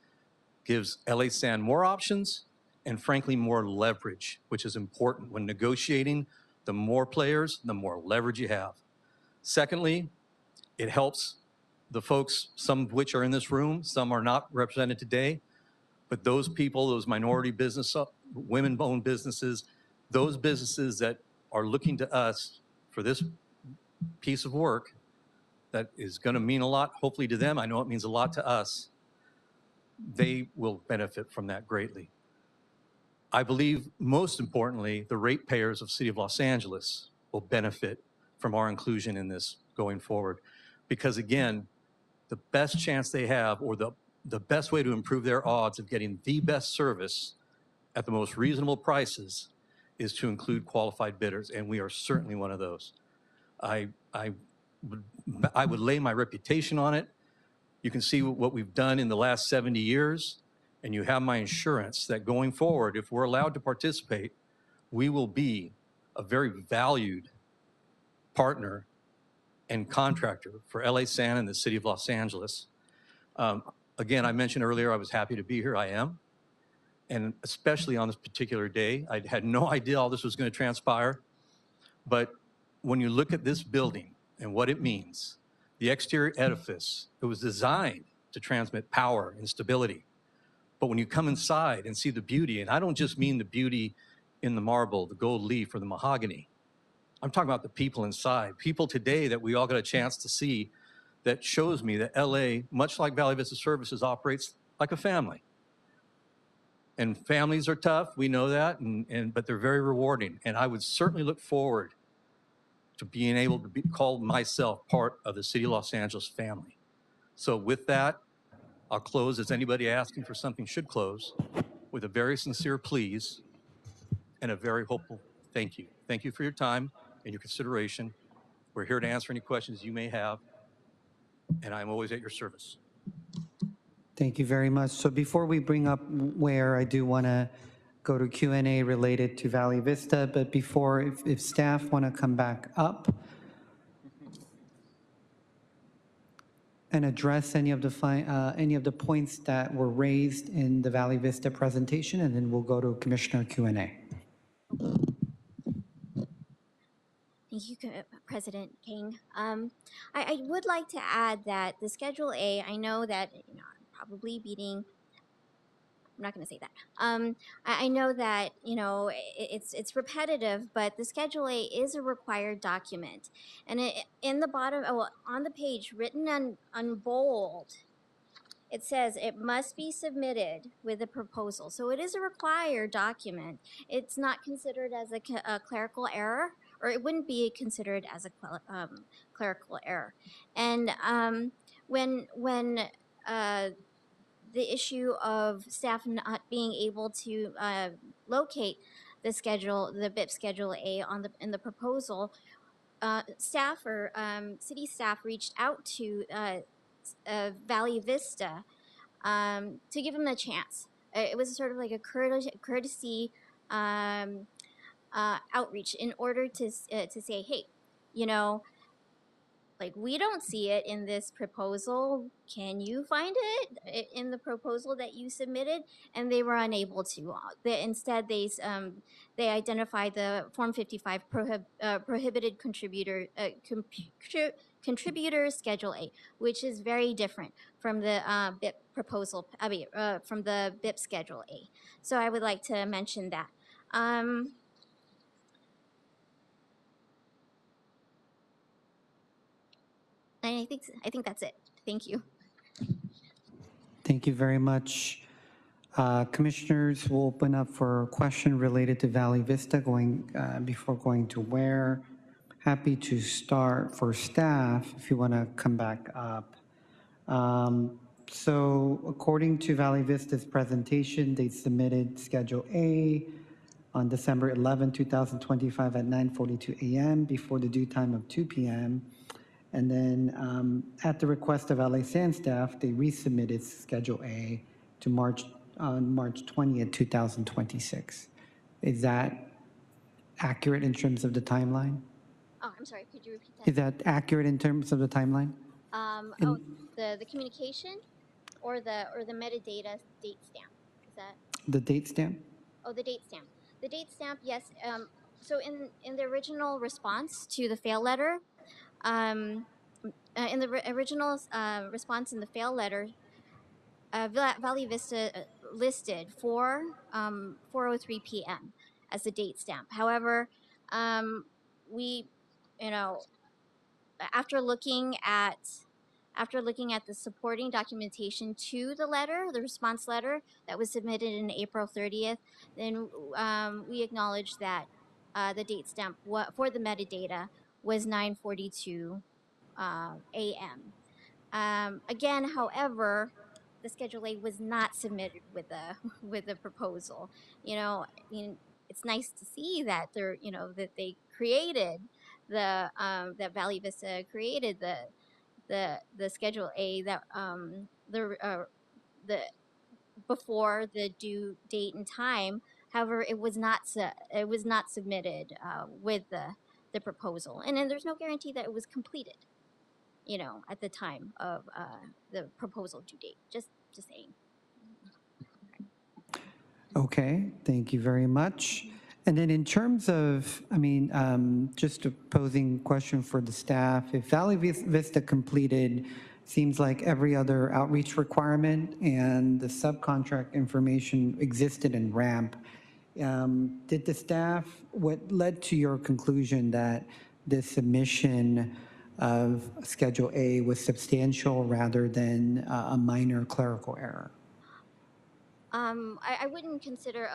gives LA San more options and, frankly, more leverage, which is important when negotiating. The more players, the more leverage you have. Secondly, it helps the folks, some of which are in this room, some are not represented today, but those people, those minority business, women-owned businesses, those businesses that are looking to us for this piece of work that is going to mean a lot, hopefully to them. I know it means a lot to us. They will benefit from that greatly. I believe, most importantly, the ratepayers of City of Los Angeles will benefit from our inclusion in this going forward. Because again, the best chance they have, or the best way to improve their odds of getting the best service at the most reasonable prices is to include qualified bidders, and we are certainly one of those. I would lay my reputation on it. You can see what we've done in the last 70 years. And you have my assurance that going forward, if we're allowed to participate, we will be a very valued partner and contractor for LA San and the city of Los Angeles. Again, I mentioned earlier I was happy to be here. I am. And especially on this particular day, I had no idea all this was going to transpire. But when you look at this building and what it means, the exterior edifice, it was designed to transmit power and stability. But when you come inside and see the beauty, and I don't just mean the beauty in the marble, the gold leaf, or the mahogany. I'm talking about the people inside, people today that we all got a chance to see, that shows me that LA, much like Valley Vista Services, operates like a family. And families are tough, we know that, but they're very rewarding. And I would certainly look forward to being able to call myself part of the City of Los Angeles family. So with that, I'll close, as anybody asking for something should close, with a very sincere please and a very hopeful thank you. Thank you for your time and your consideration. We're here to answer any questions you may have, and I'm always at your service. Thank you very much. So before we bring up Ware, I do want to go to Q&A related to Valley Vista, but before, if staff want to come back up and address any of the points that were raised in the Valley Vista presentation, and then we'll go to Commissioner Q&A. Thank you, President King. I would like to add that the Schedule A, I know that I'm probably beating. I'm not going to say that. I know that it's repetitive, but the Schedule A is a required document, and in the bottom, on the page, written on bold, it says it must be submitted with a proposal. So it is a required document. It's not considered as a clerical error, or it wouldn't be considered as a clerical error. And when the issue of staff not being able to locate the schedule, the BIP Schedule A in the proposal, staff or city staff reached out to Valley Vista to give them a chance. It was sort of like a courtesy outreach in order to say, hey, like, we don't see it in this proposal. Can you find it in the proposal that you submitted? And they were unable to. Instead, they identified the Form 55 prohibited contributor Schedule A, which is very different from the BIP proposal. From the BIP Schedule A. So I would like to mention that. I think that's it. Thank you. Thank you very much. Commissioners, we'll open up for a question related to Valley Vista before going to Ware. Happy to start for staff if you want to come back up. So according to Valley Vista's presentation, they submitted Schedule A on December 11, 2025 at 9:42 a.m. before the due time of 2 p.m. And then at the request of LA San staff, they resubmitted Schedule A to March 20th, 2026. Is that accurate in terms of the timeline? Oh, I'm sorry. Could you repeat that? Is that accurate in terms of the timeline? The communication or the metadata date stamp. Is that The date stamp? Oh, the date stamp. The date stamp, yes. So in the original response to the fail letter, in the original response in the fail letter, Valley Vista listed 4:03 p.m. as the date stamp. However, we, after looking at the supporting documentation to the letter, the response letter that was submitted in April 30th, then we acknowledged that the date stamp for the metadata was 9:42 a.m. Again, however, the Schedule A was not submitted with a proposal. It's nice to see that that they created that Valley Vista created the Schedule A, that before the due date and time. However, it was not submitted with the proposal, and then there's no guarantee that it was completed, at the time of the proposal due date. Just saying. Okay, thank you very much. And then in terms of, just a posing question for the staff, if Valley Vista completed, seems like every other outreach requirement and the subcontract information existed in RAMP, did the staff, what led to your conclusion that the submission of Schedule A was substantial rather than a minor clerical error? I wouldn't consider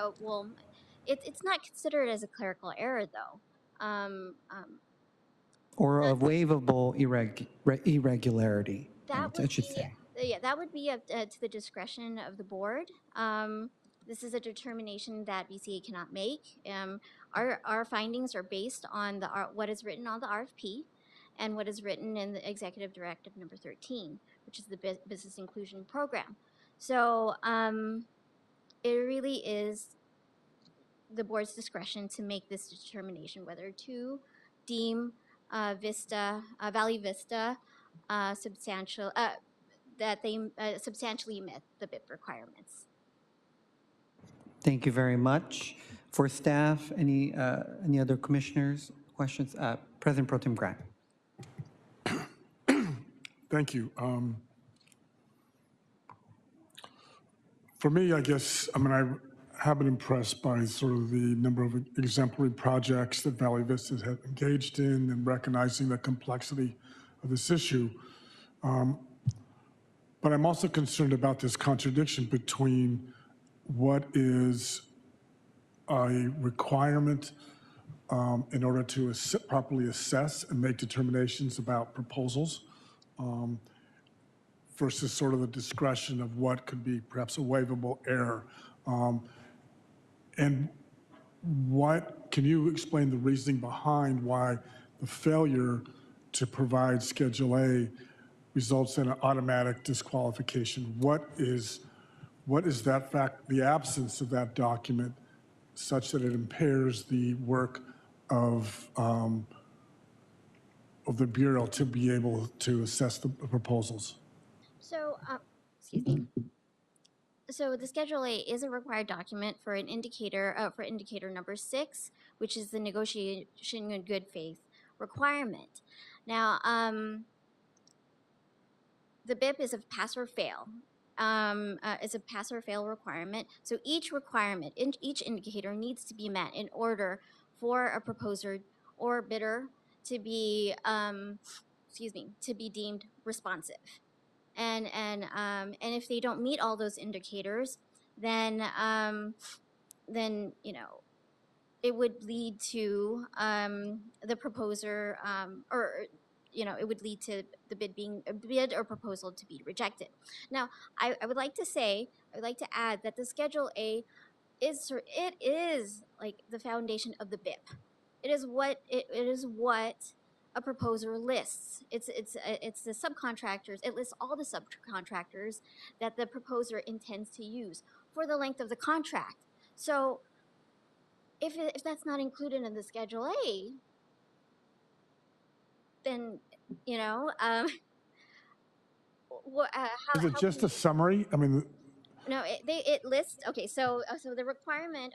it's not considered as a clerical error though. Or a waivable irregularity, That I should say. that would be up to the discretion of the board. This is a determination that BCA cannot make. Our findings are based on what is written on the RFP and what is written in the Executive Directive number 13, which is the Business Inclusion Program. So it really is the board's discretion to make this determination whether to deem Valley Vista substantial, that they substantially met the BIP requirements. Thank you very much. For staff, any other commissioners, questions? President Pro Tem Grant. Thank you. For me, I guess, I have been impressed by sort of the number of exemplary projects that Valley Vista has engaged in and recognizing the complexity of this issue. But I'm also concerned about this contradiction between what is a requirement in order to properly assess and make determinations about proposals versus sort of the discretion of what could be perhaps a waivable error. And can you explain the reasoning behind why the failure to provide Schedule A results in an automatic disqualification? What is that fact, the absence of that document, such that it impairs the work of the Bureau to be able to assess the proposals? So, excuse me. So the Schedule A is a required document for an indicator, for indicator number 6, which is the negotiation in good faith requirement. Now, the BIP is a pass or fail. It's a pass or fail requirement. So each requirement, each indicator needs to be met in order for a proposer or bidder to be, to be deemed responsive. And if they don't meet all those indicators, then it would lead to the proposer it would lead to the bid or proposal to be rejected. Now, I would like to add that the Schedule A is like the foundation of the BIP. It is what a proposer lists. It's the subcontractors. It lists all the subcontractors that the proposer intends to use for the length of the contract. So if that's not included in the Schedule A, then is it just a summary? No, it lists. Okay, so the requirement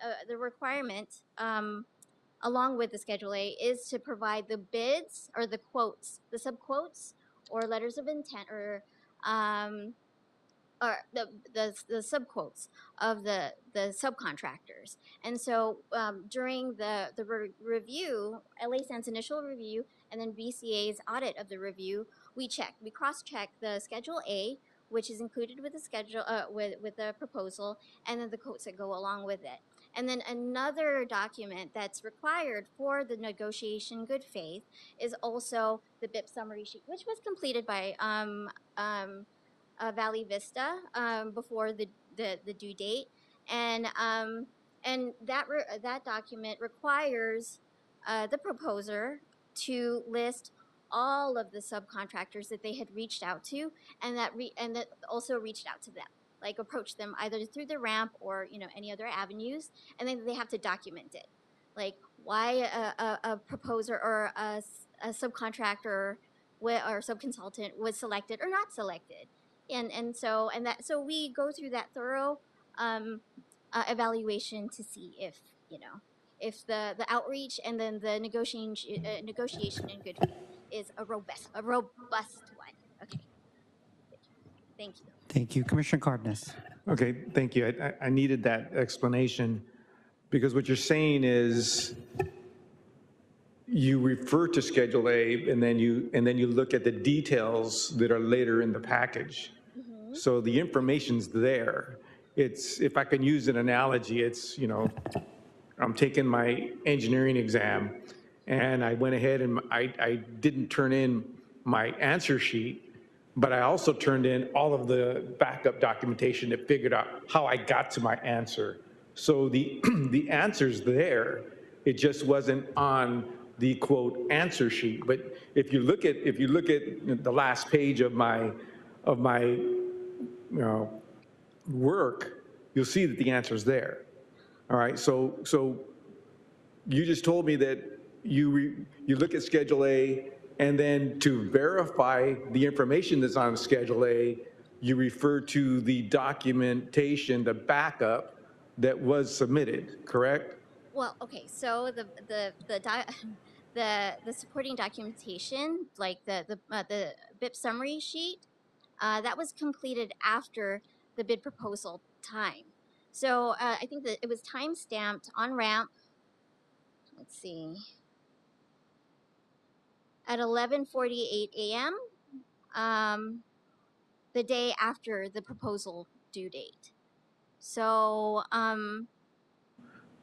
along with the Schedule A is to provide the bids or the quotes, the subquotes or letters of intent or the subquotes of the subcontractors. And so during the review, LA Sands initial review, and then BCA's audit of the review, we cross-check the Schedule A, which is included with the schedule with the proposal, and then the quotes that go along with it. And then another document that's required for the negotiation good faith is also the BIP summary sheet, which was completed by Valley Vista before the due date, and that document requires the proposer to list all of the subcontractors that they had reached out to, and that also reached out to them. like approach them either through the ramp or, you know, any other avenues, and then they have to document it, like why a proposer or a subcontractor or subconsultant was selected or not selected, and so we go through that thorough evaluation to see if, you know, if the outreach and then the negotiation in good faith is a robust one. Okay, thank you. Thank you. Commissioner Cardenas. Okay, thank you. I needed that explanation because what you're saying is you refer to Schedule A and then you look at the details that are later in the package. So the information's there. It's, if I can use an analogy, it's, you know, I'm taking my engineering exam and I went ahead and I didn't turn in my answer sheet, but I also turned in all of the backup documentation that figured out how I got to my answer. So the the answer's there. It just wasn't on the quote answer sheet. But if you look at the last page of my you know, work, you'll see that the answer's there. All right. So you just told me that you look at Schedule A, and then to verify the information that's on Schedule A, you refer to the documentation, the backup that was submitted, correct? Well, okay, so the supporting documentation, like the BIP summary sheet, that was completed after the bid proposal time. So I think that it was time stamped on ramp. Let's see, at 11:48 a.m. The day after the proposal due date. So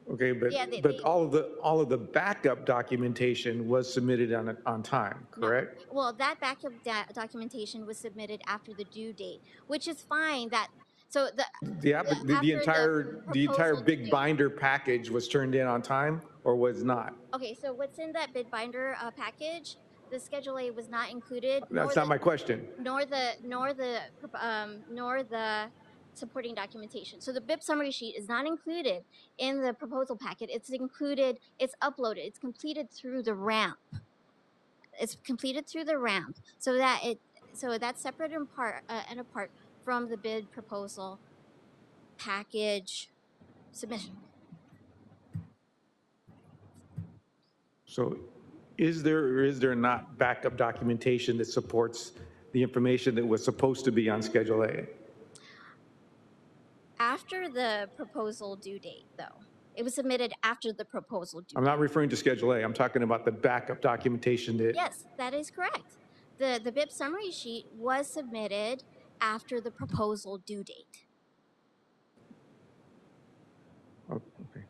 Okay, but yeah, all of the backup documentation was submitted on time, correct? well, that backup documentation was submitted after the due date, which is fine. That so The entire big binder package was turned in on time or was not? okay, so what's in that bid binder package? The Schedule A was not included. That's not my question. Nor the supporting documentation. So the BIP summary sheet is not included in the proposal packet. It's included. It's uploaded. It's completed through the ramp. So that's separate and apart from the bid proposal package submission. So is there or is there not backup documentation that supports the information that was supposed to be on Schedule A? After the proposal due date, though. It was submitted after the proposal due date. I'm not referring to Schedule A. I'm talking about the backup documentation that... Yes, that is correct. The BIP summary sheet was submitted after the proposal due date. Okay.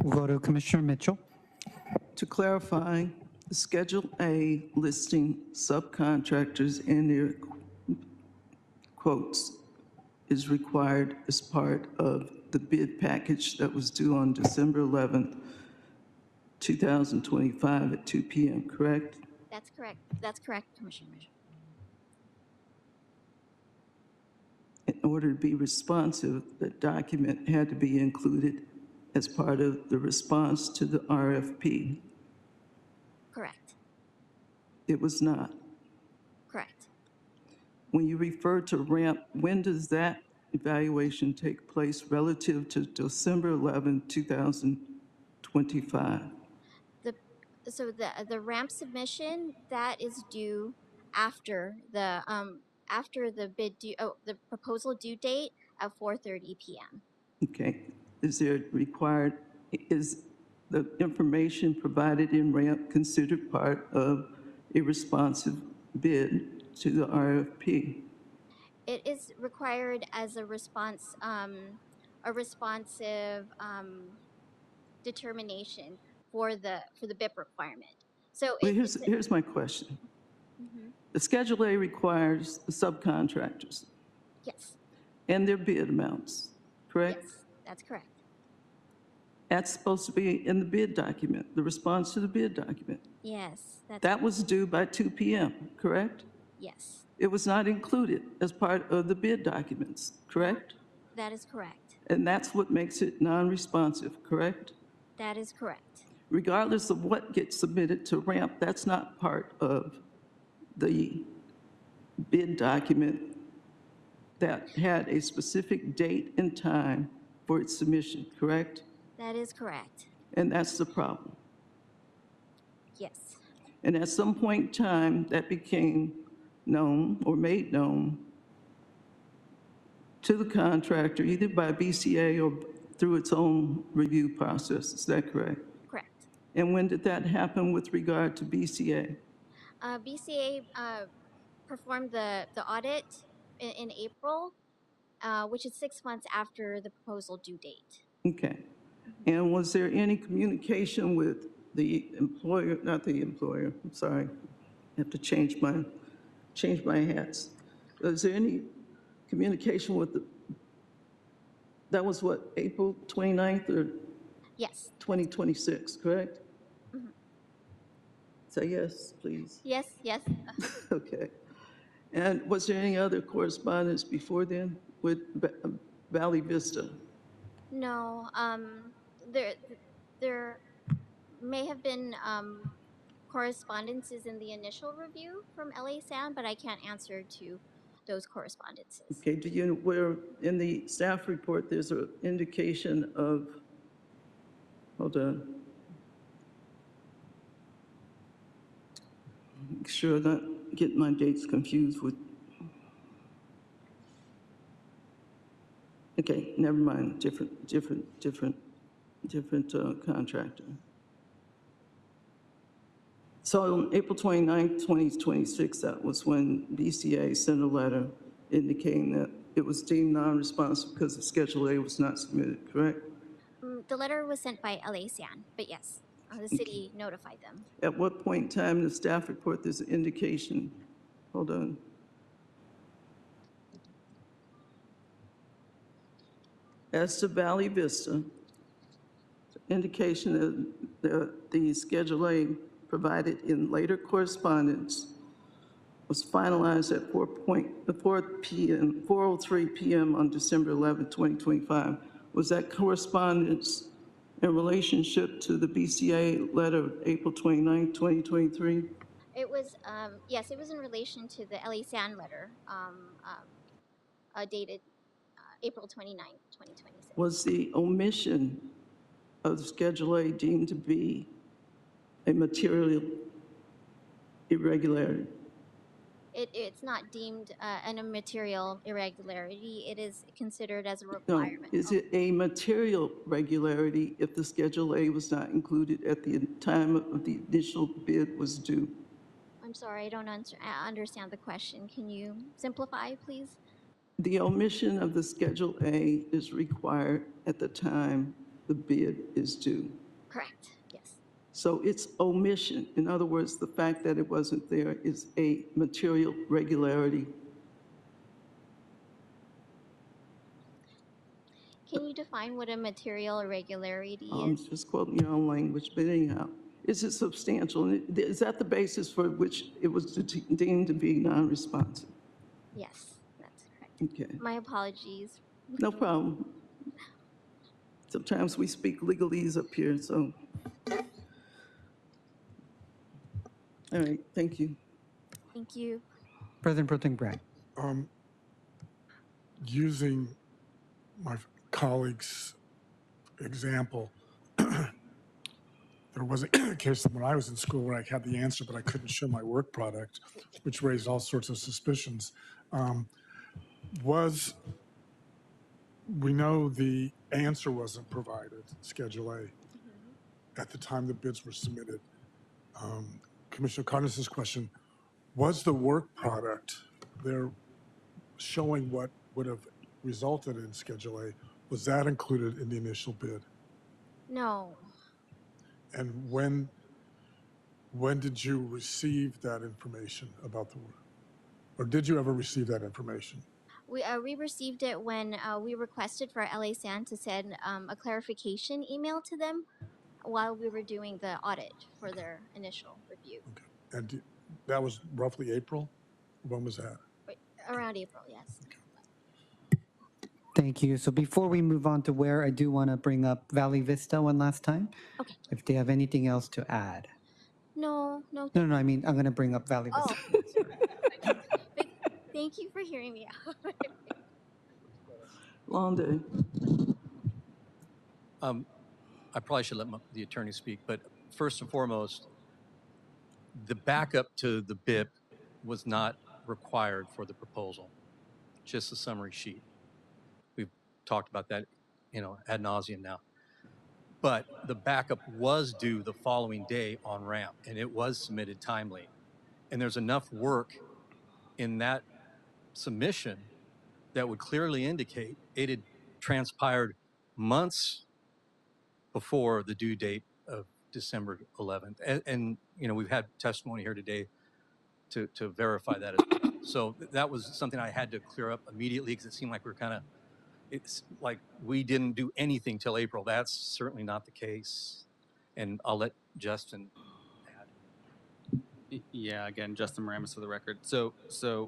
We'll go to Commissioner Mitchell. To clarify, the Schedule A listing subcontractors in their quotes is required as part of the bid package that was due on December 11th, 2025 at 2 p.m., correct? That's correct. That's correct, Commissioner Mitchell. In order to be responsive, the document had to be included as part of the response to the RFP. Correct. It was not. Correct. When you refer to ramp, when does that evaluation take place relative to December 11, 2025? So the ramp submission, that is due after the the proposal due date at 4:30 p.m. Okay. Is the information provided in ramp considered part of a responsive bid to the RFP? It is required as a responsive determination for the BIP requirement. So well, here's my question. Mm-hmm. The Schedule A requires the subcontractors. Yes. And their bid amounts, correct? Yes, that's correct. That's supposed to be in the bid document, the response to the bid document. Yes. That was due by 2 p.m., correct? Yes, It was not included as part of the bid documents, correct? that is correct. And that's what makes it non-responsive, correct? That is correct. Regardless of what gets submitted to RAMP, that's not part of the bid document that had a specific date and time for its submission, correct? That is correct. And that's the problem. Yes. And at some point in time, that became known or made known to the contractor, either by BCA or through its own review process. Is that correct? Correct. And when did that happen with regard to BCA? BCA performed the audit in April, which is 6 months after the proposal due date. Okay. And was there any communication with the employer, not the employer, I'm sorry, I have to change my hats. Was there any communication with the, that was what, April 29th or Yes. 2026, correct? Mhm. Say yes, please. Yes, yes. Okay. And was there any other correspondence before then with Valley Vista? No, there may have been correspondences in the initial review from LA Sound, but I can't answer to those correspondences. Okay, do you, where in the staff report, there's an indication of, hold on. Make sure I'm not getting my dates confused with, okay, never mind, different contractor. So on April 29th, 2026, that was when BCA sent a letter indicating that it was deemed non-responsive because the Schedule A was not submitted, correct? The letter was sent by LA Sound, but yes, the city notified them. At what point in time in the staff report there's an indication, hold on. As to Valley Vista, indication that the Schedule A provided in later correspondence was finalized at 4:03 p.m. on December 11, 2025. Was that correspondence in relationship to the BCA letter of April 29, 2023? It was, yes, it was in relation to the LA Sound letter dated April 29, 2026. Was the omission of Schedule A deemed to be a material irregularity? It's not deemed an immaterial irregularity. It is considered as a No, requirement. is it a material regularity if the Schedule A was not included at the time of the initial bid was due? I'm sorry, I don't understand the question. Can you simplify, please? The omission of the Schedule A is required at the time the bid is due. Correct, yes. So its omission, in other words, the fact that it wasn't there is a material regularity. Can you define what a material irregularity I'm is? just quoting your own language, but anyhow, is it substantial? And is that the basis for which it was deemed to be non-responsive? Yes, that's correct. Okay, My apologies. no problem. Sometimes we speak legalese up here, so. All right, thank you. Thank you. President Pro Tem Grant. Using my colleague's example, there was a case when I was in school where I had the answer, but I couldn't show my work product, which raised all sorts of suspicions. We know the answer wasn't provided, Schedule A, at the time the bids were submitted. Commissioner Cardenas' question, was the work product there showing what would have resulted in Schedule A, was that included in the initial bid? No, And when did you receive that information about the work? Or did you ever receive that information? we received it when we requested for LA Sound to send a clarification email to them while we were doing the audit for their initial review. And that was roughly April When was that? Wait, around April, yes. Thank you. So before we move on to where, I do want to bring up Valley Vista one last time, Okay. if they have anything else to add. No, no. No, I mean, I'm going to bring up Valley Vista. Oh. But thank you for hearing me out. Long day. I probably should let the attorney speak, but first and foremost, the backup to the BIP was not required for the proposal, just a summary sheet. We've talked about that, ad nauseum now. But the backup was due the following day on RAMP, and it was submitted timely. And there's enough work in that submission that would clearly indicate it had transpired months before the due date of December 11th. And we've had testimony here today to verify that as well. So that was something I had to clear up immediately because it seemed like it's like we didn't do anything till April. That's certainly not the case. And I'll let Justin add. Yeah, again, Justin Moramis for the record. So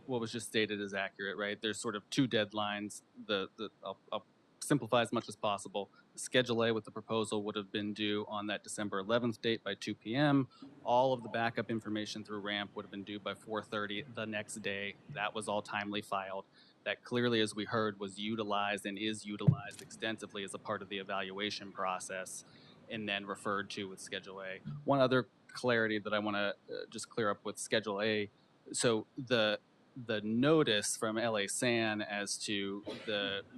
what was just stated is accurate, right? There's sort of two deadlines. I'll simplify as much as possible. The Schedule A with the proposal would have been due on that December 11th date by 2 p.m. All of the backup information through RAMP would have been due by 4:30 the next day. That was all timely filed. That clearly, as we heard, was utilized and is utilized extensively as a part of the evaluation process and then referred to with Schedule A. One other clarity that I want to just clear up with Schedule A. So the notice from LA San as to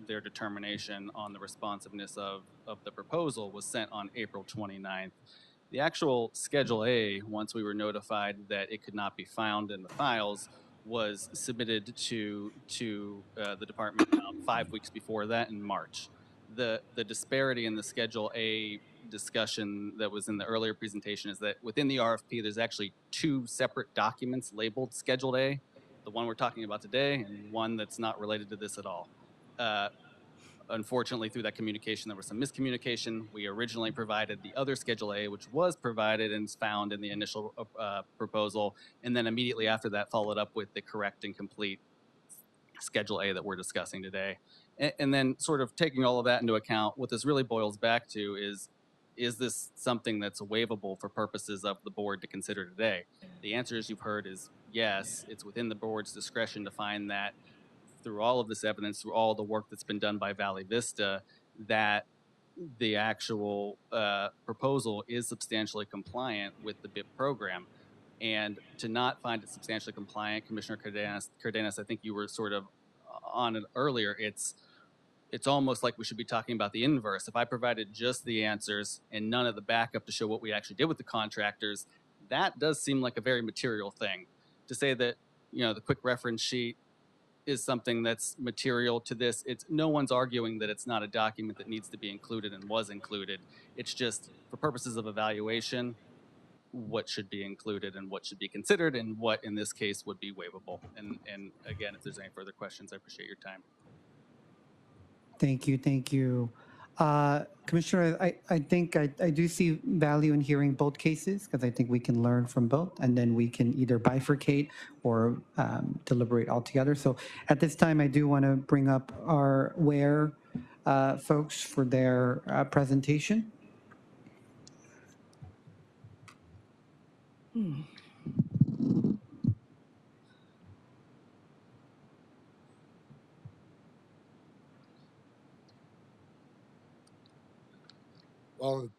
their determination on the responsiveness of the proposal was sent on April 29th. The actual Schedule A, once we were notified that it could not be found in the files, was submitted to the department about 5 weeks before that in March. The disparity in the Schedule A discussion that was in the earlier presentation is that within the RFP, there's actually two separate documents labeled Schedule A, the one we're talking about today and one that's not related to this at all. Unfortunately, through that communication, there was some miscommunication. We originally provided the other Schedule A, which was provided and is found in the initial proposal, and then immediately after that followed up with the correct and complete Schedule A that we're discussing today. And then sort of taking all of that into account, what this really boils back to is this something that's waivable for purposes of the board to consider today? The answer, as you've heard, is yes. It's within the board's discretion to find that through all of this evidence, through all the work that's been done by Valley Vista, that the actual proposal is substantially compliant with the BIP program. And to not find it substantially compliant, Commissioner Cardenas, I think you were sort of on it earlier, it's almost like we should be talking about the inverse. If I provided just the answers and none of the backup to show what we actually did with the contractors, that does seem like a very material thing. To say that, the quick reference sheet is something that's material to this, no one's arguing that it's not a document that needs to be included and was included. It's just for purposes of evaluation, what should be included and what should be considered and what in this case would be waivable. And again, if there's any further questions, I appreciate your time. Thank you. Commissioner, I think I do see value in hearing both cases because I think we can learn from both and then we can either bifurcate or deliberate altogether. So at this time, I do want to bring up our WARE folks for their presentation. Well,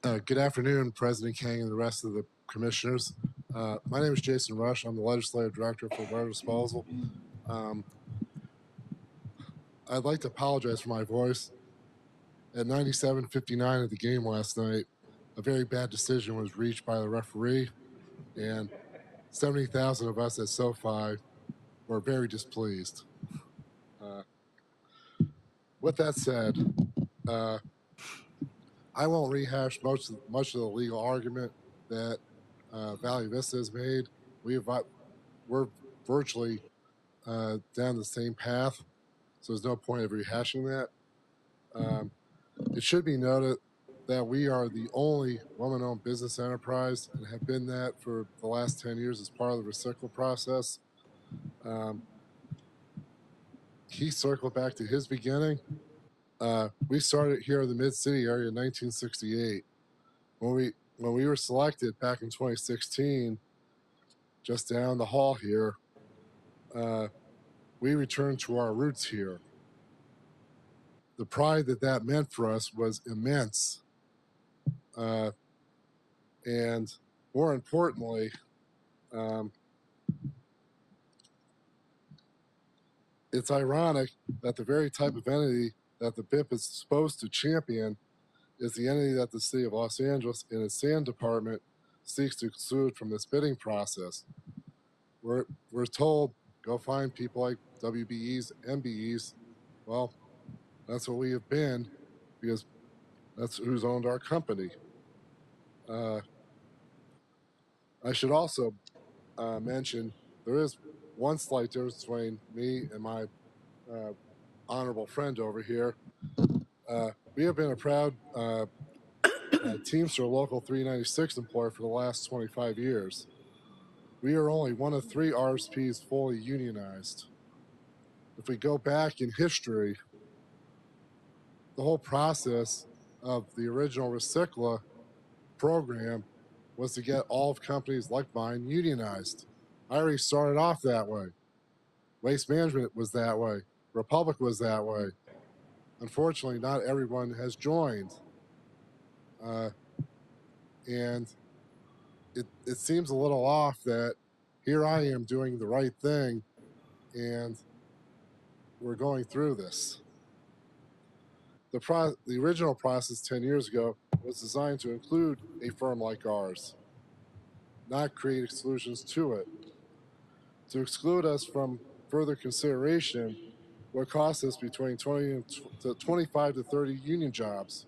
good afternoon, President King and the rest of the commissioners. My name is Jason Rush. I'm the Legislative Director for Water Disposal. I'd like to apologize for my voice. At 97:59 of the game last night, a very bad decision was reached by the referee, and 70,000 of us at SoFi were very displeased. With that said, I won't rehash much of the legal argument that Valley Vista has made. We're virtually down the same path, so there's no point of rehashing that. It should be noted that we are the only woman-owned business enterprise and have been that for the last 10 years as part of the recycle process. He circled back to his beginning. We started here in the Mid-City area in 1968. When we were selected back in 2016, just down the hall here, we returned to our roots here. The pride that meant for us was immense. And more importantly, it's ironic that the very type of entity that the BIP is supposed to champion is the entity that the city of Los Angeles and its sand department seeks to exclude from this bidding process. We're told, go find people like WBEs, MBEs. Well, that's what we have been because that's who's owned our company. I should also mention there is one slight difference between me and my honorable friend over here. We have been a proud Teamster Local 396 employer for the last 25 years. We are only one of 3 RSPs fully unionized. If we go back in history, the whole process of the original Recycla program was to get all of companies like mine unionized. I already started off that way. Waste Management was that way. Republic was that way. Unfortunately, not everyone has joined. And it seems a little off that here I am doing the right thing and we're going through this. The original process 10 years ago was designed to include a firm like ours, not create exclusions to it. To exclude us from further consideration would cost us between 25 to 30 union jobs.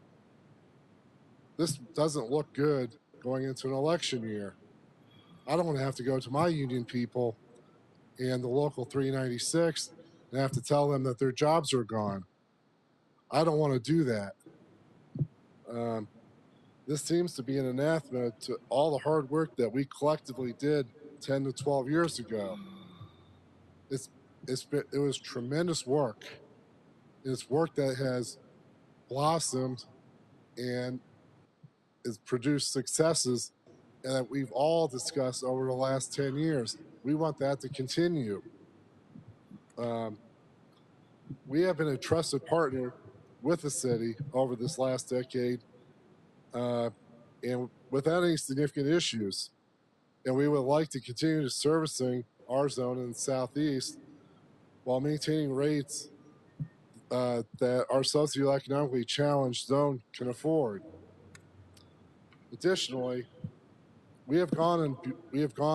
This doesn't look good going into an election year. I don't want to have to go to my union people and the local 396 and have to tell them that their jobs are gone. I don't want to do that. This seems to be an anathema to all the hard work that we collectively did 10 to 12 years ago. It was tremendous work. It's work that has blossomed and has produced successes and that we've all discussed over the last 10 years. We want that to continue. We have been a trusted partner with the city over this last decade and without any significant issues. And we would like to continue servicing our zone in the southeast while maintaining rates that our socioeconomically challenged zone can afford. Additionally, we have gone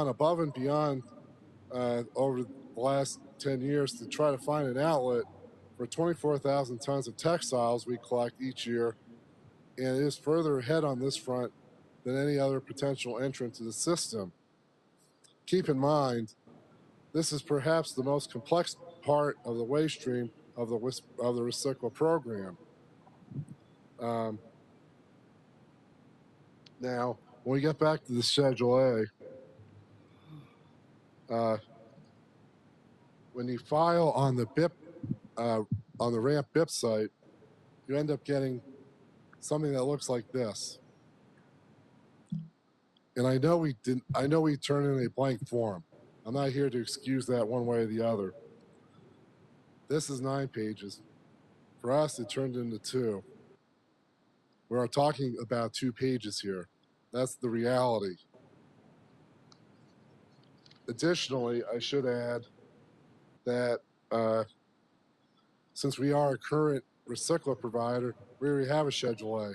above and beyond over the last 10 years to try to find an outlet for 24,000 tons of textiles we collect each year, and it is further ahead on this front than any other potential entrant to the system. Keep in mind, this is perhaps the most complex part of the waste stream of the Recycla program. Now, when we get back to the Schedule A, when you file on the BIP, on the RAMP BIP site, you end up getting something that looks like this. And I know we turned in a blank form. I'm not here to excuse that one way or the other. This is 9 pages. For us, it turned into 2. We're talking about 2 pages here. That's the reality. Additionally, I should add that since we are a current Recycla provider, we already have a Schedule A.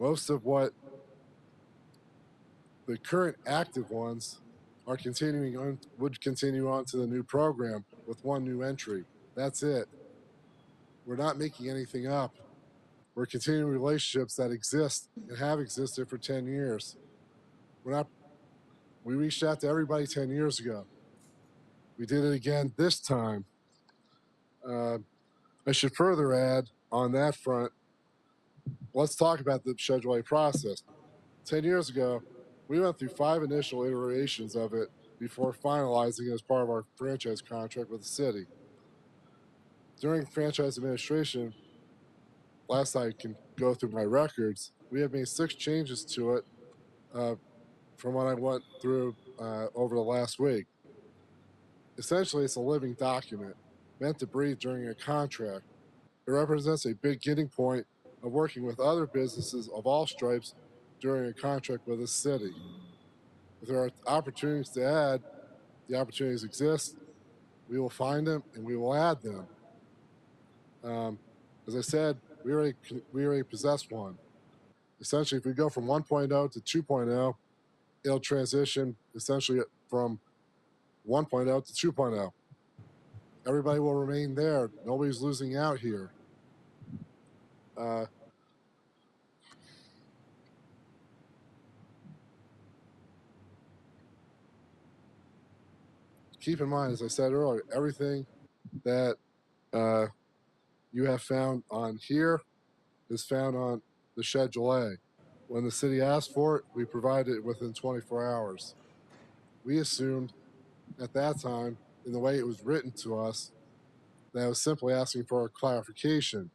Most of what the current active ones are would continue on to the new program with 1 new entry. That's it. We're not making anything up. We're continuing relationships that exist and have existed for 10 years. We reached out to everybody 10 years ago. We did it again this time. I should further add on that front, let's talk about the Schedule A process. 10 years ago, we went through 5 initial iterations of it before finalizing it as part of our franchise contract with the city. During franchise administration, last I can go through my records, we have made 6 changes to it from what I went through over the last week. Essentially, it's a living document meant to breathe during a contract. It represents a beginning point of working with other businesses of all stripes during a contract with a city. If there are opportunities to add, the opportunities exist. We will find them and we will add them. As I said, we already possess one. Essentially, if we go from 1.0 to 2.0, it'll transition essentially from 1.0 to 2.0. Everybody will remain there. Nobody's losing out here. Keep in mind, as I said earlier, everything that you have found on here is found on the Schedule A. When the city asked for it, we provided it within 24 hours. We assumed at that time, in the way it was written to us, that it was simply asking for a clarification.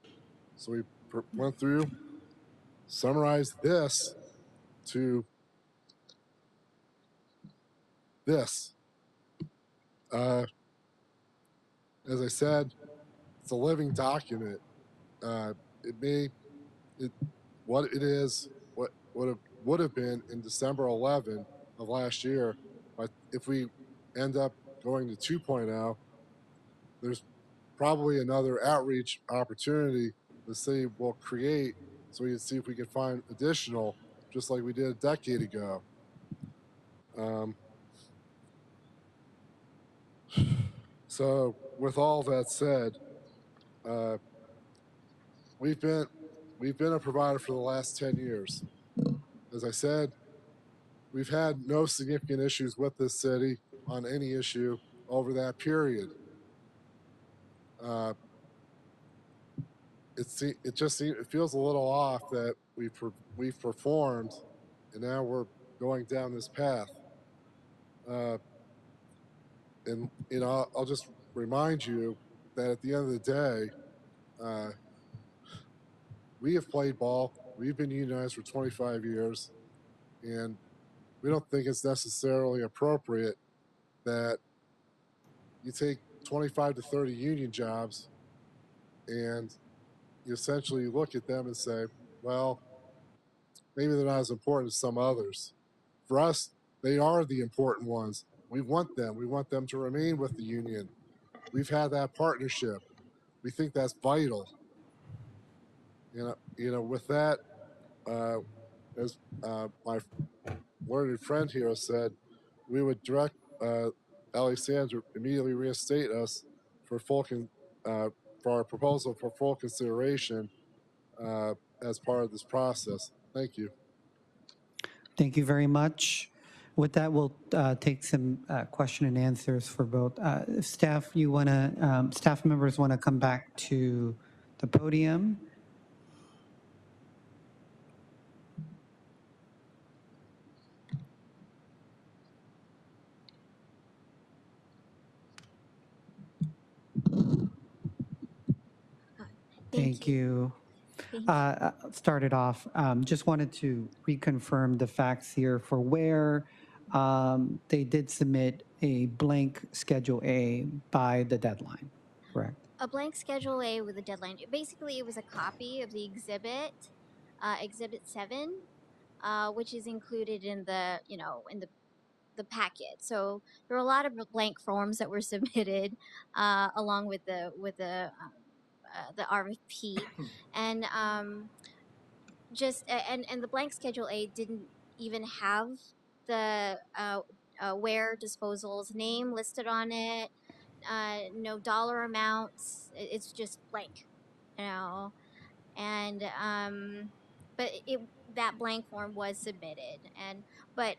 So we went through, summarized this to this. As I said, it's a living document. What it is, what it would have been in December 11 of last year, but if we end up going to 2.0, there's probably another outreach opportunity the city will create so we can see if we can find additional, just like we did a decade ago. So with all that said, we've been a provider for the last 10 years. As I said, we've had no significant issues with this city on any issue over that period. It feels a little off that we've performed, and now we're going down this path. And I'll just remind you that at the end of the day, we have played ball. We've been unionized for 25 years, and we don't think it's necessarily appropriate that you take 25 to 30 union jobs and you essentially look at them and say, well, maybe they're not as important as some others. For us, they are the important ones. We want them. We want them to remain with the union. We've had that partnership. We think that's vital. With that, as my learned friend here said, we would direct LA Sands to immediately reinstate us for our proposal for full consideration as part of this process. Thank you. Thank you very much. With that, we'll take some question and answers for both. Staff members want to come back to the podium. Thank you. Started off, just wanted to reconfirm the facts here for where they did submit a blank Schedule A by the deadline, correct? A blank Schedule A with a deadline. Basically, it was a copy of the exhibit, Exhibit 7, which is included in the the packet. So there were a lot of blank forms that were submitted along with the RFP, and the blank Schedule A didn't even have the where disposal's name listed on it, no dollar amounts. It's just blank, and but that blank form was submitted, but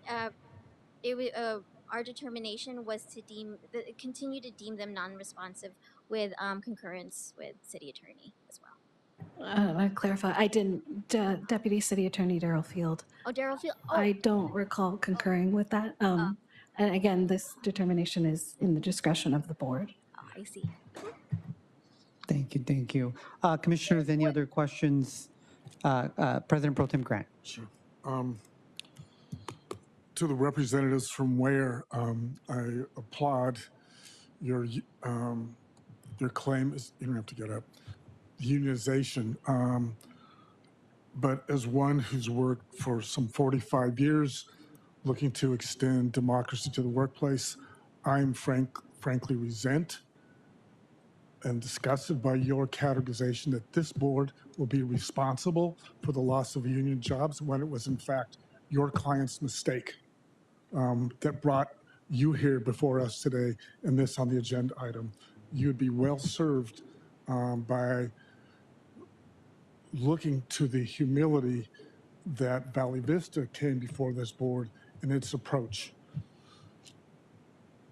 our determination was to continue to deem them non-responsive with concurrence with city attorney as well. I clarify, I didn't, Deputy City Attorney Daryl Field. Oh, Daryl Field. Oh, I don't recall concurring with that. And again, this determination is in the discretion of the board. I see. Thank you, thank you. Commissioners, any other questions? President Pro Tem Grant. Sure. To the representatives from Ware, I applaud your claim. You don't have to get up. Unionization. But as one who's worked for some 45 years, looking to extend democracy to the workplace, I'm frankly resent and disgusted by your categorization that this board will be responsible for the loss of union jobs when it was in fact your client's mistake that brought you here before us today and this on the agenda item. You'd be well served by looking to the humility that Valley Vista came before this board in its approach.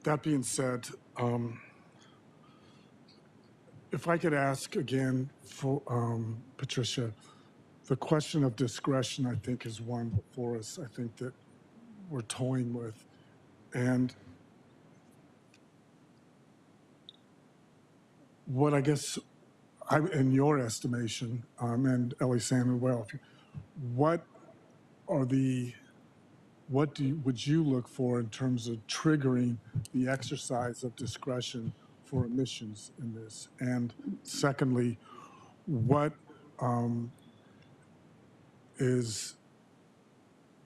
That being said, if I could ask again for Patricia, the question of discretion, I think, is one before us. I think that we're toying with. And what I guess, in your estimation, and Ellie Sam as well, what would you look for in terms of triggering the exercise of discretion for emissions in this? And secondly, what is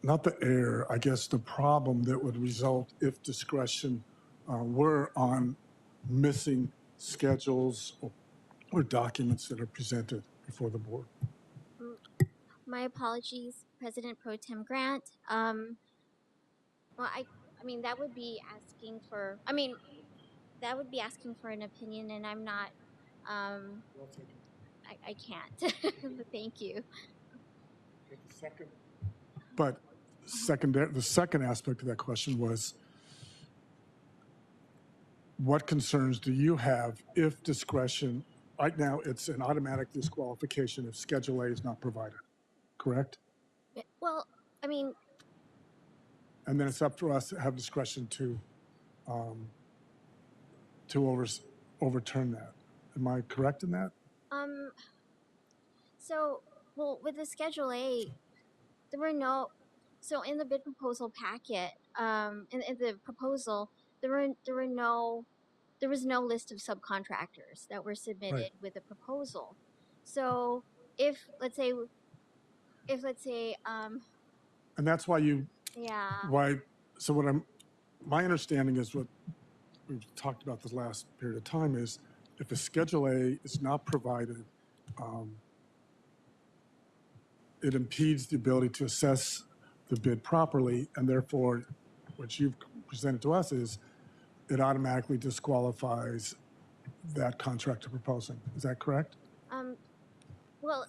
not the error, I guess the problem that would result if discretion were on missing schedules or documents that are presented before the board? My apologies, President Pro Tem Grant. Well, I mean, that would be asking for, that would be asking for an opinion, and I'm not, I can't, but thank you. But the second aspect of that question was, what concerns do you have if discretion, right now it's an automatic disqualification if Schedule A is not provided, correct? Well, I mean, And then it's up to us to have discretion to overturn that. Am I correct in that? so, well, with the Schedule A, there were no, so in the bid proposal packet, in the proposal, there was no list of subcontractors that were submitted Right. with the proposal. So if let's say, And that's why yeah, so my understanding is what we've talked about this last period of time is if a Schedule A is not provided, it impedes the ability to assess the bid properly, and therefore what you've presented to us is it automatically disqualifies that contractor proposing. Is that correct? well,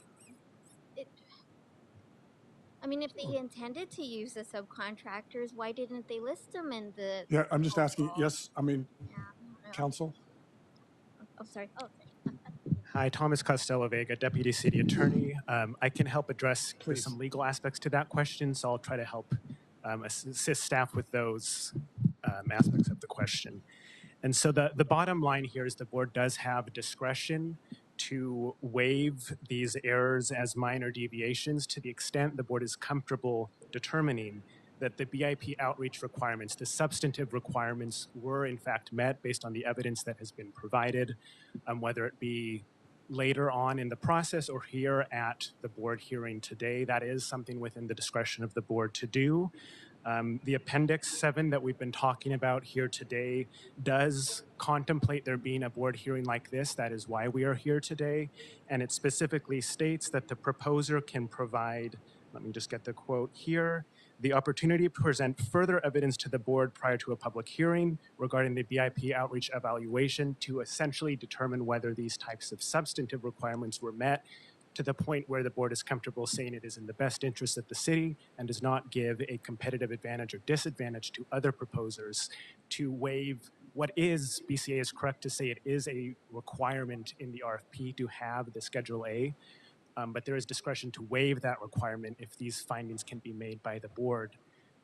if they intended to use the subcontractors, why didn't they list them in the? Yeah, I'm just asking, yes, counsel? Oh, sorry. Oh, Hi, Thomas Costello Vega, Deputy City Attorney. I can help address Please. some legal aspects to that question, so I'll try to help assist staff with those aspects of the question. And so the bottom line here is the board does have discretion to waive these errors as minor deviations to the extent the board is comfortable determining that the BIP outreach requirements, the substantive requirements, were in fact met based on the evidence that has been provided, whether it be later on in the process or here at the board hearing today. That is something within the discretion of the board to do. The Appendix 7 that we've been talking about here today does contemplate there being a board hearing like this. That is why we are here today. And it specifically states that the proposer can provide, let me just get the quote here, the opportunity to present further evidence to the board prior to a public hearing regarding the BIP outreach evaluation to essentially determine whether these types of substantive requirements were met to the point where the board is comfortable saying it is in the best interest of the city and does not give a competitive advantage or disadvantage to other proposers to waive what is, BCA is correct to say it is a requirement in the RFP to have the Schedule A. but there is discretion to waive that requirement if these findings can be made by the board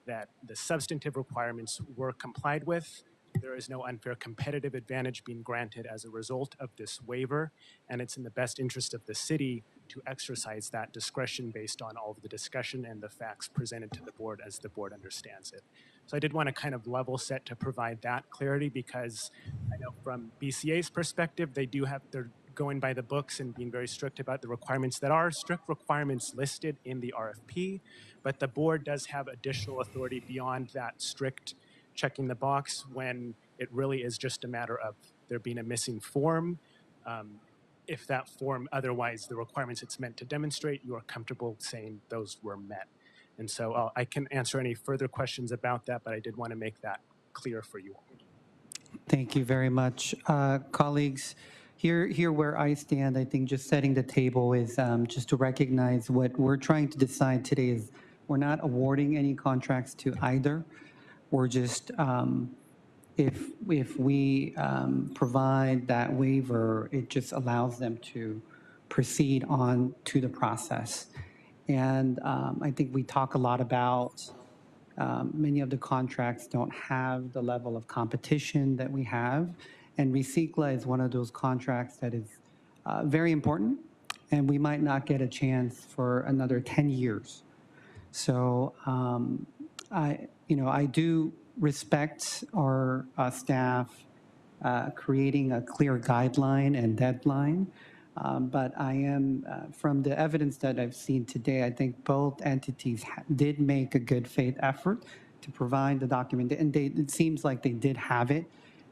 that the substantive requirements were complied with. There is no unfair competitive advantage being granted as a result of this waiver, and it's in the best interest of the city to exercise that discretion based on all of the discussion and the facts presented to the board as the board understands it. So I did want to kind of level set to provide that clarity, because I know from BCA's perspective, they're going by the books and being very strict about the requirements that are strict requirements listed in the RFP, but the board does have additional authority beyond that strict checking the box when it really is just a matter of there being a missing form. If that form, otherwise the requirements it's meant to demonstrate, you are comfortable saying those were met. And so I can answer any further questions about that, but I did want to make that clear for you all. Thank you very much. Colleagues, here where I stand, I think just setting the table is just to recognize what we're trying to decide today is we're not awarding any contracts to either. We're just, if we provide that waiver, it just allows them to proceed on to the process. And I think we talk a lot about many of the contracts don't have the level of competition that we have. And Recicla is one of those contracts that is very important, and we might not get a chance for another 10 years. So I do respect our staff creating a clear guideline and deadline. But I am, from the evidence that I've seen today, I think both entities did make a good faith effort to provide the document. And it seems like they did have it.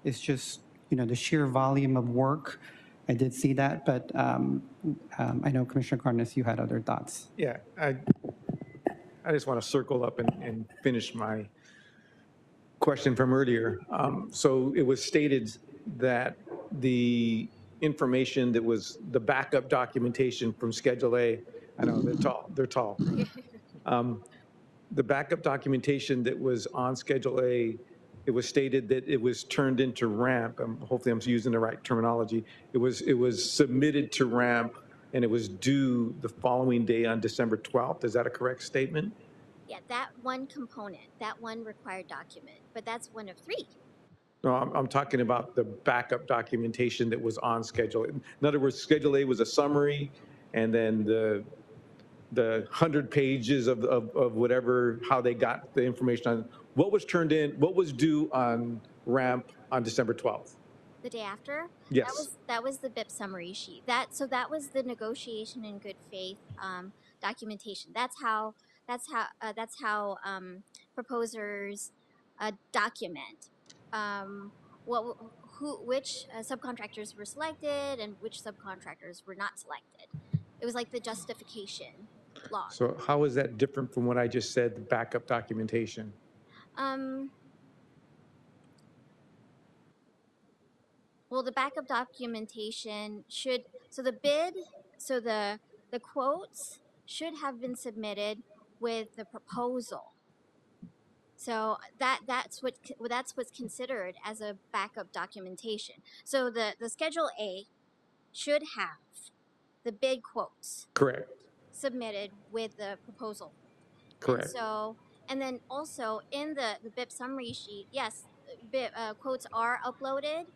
It's just, the sheer volume of work. I did see that, but I know Commissioner Cardenas, you had other thoughts. Yeah, I just want to circle up and finish my question from earlier. So it was stated that the information that was the backup documentation from Schedule A, I know they're tall. The backup documentation that was on Schedule A, it was stated that it was turned into RAMP. Hopefully I'm using the right terminology. It was submitted to RAMP and it was due the following day on December 12th. Is that a correct statement? Yeah, that one component, that one required document, but that's one of three. No, I'm talking about the backup documentation that was on Schedule A. In other words, Schedule A was a summary, and then the 100 pages of whatever, how they got the information on what was turned in, what was due on RAMP on December 12th. The day after? Yes. That was the BIP summary sheet. So that was the negotiation in good faith documentation. That's how proposers document which subcontractors were selected and which subcontractors were not selected. It was like the justification log. So how is that different from what I just said, the backup documentation? Well, the backup documentation the quotes should have been submitted with the proposal. So that's what's considered as a backup documentation. So the Schedule A should have the bid quotes Correct. submitted with the proposal. Correct. And then also in the BIP summary sheet, yes, quotes are uploaded,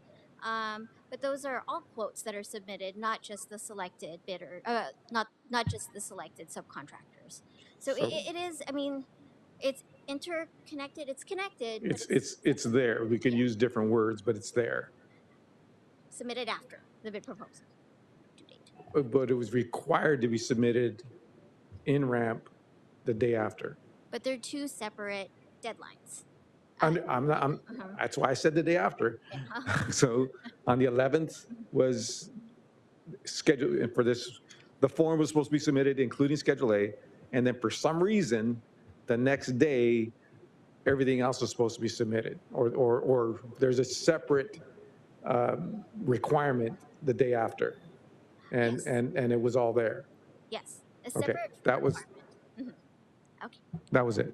but those are all quotes that are submitted, not just the selected bidder, not just the selected subcontractors. So it is. I mean, it's interconnected. It's connected. It's there. We can use different words, but it's there. Submitted after the bid proposal due date. But it was required to be submitted in RAMP the day after. But they're two separate deadlines. That's why I said the day after. So on the 11th was scheduled for this. The form was supposed to be submitted, including Schedule A, and then for some reason, the next day, everything else was supposed to be submitted, or there's a separate requirement the day after, and it was all there. Yes, a separate. Okay, that was. Okay. That was it.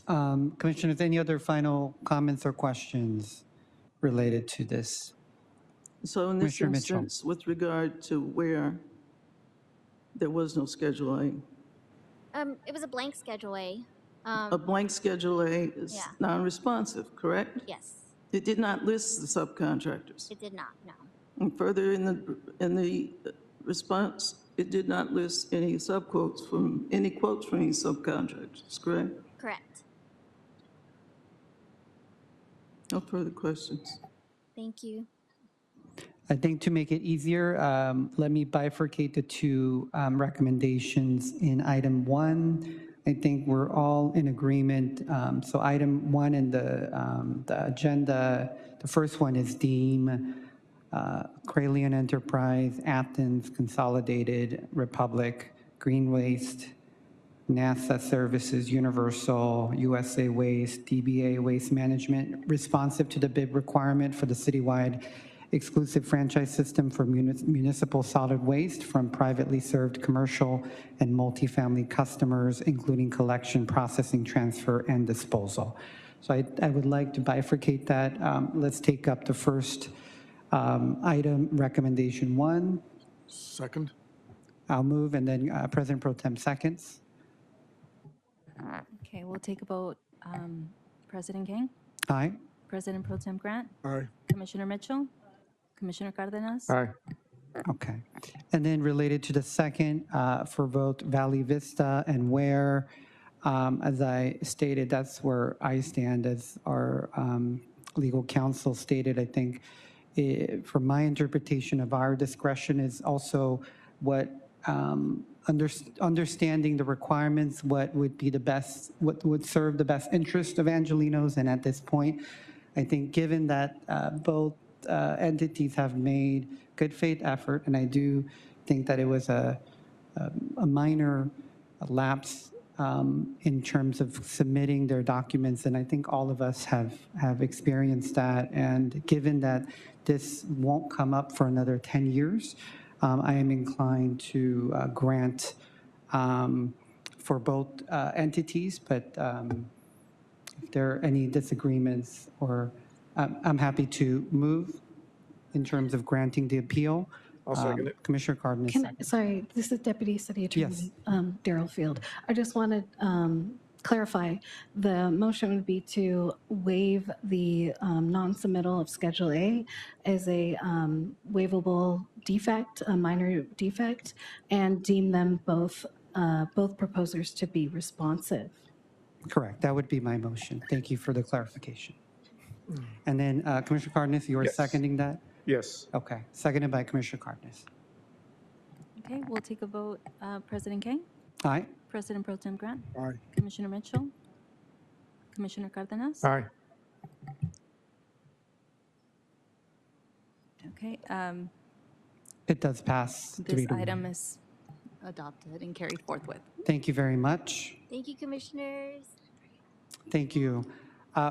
Commissioners, any other final comments or questions related to this? So in this Commissioner Mitchell. instance, with regard to where there was no Schedule A, It was a blank Schedule A. a blank Schedule A is Yeah. non-responsive, correct? Yes, It did not list the subcontractors. it did not, no. And further in the response, it did not list any quotes from any subcontractors, correct? Correct. No further questions. Thank you. I think to make it easier, let me bifurcate the two recommendations in item 1. I think we're all in agreement. So item 1 in the agenda, the first one is deem Cralian Enterprise, Athens Consolidated Republic, Green Waste, NASA Services, Universal, USA Waste, DBA Waste Management, responsive to the bid requirement for the citywide exclusive franchise system for municipal solid waste from privately served commercial and multifamily customers, including collection, processing, transfer, and disposal. So I would like to bifurcate that. Let's take up the first item, recommendation 1. Second. I'll move, and then President Pro Tem seconds. Okay, we'll take a vote. President King, Aye. President Pro Tem Grant, Aye. Commissioner Mitchell, Commissioner Cardenas. Aye. Okay. And then related to the second, for vote Valley Vista and Ware, as I stated, that's where I stand as our legal counsel stated. I think from my interpretation of our discretion is also what understanding the requirements, what would be the best, what would serve the best interest of Angelenos. And at this point, I think given that both entities have made good faith effort, and I do think that it was a minor lapse in terms of submitting their documents, and I think all of us have experienced that. And given that this won't come up for another 10 years, I am inclined to grant for both entities, but if there are any disagreements, or I'm happy to move in terms of granting the appeal. I'll second it. Commissioner Cardenas. Sorry, this is Deputy City Yes. Attorney Daryl Field. I just want to clarify, the motion would be to waive the non-submittal of Schedule A as a waivable defect, a minor defect, and deem them both proposers to be responsive. Correct. That would be my motion. Thank you for the clarification. And then Commissioner Cardenas, you are Yes. seconding that? Yes. Okay. Seconded by Commissioner Cardenas. Okay, we'll take a vote. President King, Aye. President Pro Tem Grant, Aye. Commissioner Mitchell, Commissioner Cardenas. Aye. Okay, It does pass 3 this to 1. item is adopted and carried forthwith. Thank you very much. Thank you, commissioners. Thank you.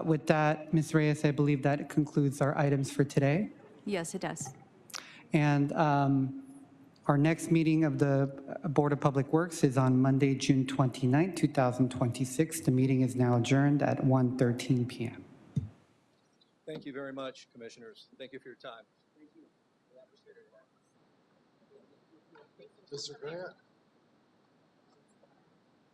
With that, Ms. Reyes, I believe that concludes our items for today. Yes, it does. And our next meeting of the Board of Public Works is on Monday, June 29, 2026. The meeting is now adjourned at 1:13 p.m. Thank you very much, commissioners. Thank you for your time. Mr. Grant?